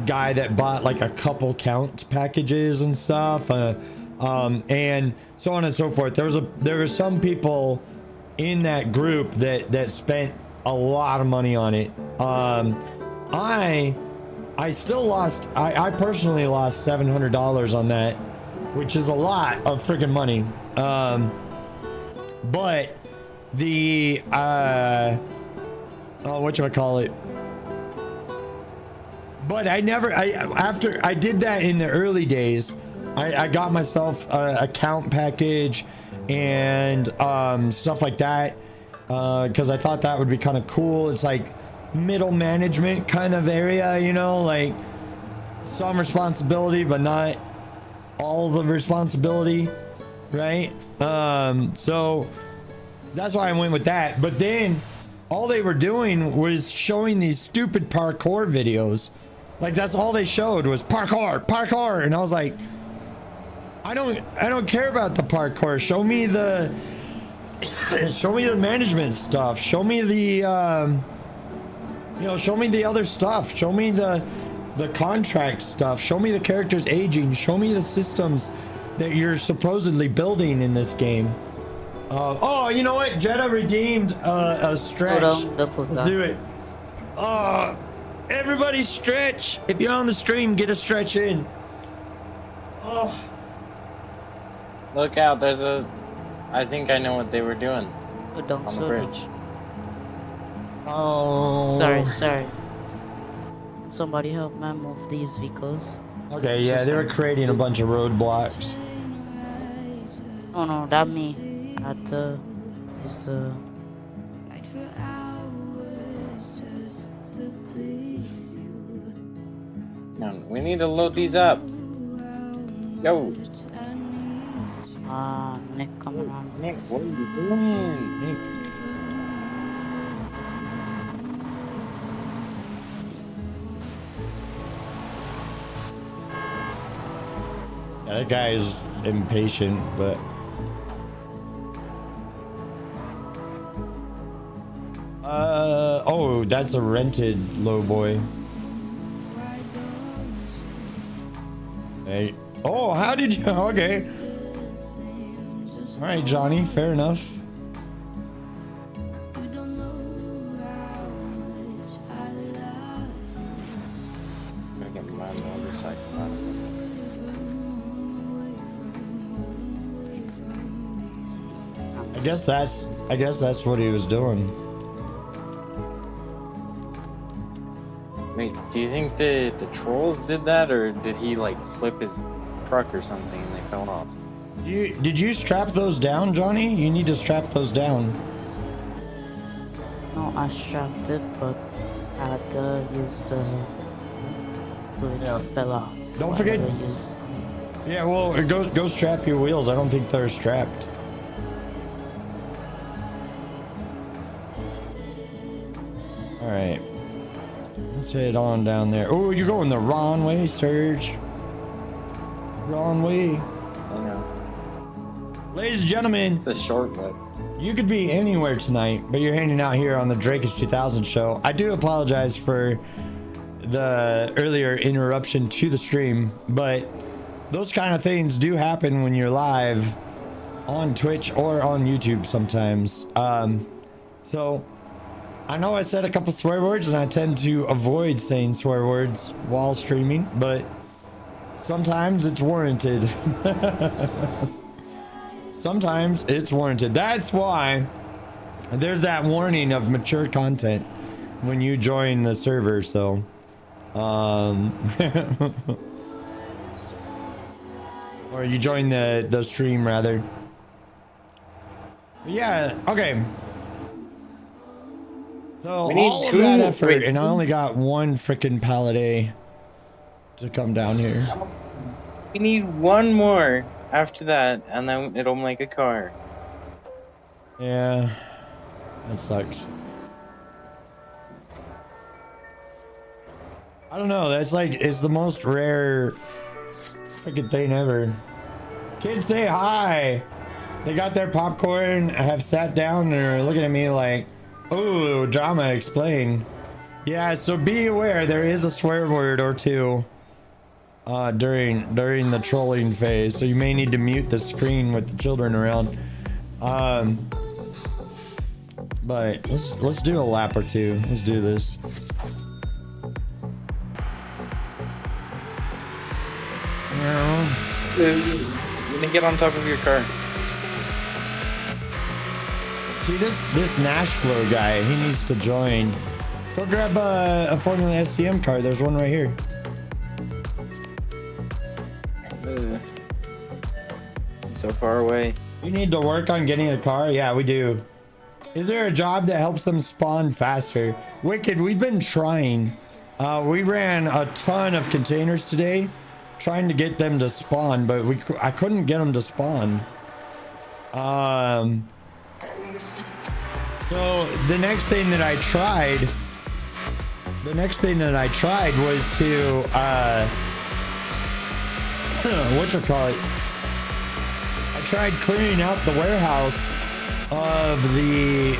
S1: guy that bought like a couple count packages and stuff, and so on and so forth. There were some people in that group that spent a lot of money on it. I still lost. I personally lost $700 on that, which is a lot of freaking money. But the whatchamacallit? But after I did that in the early days, I got myself a account package and stuff like that, because I thought that would be kind of cool. It's like middle management kind of area, you know, like some responsibility but not all the responsibility, right? So that's why I went with that. But then all they were doing was showing these stupid parkour videos. Like that's all they showed was parkour, and I was like, I don't care about the parkour. Show me the management stuff. Show me the show me the other stuff. Show me the contract stuff. Show me the characters aging. Show me the systems that you're supposedly building in this game. Oh, you know what? Jetta redeemed a stretch. Let's do it. Everybody stretch. If you're on the stream, get a stretch in. Oh.
S4: Look out, there's a... I think I know what they were doing on the bridge.
S1: Oh.
S5: Sorry. Somebody help me move these vehicles.
S1: Okay, yeah, they were creating a bunch of roadblocks.
S5: Oh no, that me. I had to use the...
S4: Man, we need to load these up. Yo.
S5: Nick, come on.
S4: Nick, what are you doing?
S1: Nick. Yeah, that guy is impatient, but... oh, that's a rented lowboy. Hey. Oh, how did you... Okay. All right, Johnny, fair enough. I guess that's what he was doing.
S4: Wait, do you think the trolls did that, or did he like flip his truck or something and they fell off?
S1: Did you strap those down, Johnny? You need to strap those down.
S5: No, I strapped it, but I had to use the...
S1: Yeah.
S5: Fell off.
S1: Don't forget... Yeah, well, go strap your wheels. I don't think they're strapped. Alright. Let's head on down there. Oh, you're going the wrong way, Serge. Wrong way.
S4: I know.
S1: Ladies and gentlemen,
S4: It's a shortcut.
S1: you could be anywhere tonight, but you're hanging out here on the Drakeish 2000 show. I do apologize for the earlier interruption to the stream, but those kind of things do happen when you're live on Twitch or on YouTube sometimes. So I know I said a couple swear words, and I tend to avoid saying swear words while streaming, but sometimes it's warranted. Sometimes it's warranted. That's why there's that warning of mature content when you join the server. So or you join the stream rather. Yeah, okay. So all of that effort, and I only got one freaking pallet A to come down here.
S4: We need one more after that, and then it'll make a car.
S1: Yeah, that sucks. I don't know. That's like, it's the most rare freaking thing ever. Kids say hi. They got their popcorn, have sat down, and are looking at me like, oh, drama, explain. Yeah, so be aware, there is a swear word or two during the trolling phase, so you may need to mute the screen with the children around. But let's do a lap or two. Let's do this.
S4: Let me get on top of your car.
S1: See, this Nashville guy, he needs to join. Go grab a Formula SCM car. There's one right here.
S4: So far away.
S1: You need to work on getting a car? Yeah, we do. Is there a job that helps them spawn faster? Wicked, we've been trying. We ran a ton of containers today, trying to get them to spawn, but I couldn't get them to spawn. So the next thing that I tried was to whatchamacallit? I tried clearing out the warehouse of the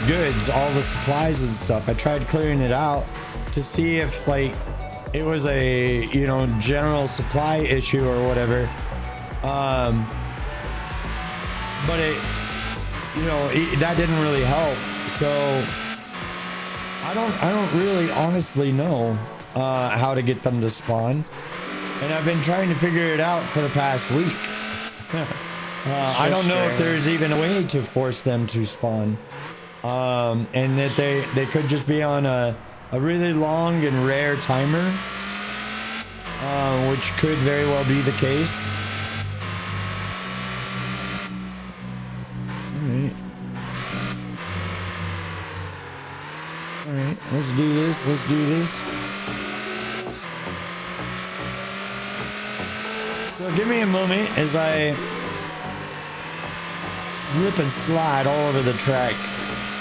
S1: goods, all the supplies and stuff. I tried clearing it out to see if like it was a, you know, general supply issue or whatever. But it, you know, that didn't really help. So I don't really honestly know how to get them to spawn, and I've been trying to figure it out for the past week. I don't know if there's even a way to force them to spawn, and that they could just be on a really long and rare timer, which could very well be the case. Alright, let's do this. So give me a moment as I slip and slide all over the track.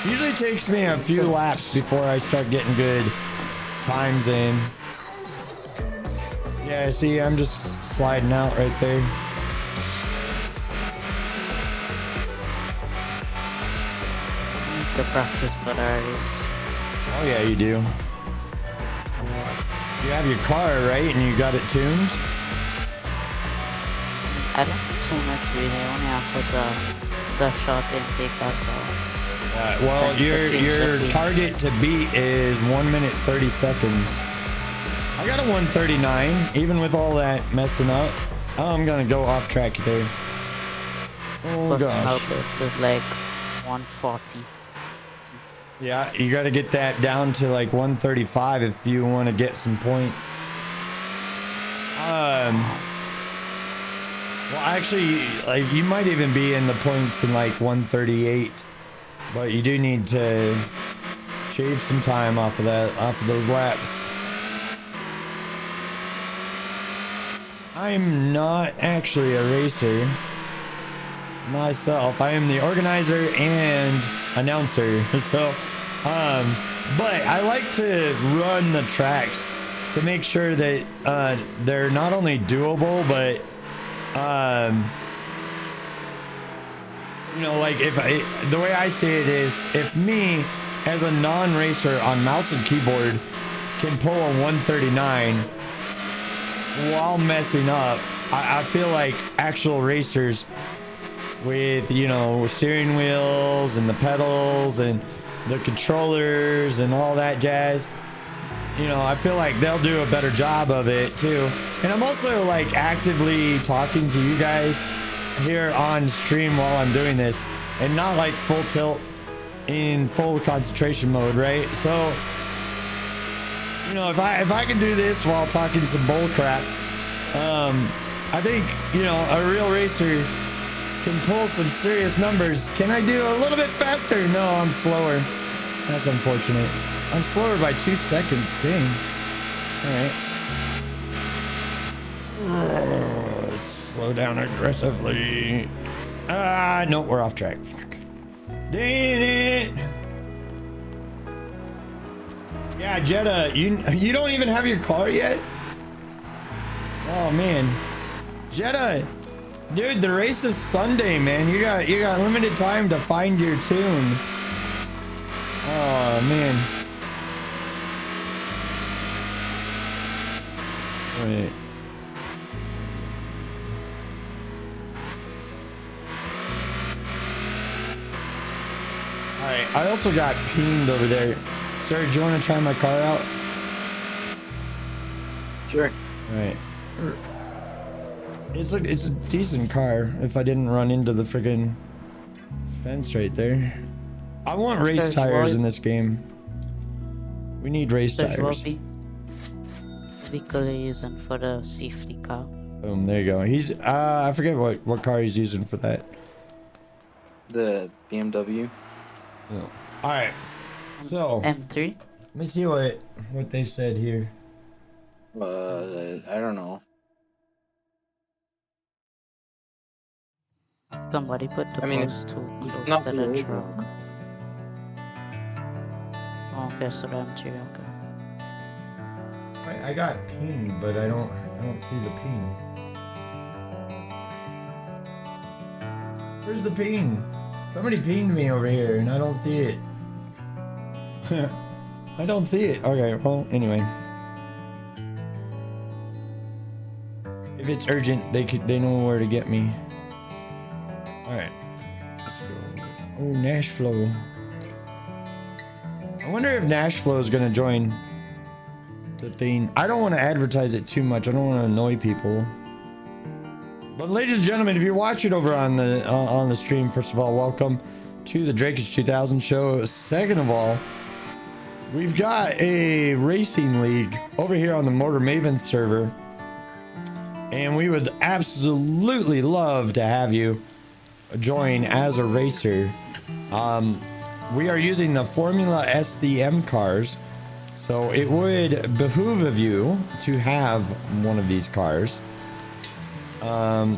S1: Usually takes me a few laps before I start getting good times in. Yeah, see, I'm just sliding out right there.
S5: To practice Polaris.
S1: Oh yeah, you do. You have your car, right? And you got it tuned?
S5: I don't too much really. I only have for the short intake, that's all.
S1: Well, your target to beat is 1 minute 30 seconds. I got a 139, even with all that messing up. I'm gonna go off track there. Oh gosh.
S5: This is like 140.
S1: Yeah, you got to get that down to like 135 if you want to get some points. Well, actually, like you might even be in the points in like 138, but you do need to shave some time off of those laps. I'm not actually a racer myself. I am the organizer and announcer. So but I like to run the tracks to make sure that they're not only doable, but you know, like the way I see it is, if me as a non-racer on mouse and keyboard can pull a 139 while messing up, I feel like actual racers with, you know, steering wheels and the pedals and the controllers and all that jazz, you know, I feel like they'll do a better job of it too. And I'm also like actively talking to you guys here on stream while I'm doing this, and not like full tilt in full concentration mode, right? So, you know, if I can do this while talking some bull crap, I think, you know, a real racer can pull some serious numbers. Can I do a little bit faster? No, I'm slower. That's unfortunate. I'm slower by 2 seconds. Dang. All right. Slow down aggressively. No, we're off track. Fuck. Dang it. Yeah, Jetta, you don't even have your car yet? Oh man. Jetta, dude, the race is Sunday, man. You got limited time to find your tune. Oh man. Wait. Alright, I also got pinged over there. Sir, do you want to try my car out?
S4: Sure.
S1: Alright. It's a decent car if I didn't run into the friggin' fence right there. I want race tires in this game. We need race tires.
S5: Vehicle you're using for the safety car.
S1: Boom, there you go. He's I forget what car he's using for that.
S4: The BMW.
S1: Oh. Alright. So
S5: M3.
S1: let me see what they said here.
S4: I don't know.
S5: Somebody put the post too close
S4: not
S5: to the
S4: really.
S5: truck. Oh, okay, so the M3, okay.
S1: I got ping, but I don't see the ping. Where's the ping? Somebody pinged me over here and I don't see it. I don't see it. Okay, well, anyway. If it's urgent, they know where to get me. Alright. Let's go. Oh, Nashflow. I wonder if Nashflow is gonna join the thing. I don't want to advertise it too much. I don't want to annoy people. But ladies and gentlemen, if you're watching over on the stream, first of all, welcome to the Drakeish 2000 show. Second of all, we've got a racing league over here on the Motor Maven server, and we would absolutely love to have you join as a racer. We are using the Formula SCM cars, so it would behoove of you to have one of these cars,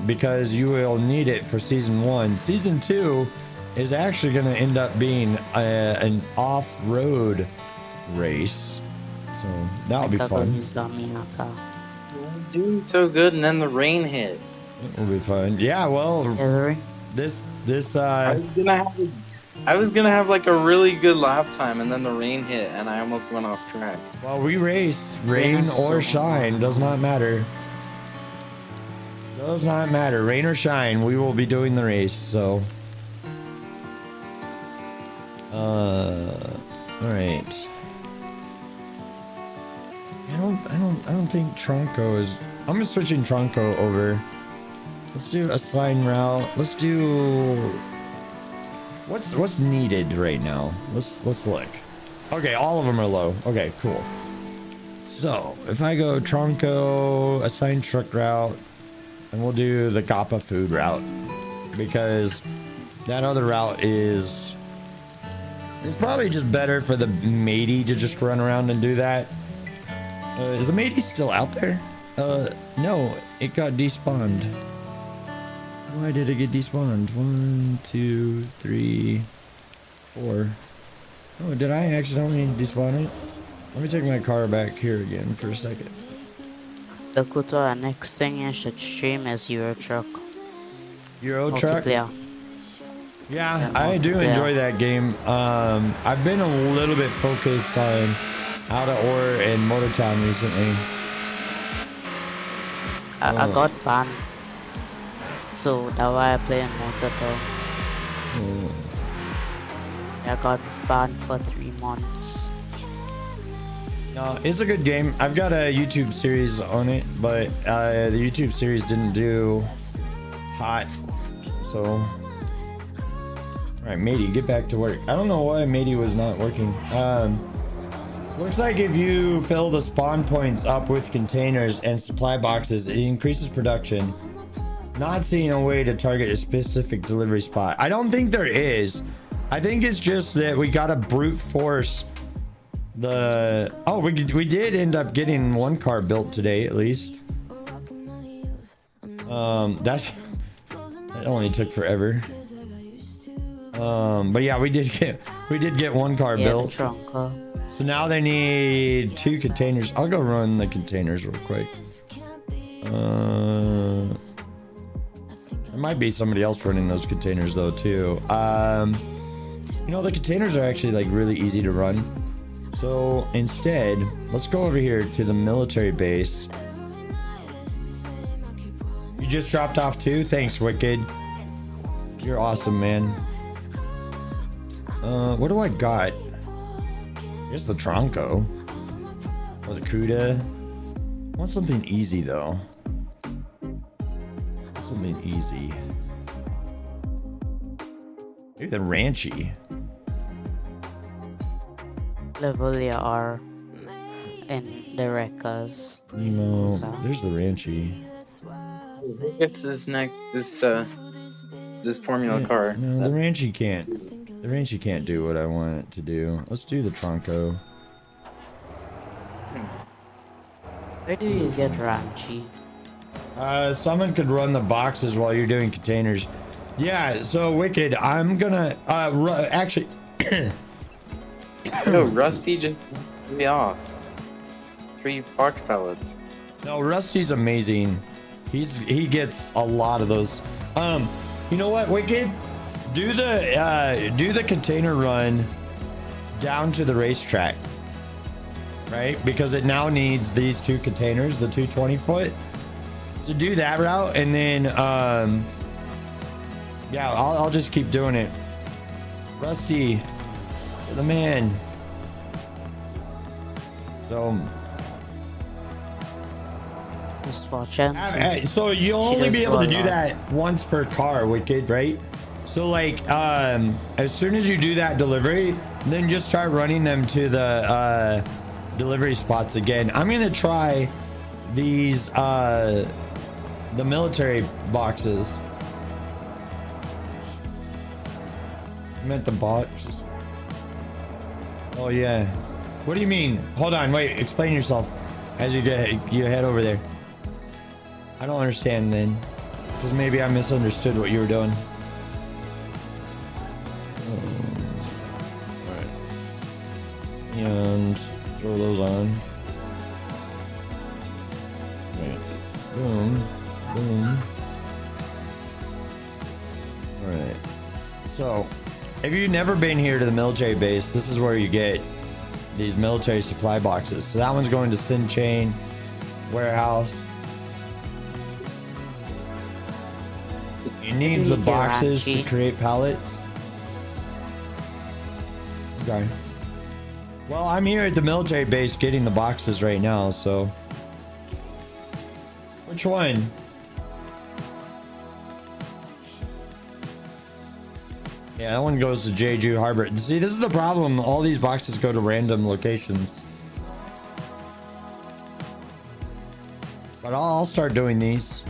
S1: because you will need it for season 1. Season 2 is actually going to end up being an off-road race, so that'll be fun.
S4: Doing so good, and then the rain hit.
S1: It'll be fun. Yeah, well, this
S4: I was gonna have like a really good lap time, and then the rain hit, and I almost went off track.
S1: well, we race rain or shine, does not matter. Does not matter, rain or shine, we will be doing the race. So all right. I don't think Tronco is. I'm just switching Tronco over. Let's do a sign route. Let's do what's needed right now. Let's look. Okay, all of them are low. Okay, cool. So if I go Tronco, assigned truck route, and we'll do the Gappa food route, because that other route is it's probably just better for the matey to just run around and do that. Is the matey still out there? No, it got despawned. Why did it get despawned? 1, 2, 3, 4. Oh, did I accidentally despawn it? Let me take my car back here again for a second.
S5: The next thing you should stream is Euro Truck.
S1: Euro Truck?
S5: Multiplayer.
S1: Yeah, I do enjoy that game. I've been a little bit focused on Out of Ore and Motortown recently.
S5: I got banned, so that's why I play in Motortown. I got banned for 3 months.
S1: No, it's a good game. I've got a YouTube series on it, but the YouTube series didn't do hot, so. All right, matey, get back to work. I don't know why matey was not working. Looks like if you fill the spawn points up with containers and supply boxes, it increases production. Not seeing a way to target a specific delivery spot. I don't think there is. I think it's just that we gotta brute force the... Oh, we did end up getting one car built today, at least. That only took forever. But yeah, we did get one car
S5: Yeah,
S1: built.
S5: the Tronco.
S1: So now they need 2 containers. I'll go run the containers real quick. There might be somebody else running those containers though too. You know, the containers are actually like really easy to run. So instead, let's go over here to the military base. You just dropped off too? Thanks, Wicked. You're awesome, man. What do I got? I guess the Tronco. Or the Cuda. I want something easy though. Something easy. Maybe the Ranchy.
S5: Level you are in the wreckers.
S1: Nemo. There's the Ranchy.
S4: It's this next this Formula car.
S1: No, the Ranchy can't. The Ranchy can't do what I want it to do. Let's do the Tronco.
S5: Where do you get Ranchy?
S1: Someone could run the boxes while you're doing containers. Yeah, so Wicked, I'm gonna actually
S4: No, Rusty just threw me off. 3 box pallets.
S1: No, Rusty's amazing. He gets a lot of those. You know what, Wicked? Do the container run down to the racetrack. Right? Because it now needs these 2 containers, the 220-foot. So do that route, and then yeah, I'll just keep doing it. Rusty, you're the man. So
S5: Just watch out.
S1: so you'll only be able to do that once per car, Wicked, right? So like as soon as you do that delivery, then just start running them to the delivery spots again. I'm gonna try these the military boxes. I meant the boxes. Oh yeah. What do you mean? Hold on, wait, explain yourself as you head over there. I don't understand then, because maybe I misunderstood what you were doing. Alright. And throw those on. Right. Boom. Boom. Alright. So, if you've never been here to the military base, this is where you get these military supply boxes. So that one's going to Sin Chain Warehouse. It needs the boxes to create pallets. Okay. Well, I'm here at the military base getting the boxes right now, so. Which one? Yeah, that one goes to Jeju Harbor. See, this is the problem. All these boxes go to random locations. But I'll start doing these.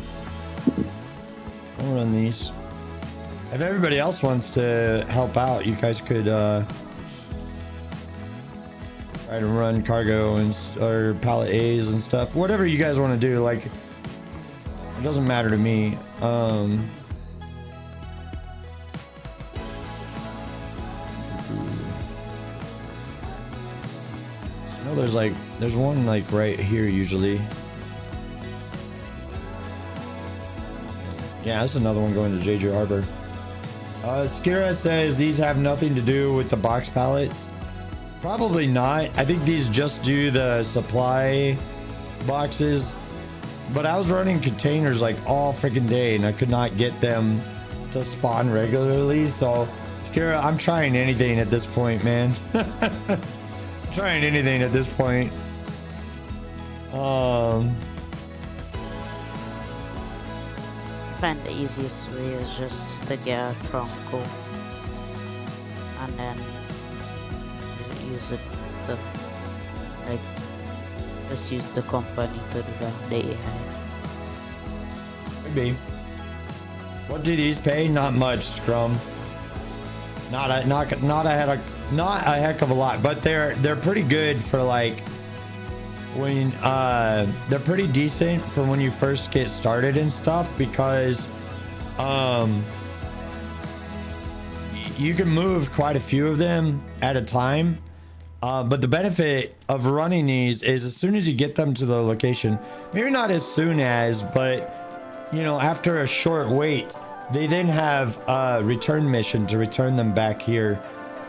S1: I'll run these. If everybody else wants to help out, you guys could try to run cargo or pallet A's and stuff. Whatever you guys want to do, like, it doesn't matter to me. I know there's one like right here usually. Yeah, that's another one going to Jeju Harbor. Skira says these have nothing to do with the box pallets. Probably not. I think these just do the supply boxes. But I was running containers like all freaking day and I could not get them to spawn regularly. So, Skira, I'm trying anything at this point, man. Trying anything at this point.
S5: I find the easiest way is just to get a Tronco and then use it to, like, just use the company to do the AI.
S1: Maybe. What do these pay? Not much, Scrum. Not a heck of a lot, but they're pretty good for like when they're pretty decent for when you first get started and stuff, because you can move quite a few of them at a time. But the benefit of running these is as soon as you get them to the location, maybe not as soon as, but you know, after a short wait, they then have a return mission to return them back here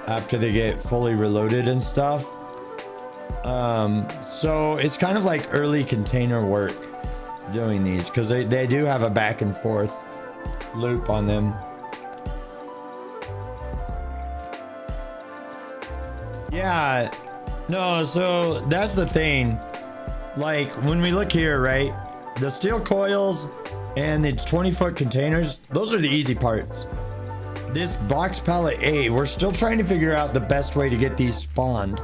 S1: after they get fully reloaded and stuff. So it's kind of like early container work doing these, because they do have a back and forth loop on them. Yeah, no, so that's the thing. Like when we look here, right, the steel coils and the 20-foot containers, those are the easy parts. This box pallet A, we're still trying to figure out the best way to get these spawned.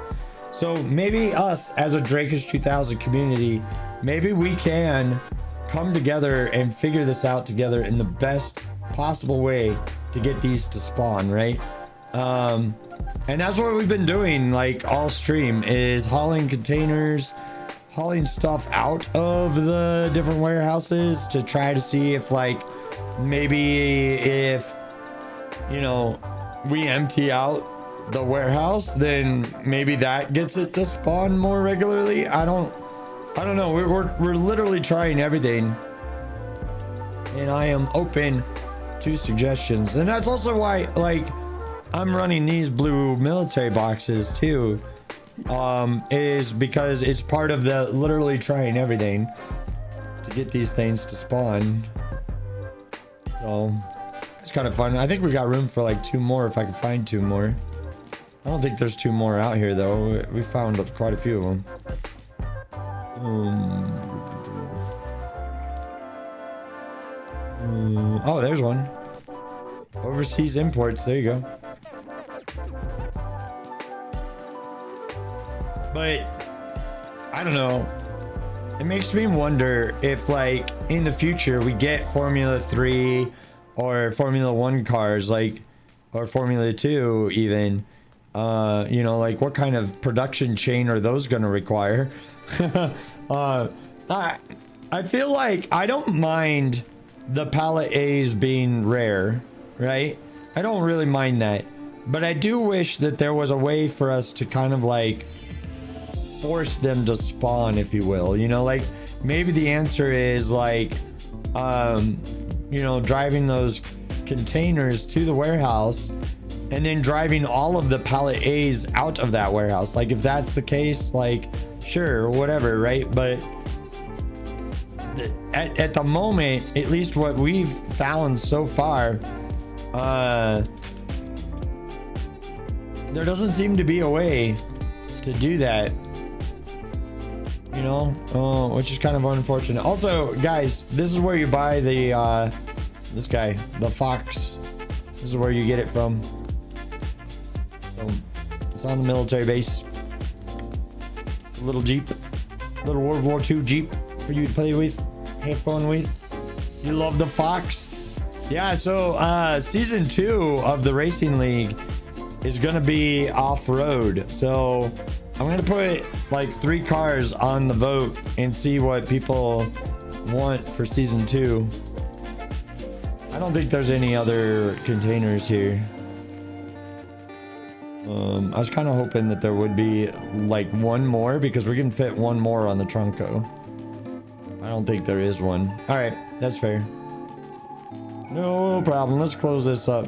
S1: So maybe us as a Drakeish 2000 community, maybe we can come together and figure this out together in the best possible way to get these to spawn, right? And that's what we've been doing like all stream, is hauling containers, hauling stuff out of the different warehouses to try to see if like maybe if, you know, we empty out the warehouse, then maybe that gets it to spawn more regularly. I don't know. We're literally trying everything, and I am open to suggestions. And that's also why like I'm running these blue military boxes too, is because it's part of the literally trying everything to get these things to spawn. So it's kind of fun. I think we got room for like 2 more if I can find 2 more. I don't think there's 2 more out here though. We found quite a few of them. Oh, there's one. Overseas imports. There you go. But I don't know. It makes me wonder if like in the future we get Formula 3 or Formula 1 cars, like, or Formula 2 even. You know, like what kind of production chain are those going to require? I feel like I don't mind the pallet A's being rare, right? I don't really mind that, but I do wish that there was a way for us to kind of like force them to spawn, if you will. You know, like maybe the answer is like, you know, driving those containers to the warehouse and then driving all of the pallet A's out of that warehouse. Like if that's the case, like sure, whatever, right? But at the moment, at least what we've found so far, there doesn't seem to be a way to do that, you know, which is kind of unfortunate. Also, guys, this is where you buy the this guy, the Fox. This is where you get it from. So it's on the military base. A little Jeep, little World War II Jeep for you to play with, have fun with. You love the Fox? Yeah, so season 2 of the Racing League is gonna be off-road. So I'm gonna put like 3 cars on the vote and see what people want for season 2. I don't think there's any other containers here. I was kind of hoping that there would be like 1 more, because we can fit 1 more on the Trunco. I don't think there is one. All right, that's fair. No problem. Let's close this up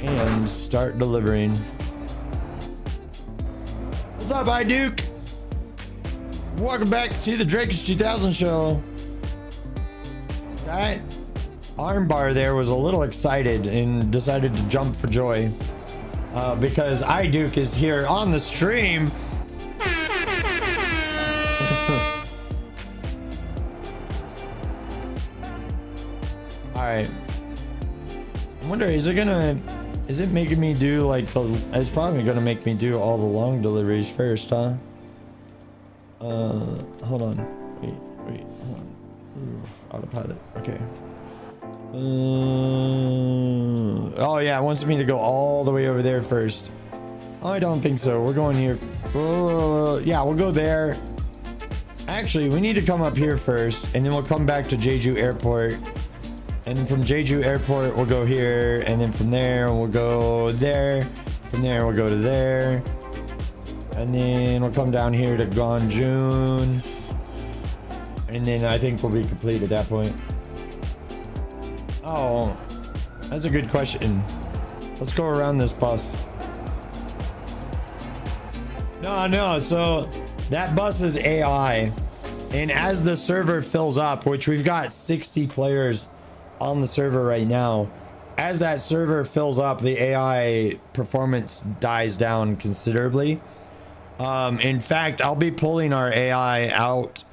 S1: and start delivering. What's up, iDuke? Welcome back to the Drakeish 2000 show. That armbar there was a little excited and decided to jump for joy because iDuke is here on the stream. All right. I wonder, is it making me do like it's probably gonna make me do all the long deliveries first, huh? Hold on. Wait, hold on. Ooh, autopilot. Okay. Oh yeah, it wants me to go all the way over there first. Oh, I don't think so. We're going here. Yeah, we'll go there. Actually, we need to come up here first, and then we'll come back to Jeju Airport, And then from Jeju Airport, we'll go here. And then from there, we'll go there. From there, we'll go to there. And then we'll come down here to Ganjun. And then I think we'll be complete at that point. Oh, that's a good question. Let's go around this bus. No, so that bus is AI. And as the server fills up, which we've got 60 players on the server right now, as that server fills up, the AI performance dies down considerably. In fact, I'll be pulling our AI out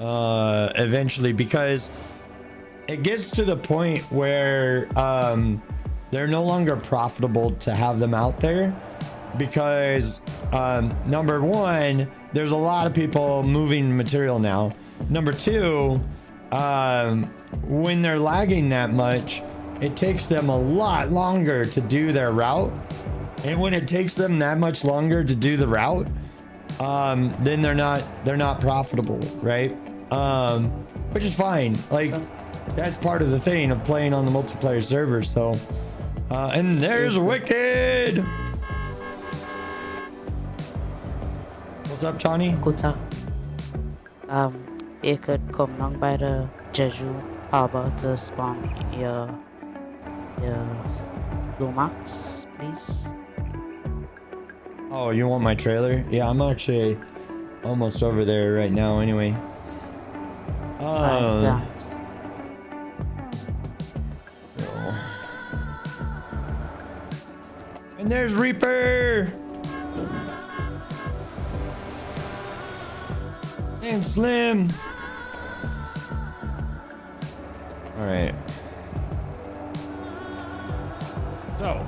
S1: eventually, because it gets to the point where they're no longer profitable to have them out there, because number one, there's a lot of people moving material now. Number two, when they're lagging that much, it takes them a lot longer to do their route. And when it takes them that much longer to do the route, then they're not profitable, right? Which is fine. Like, that's part of the thing of playing on the multiplayer server. So, and there's Wicked. What's up, Johnny?
S5: Good talk. You could come down by the Jeju harbor to spawn your Lumax, please.
S1: Oh, you want my trailer? Yeah, I'm actually almost over there right now anyway.
S5: Thanks.
S1: And there's Reaper. Damn Slim. All right. So,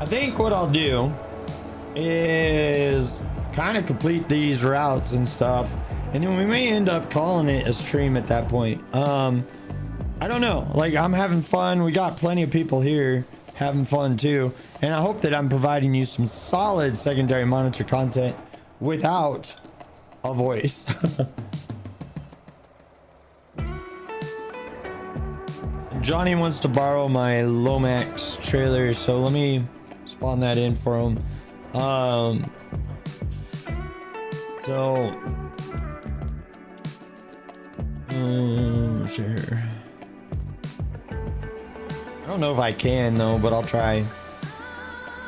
S1: I think what I'll do is kind of complete these routes and stuff, and then we may end up calling it a stream at that point. I don't know. Like, I'm having fun. We got plenty of people here having fun too, and I hope that I'm providing you some solid secondary monitor content without a voice. Johnny wants to borrow my Lomax trailer, so let me spawn that in for him. Sure. I don't know if I can though, but I'll try.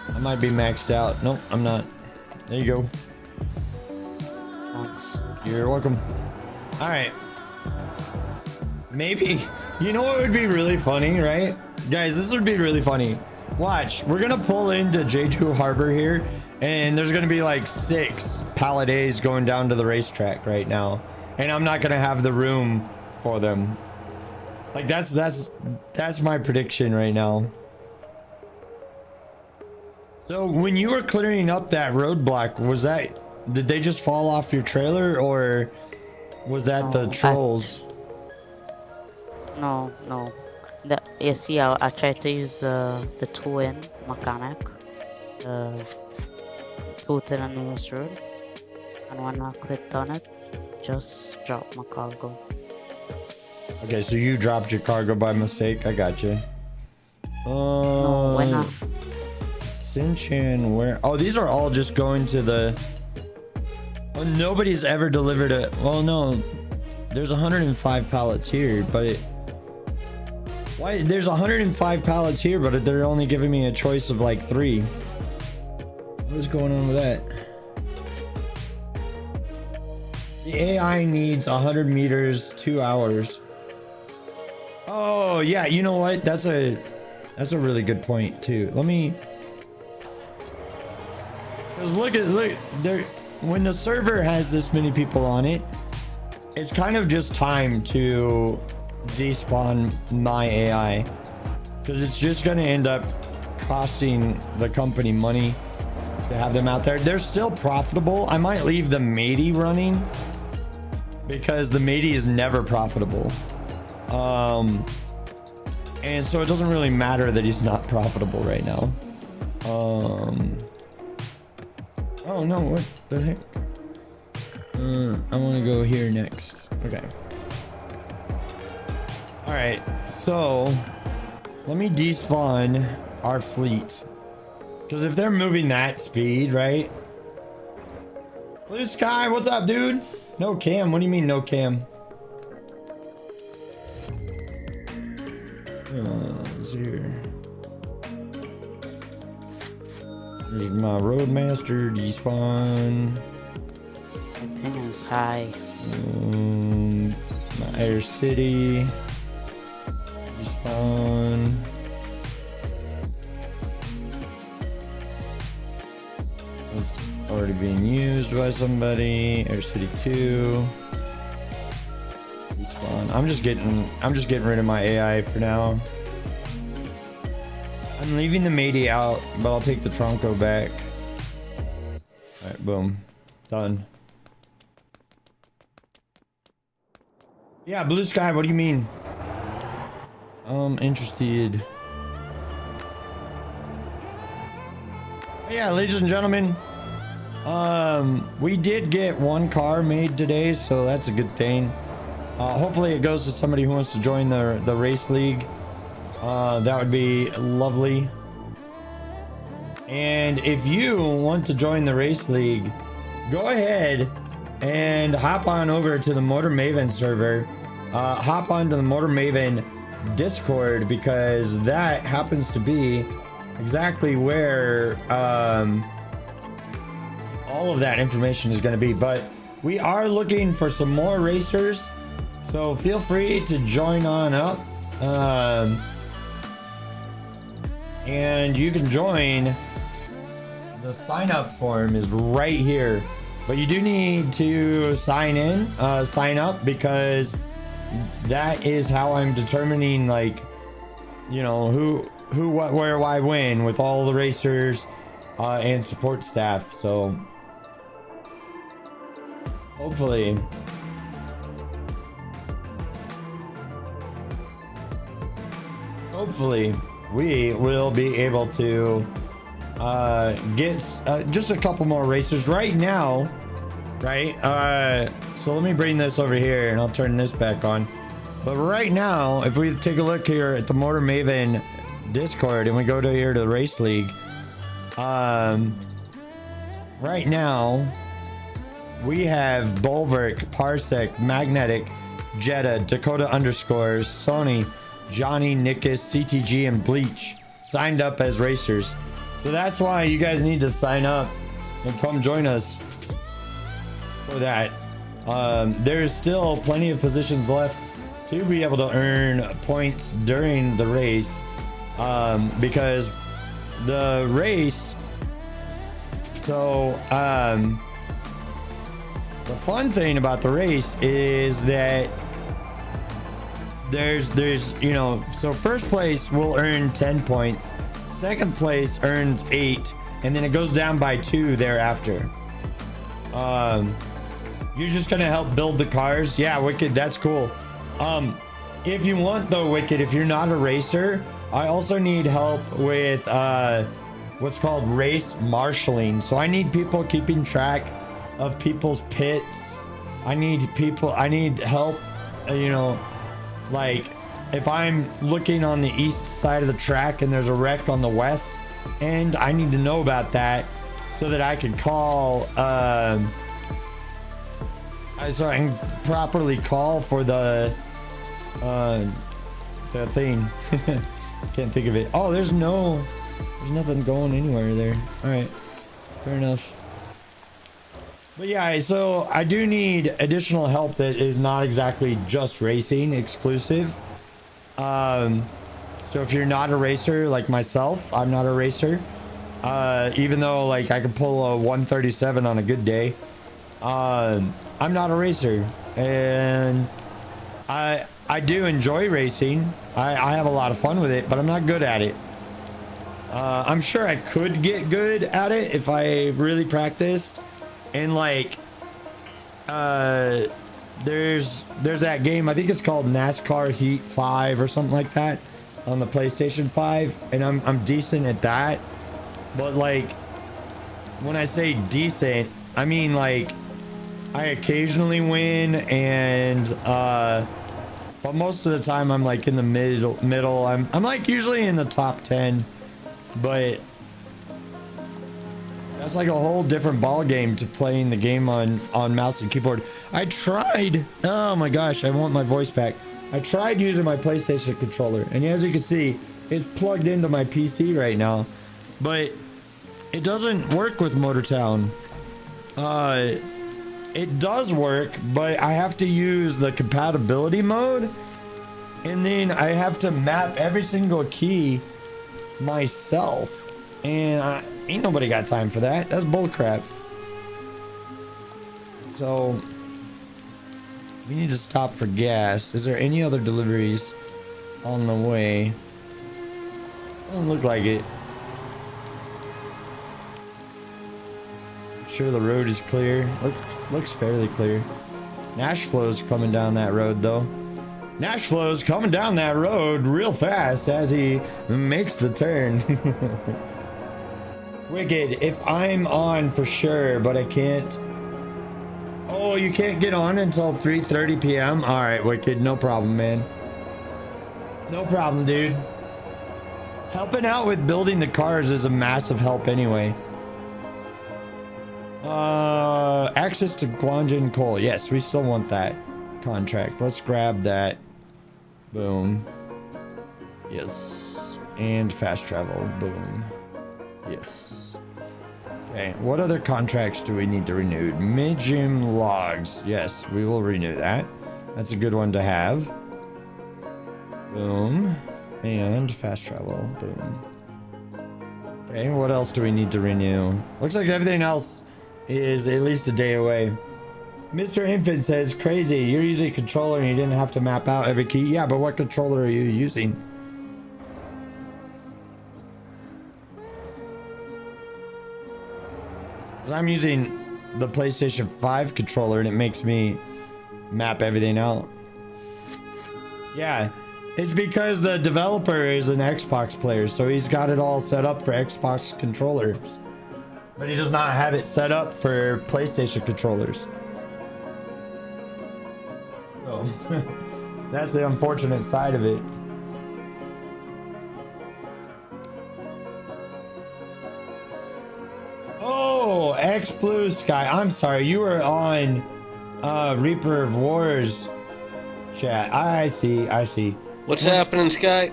S1: I might be maxed out. Nope, I'm not. There you go.
S5: Thanks.
S1: You're welcome. All right. Maybe, you know what would be really funny, right? Guys, this would be really funny. Watch, we're gonna pull into Jeju Harbor here, and there's gonna be like 6 Palladays going down to the racetrack right now, and I'm not gonna have the room for them. Like, that's my prediction right now. So when you were clearing up that roadblock, did they just fall off your trailer, or was that the trolls?
S5: No. You see, I tried to use the two-in mechanic, the two-in on News Road, and when I clicked on it, just dropped my cargo.
S1: Okay, so you dropped your cargo by mistake. I got you.
S5: No, when I...
S1: Sinchan, where? Oh, these are all just going to the... Well, nobody's ever delivered a... Well, no. There's 105 pallets here, but... Why? There's 105 pallets here, but they're only giving me a choice of like 3. What is going on with that? The AI needs 100 meters, 2 hours. Oh, yeah, you know what? That's a really good point too. Let me... Because look there, when the server has this many people on it, it's kind of just time to despawn my AI, because it's just going to end up costing the company money to have them out there. They're still profitable. I might leave the matey running, because the matey is never profitable, and so it doesn't really matter that he's not profitable right now. Oh no, what the heck? I want to go here next. Okay. All right, so let me despawn our fleet. Because if they're moving that speed, right? Blue Sky, what's up, dude? No cam. What do you mean no cam? Let's see here. There's my Roadmaster despawn.
S5: Everything is high.
S1: My Air City despawn. It's already being used by somebody. Air City 2. Despawn. I'm just getting rid of my AI for now. I'm leaving the matey out, but I'll take the Tronco back. Alright, boom. Done. Yeah, Blue Sky, what do you mean? Interested. Yeah, ladies and gentlemen, we did get one car made today, so that's a good thing. Hopefully it goes to somebody who wants to join the race league. That would be lovely. And if you want to join the race league, go ahead and hop on over to the Motor Maven server. Hop onto the Motor Maven Discord, because that happens to be exactly where all of that information is going to be. But we are looking for some more racers, so feel free to join on up, and you can join. The sign up form is right here, but you do need to sign up, because that is how I'm determining, like, you know, who, what, where, why, when, with all the racers and support staff. So hopefully we will be able to get just a couple more racers right now, right? So let me bring this over here and I'll turn this back on. But right now, if we take a look here at the Motor Maven Discord and we go to here to the race league, right now we have Bulwark, Parsec, Magnetic, Jetta, Dakota underscores, Sony, Johnny, Nickus, CTG, and Bleach signed up as racers. So that's why you guys need to sign up and come join us for that. There's still plenty of positions left to be able to earn points during the race, because the race, so the fun thing about the race is that there's you know, so first place will earn 10 points, second place earns 8, and then it goes down by 2 thereafter. You're just gonna help build the cars. Yeah, Wicked, that's cool. If you want though, Wicked, if you're not a racer, I also need help with what's called race marshaling. So I need people keeping track of people's pits. I need help, you know, like if I'm looking on the east side of the track and there's a wreck on the west end, I need to know about that so that I can call so I can properly call for the thing. Can't think of it. Oh, there's nothing going anywhere there. All right, fair enough. But yeah, so I do need additional help that is not exactly just racing exclusive. So if you're not a racer like myself, I'm not a racer. Even though like I could pull a 137 on a good day, I'm not a racer, and I do enjoy racing. I have a lot of fun with it, but I'm not good at it. I'm sure I could get good at it if I really practiced. And like, there's that game, I think it's called NASCAR Heat 5 or something like that on the PlayStation 5, and I'm decent at that. But like, when I say decent, I mean like I occasionally win, and But most of the time I'm like in the middle. I'm like usually in the top 10, but that's like a whole different ball game to playing the game on mouse and keyboard. I tried. Oh my gosh, I want my voice back. I tried using my PlayStation controller, and as you can see, it's plugged into my PC right now, but it doesn't work with Motortown. It does work, but I have to use the compatibility mode, and then I have to map every single key myself, and ain't nobody got time for that. That's bullcrap. So we need to stop for gas. Is there any other deliveries on the way? Doesn't look like it. Sure, the road is clear. Looks fairly clear. Nashflow's coming down that road though. Nashflow's coming down that road real fast as he makes the turn. Wicked, if I'm on for sure, but I can't. Oh, you can't get on until 3:30 p.m. All right, Wicked, no problem, man. No problem, dude. Helping out with building the cars is a massive help anyway. Access to Guanjin coal. Yes, we still want that contract. Let's grab that. Boom. Yes. And fast travel. Boom. Yes. Okay, what other contracts do we need to renew? Mid-gym logs. Yes, we will renew that. That's a good one to have. Boom. And fast travel. Boom. Okay, what else do we need to renew? Looks like everything else is at least a day away. Mr. Infant says, crazy, you're using a controller and you didn't have to map out every key. Yeah, but what controller are you using? Because I'm using the PlayStation 5 controller and it makes me map everything out. Yeah, it's because the developer is an Xbox player, so he's got it all set up for Xbox controllers. But he does not have it set up for PlayStation controllers. So, that's the unfortunate side of it. Oh, X Blue Sky. I'm sorry, you were on Reaper of Wars chat. I see.
S3: What's happening, Sky?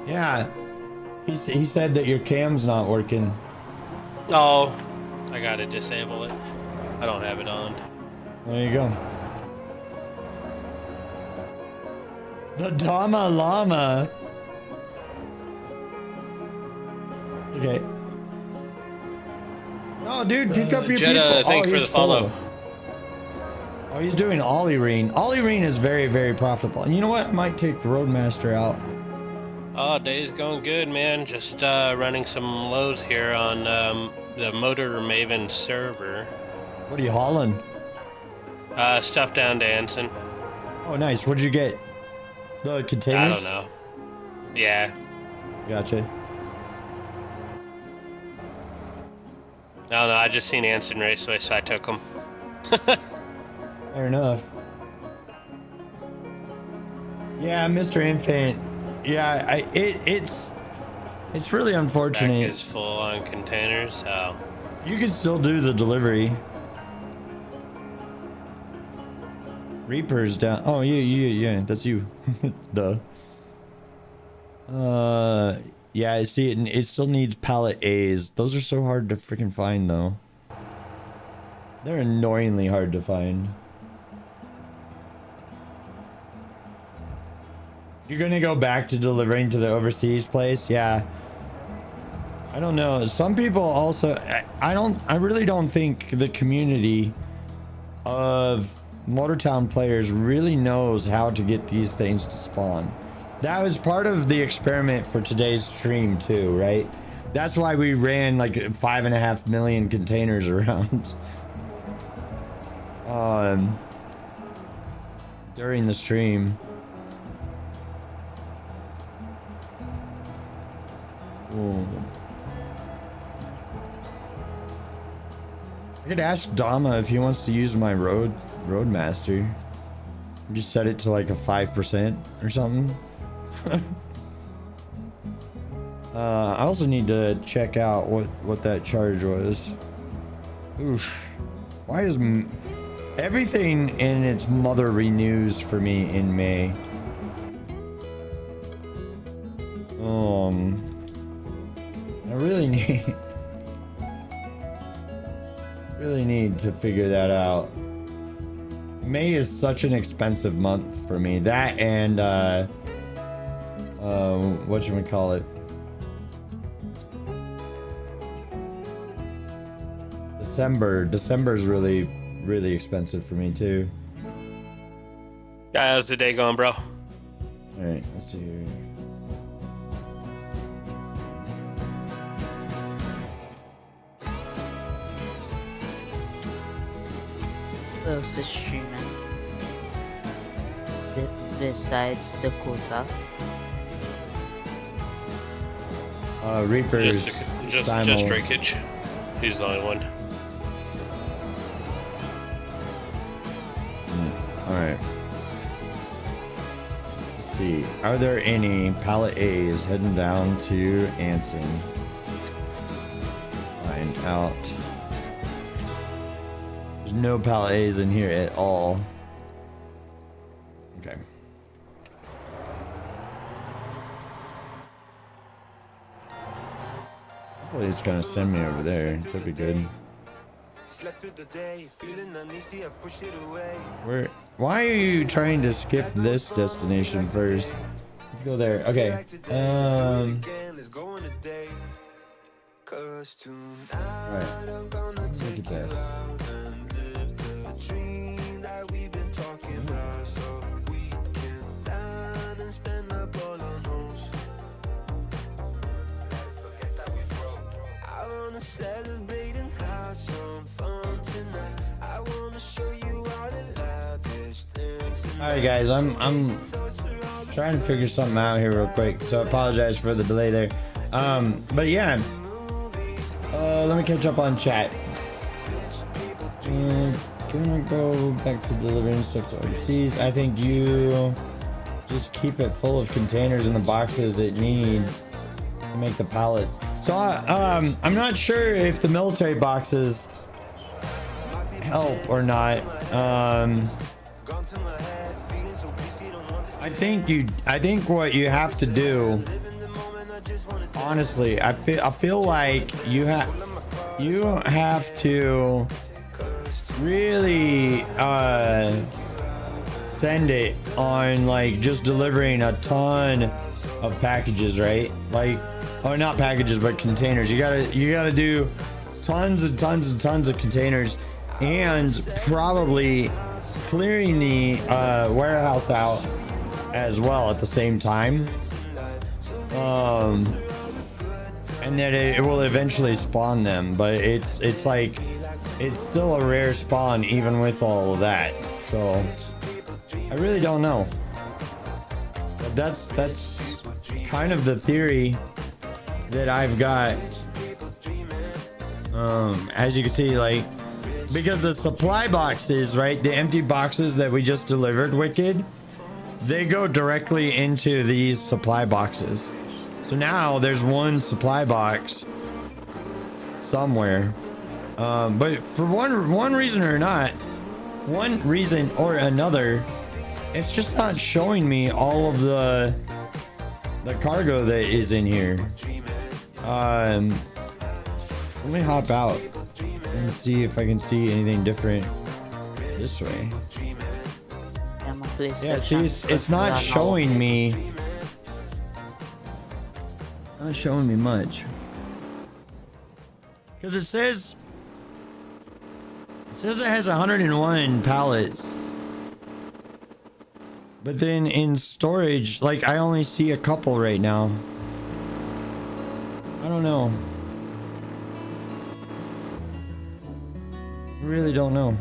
S1: Yeah. He said that your cam's not working.
S3: Oh, I gotta disable it. I don't have it on.
S1: There you go. The Dama Llama. Okay. Oh, dude, pick up your
S3: Jetta,
S1: people.
S3: thanks for
S1: He's
S3: the follow.
S1: full. Oh, he's doing Ollie Reen. Ollie Reen is very, very profitable. And you know what? I might take the Roadmaster out.
S3: Oh, day's going good, man. Just running some loads here on the Motor Maven server.
S1: What are you hauling?
S3: Stuff down to Anson.
S1: Oh, nice. What'd you get? The containers?
S3: I don't know. Yeah.
S1: Gotcha.
S3: No, I just seen Anson Raceway, so I took them.
S1: Fair enough. Yeah, Mr. Infant. Yeah, it's really unfortunate.
S3: Back is full on containers, so
S1: You can still do the delivery. Reaper's down. Oh, yeah, that's you. Duh. Yeah, I see it. It still needs pallet A's. Those are so hard to freaking find, though. They're annoyingly hard to find. You're gonna go back to delivering to the overseas place? Yeah. I don't know. Some people also... I really don't think the community of Motortown players really knows how to get these things to spawn. That was part of the experiment for today's stream too, right? That's why we ran like 5.5 million containers around. During the stream. Ooh. I could ask Dama if he wants to use my Roadmaster. Just set it to like a 5% or something. I also need to check out what that charge was. Oof. Why is everything in its mother renews for me in May? I really need to figure that out. May is such an expensive month for me. That and whatchamacallit? December's really expensive for me too.
S3: Yeah, how's the day going, bro?
S1: All right, let's see here.
S5: Else is streaming besides Dakota.
S1: Reaper's
S3: Just Drakeage. He's the only one.
S1: All right. Let's see. Are there any pallet A's heading down to Anson? Find out. There's no pallet A's in here at all. Okay. Hopefully it's gonna send me over there. That'd be good. Why are you trying to skip this destination first? Let's go there. Okay. Alright. Look at that.
S6: Celebrate and have some fun tonight. I wanna show you all the lavish things.
S1: Alright guys, I'm trying to figure something out here real quick, so I apologize for the delay there. But yeah, let me catch up on chat. Gonna go back to delivering stuff to overseas. I think you just keep it full of containers in the boxes it needs to make the pallets. So I'm not sure if the military boxes help or not. I think what you have to do, honestly, I feel like you have to really send it on like just delivering a ton of packages, right? Like, oh, not packages, but containers. You gotta do tons and tons and tons of containers, and probably clearing the warehouse out as well at the same time. And then it will eventually spawn them, but it's like it's still a rare spawn even with all of that. So I really don't know. But that's kind of the theory that I've got. As you can see, like, because the supply boxes, right, the empty boxes that we just delivered, Wicked, they go directly into these supply boxes. So now there's one supply box somewhere, but for one reason or another, it's just not showing me all of the cargo that is in here. Let me hop out and see if I can see anything different this way. Yeah, see, it's not showing me. Not showing me much. Because it says it has 101 pallets. But then in storage, like, I only see a couple right now. I don't know. I really don't know.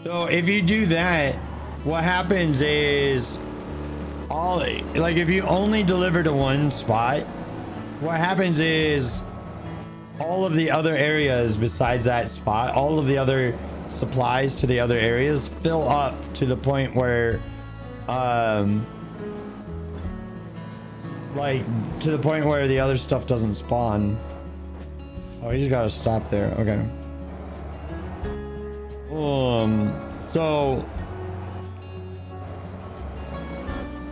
S1: So if you do that, what happens is if you only deliver to one spot, what happens is all of the other areas besides that spot, all of the other supplies to the other areas fill up to the point where like to the point where the other stuff doesn't spawn. Oh, he's got to stop there. Okay. So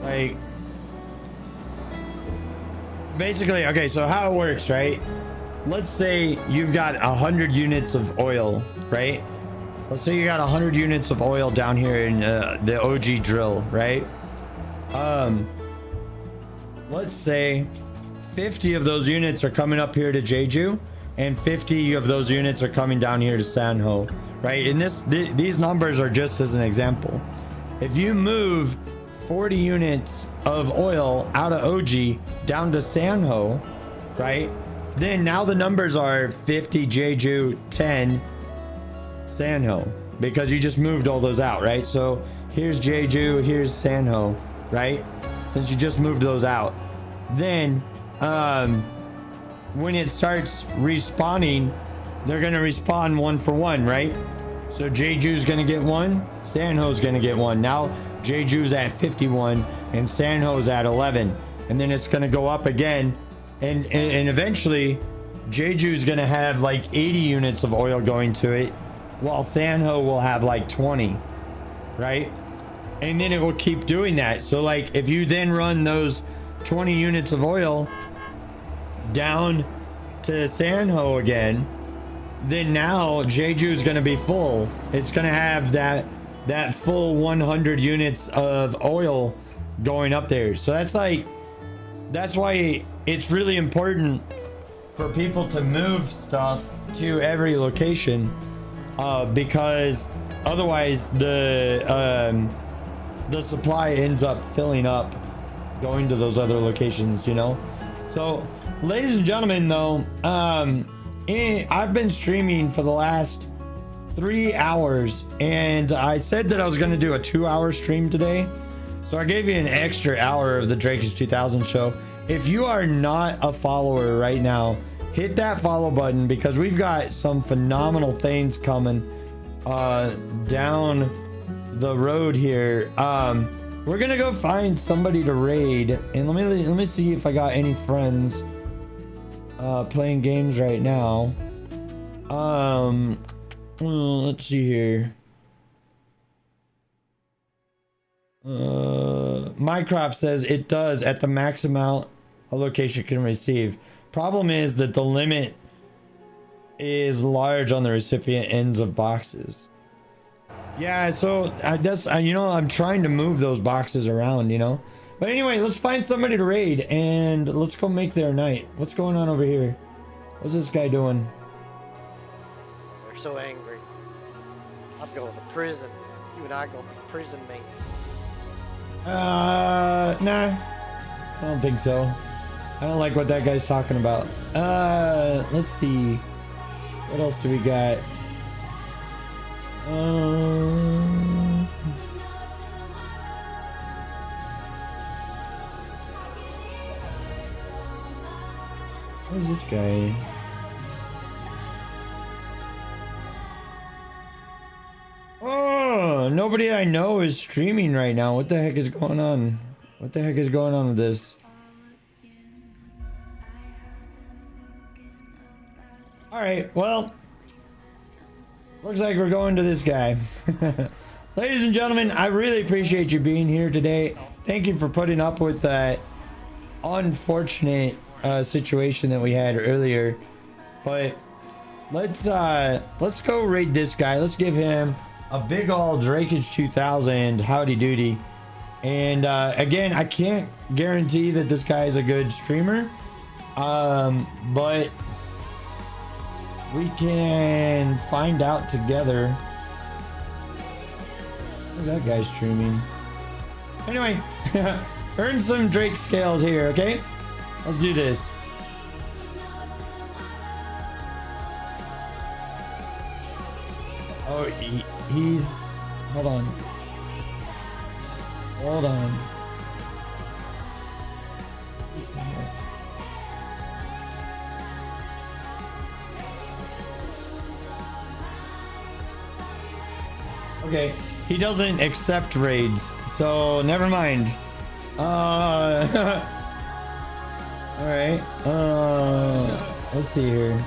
S1: like basically, okay, so how it works, right? Let's say you've got 100 units of oil, right? Let's say you got 100 units of oil down here in the OG drill, right? Let's say 50 of those units are coming up here to Jeju, and 50 of those units are coming down here to Sanho, right? And these numbers are just as an example. If you move 40 units of oil out of OG down to Sanho, right? Then now the numbers are 50 Jeju, 10 Sanho, because you just moved all those out, right? So here's Jeju, here's Sanho, right? Since you just moved those out. Then when it starts respawning, they're gonna respawn 1 for 1, right? So Jeju's gonna get 1, Sanho's gonna get 1. Now Jeju's at 51 and Sanho's at 11, and then it's gonna go up again, and eventually Jeju's gonna have like 80 units of oil going to it, while Sanho will have like 20, right? And then it will keep doing that. So like if you then run those 20 units of oil down to Sanho again, then now Jeju is going to be full. It's going to have that full 100 units of oil going up there. So that's why it's really important for people to move stuff to every location, because otherwise the supply ends up filling up going to those other locations, you know. So ladies and gentlemen, though, I've been streaming for the last 3 hours, and I said that I was going to do a 2-hour stream today, so I gave you an extra hour of the Drake's 2000 show. If you are not a follower right now, hit that follow button, because we've got some phenomenal things coming down the road here. We're gonna go find somebody to raid, and let me see if I got any friends playing games right now. Let's see here. Minecraft says it does at the max amount a location can receive. Problem is that the limit is large on the recipient ends of boxes. Yeah, so I guess I'm trying to move those boxes around, you know. But anyway, let's find somebody to raid, and let's go make their night. What's going on over here? What's this guy doing?
S7: They're so angry. I'm going to prison. You and I are going to be prison mates.
S1: Nah. I don't think so. I don't like what that guy's talking about. Let's see. What else do we got? Who's this guy? Oh, nobody I know is streaming right now. What the heck is going on? What the heck is going on with this? Alright, well, looks like we're going to this guy. Ladies and gentlemen, I really appreciate you being here today. Thank you for putting up with that unfortunate situation that we had earlier. But let's go raid this guy. Let's give him a big ol' Drake's 2000 howdy doody. And again, I can't guarantee that this guy is a good streamer, but we can find out together. Where's that guy streaming? Anyway, earn some Drake scales here, okay? Let's do this. Oh, he's... Hold on. Hold on. Okay, he doesn't accept raids, so never mind. All right. Let's see here.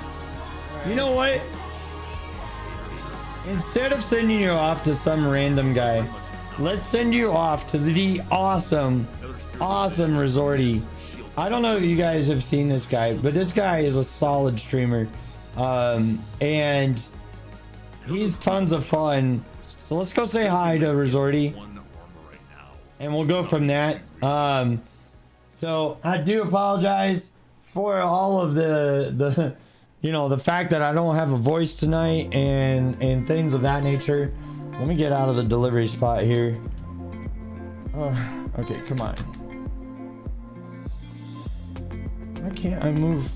S1: You know what? Instead of sending you off to some random guy, let's send you off to the awesome Resorty. I don't know if you guys have seen this guy, but this guy is a solid streamer. And he's tons of fun. So let's go say hi to Resorty. And we'll go from that. So I do apologize for all of the you know, the fact that I don't have a voice tonight and things of that nature. Let me get out of the delivery spot here. Okay, come on. Why can't I move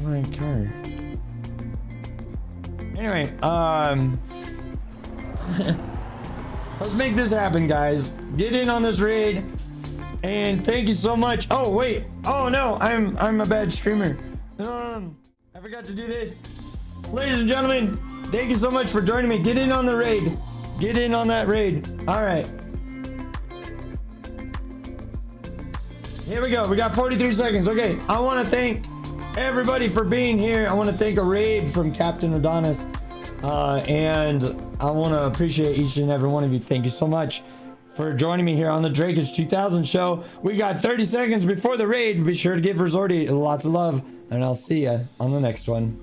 S1: my car? Anyway, let's make this happen, guys. Get in on this raid. And thank you so much. Oh, wait. Oh, no. I'm a bad streamer. I forgot to do this. Ladies and gentlemen, thank you so much for joining me. Get in on the raid. Get in on that raid. All right. Here we go. We got 43 seconds. Okay. I want to thank everybody for being here. I want to thank a raid from Captain Adonis. And I want to appreciate each and every one of you. Thank you so much for joining me here on the Drakage 2000 show. We got 30 seconds before the raid. Be sure to give Resorty lots of love, and I'll see ya on the next one.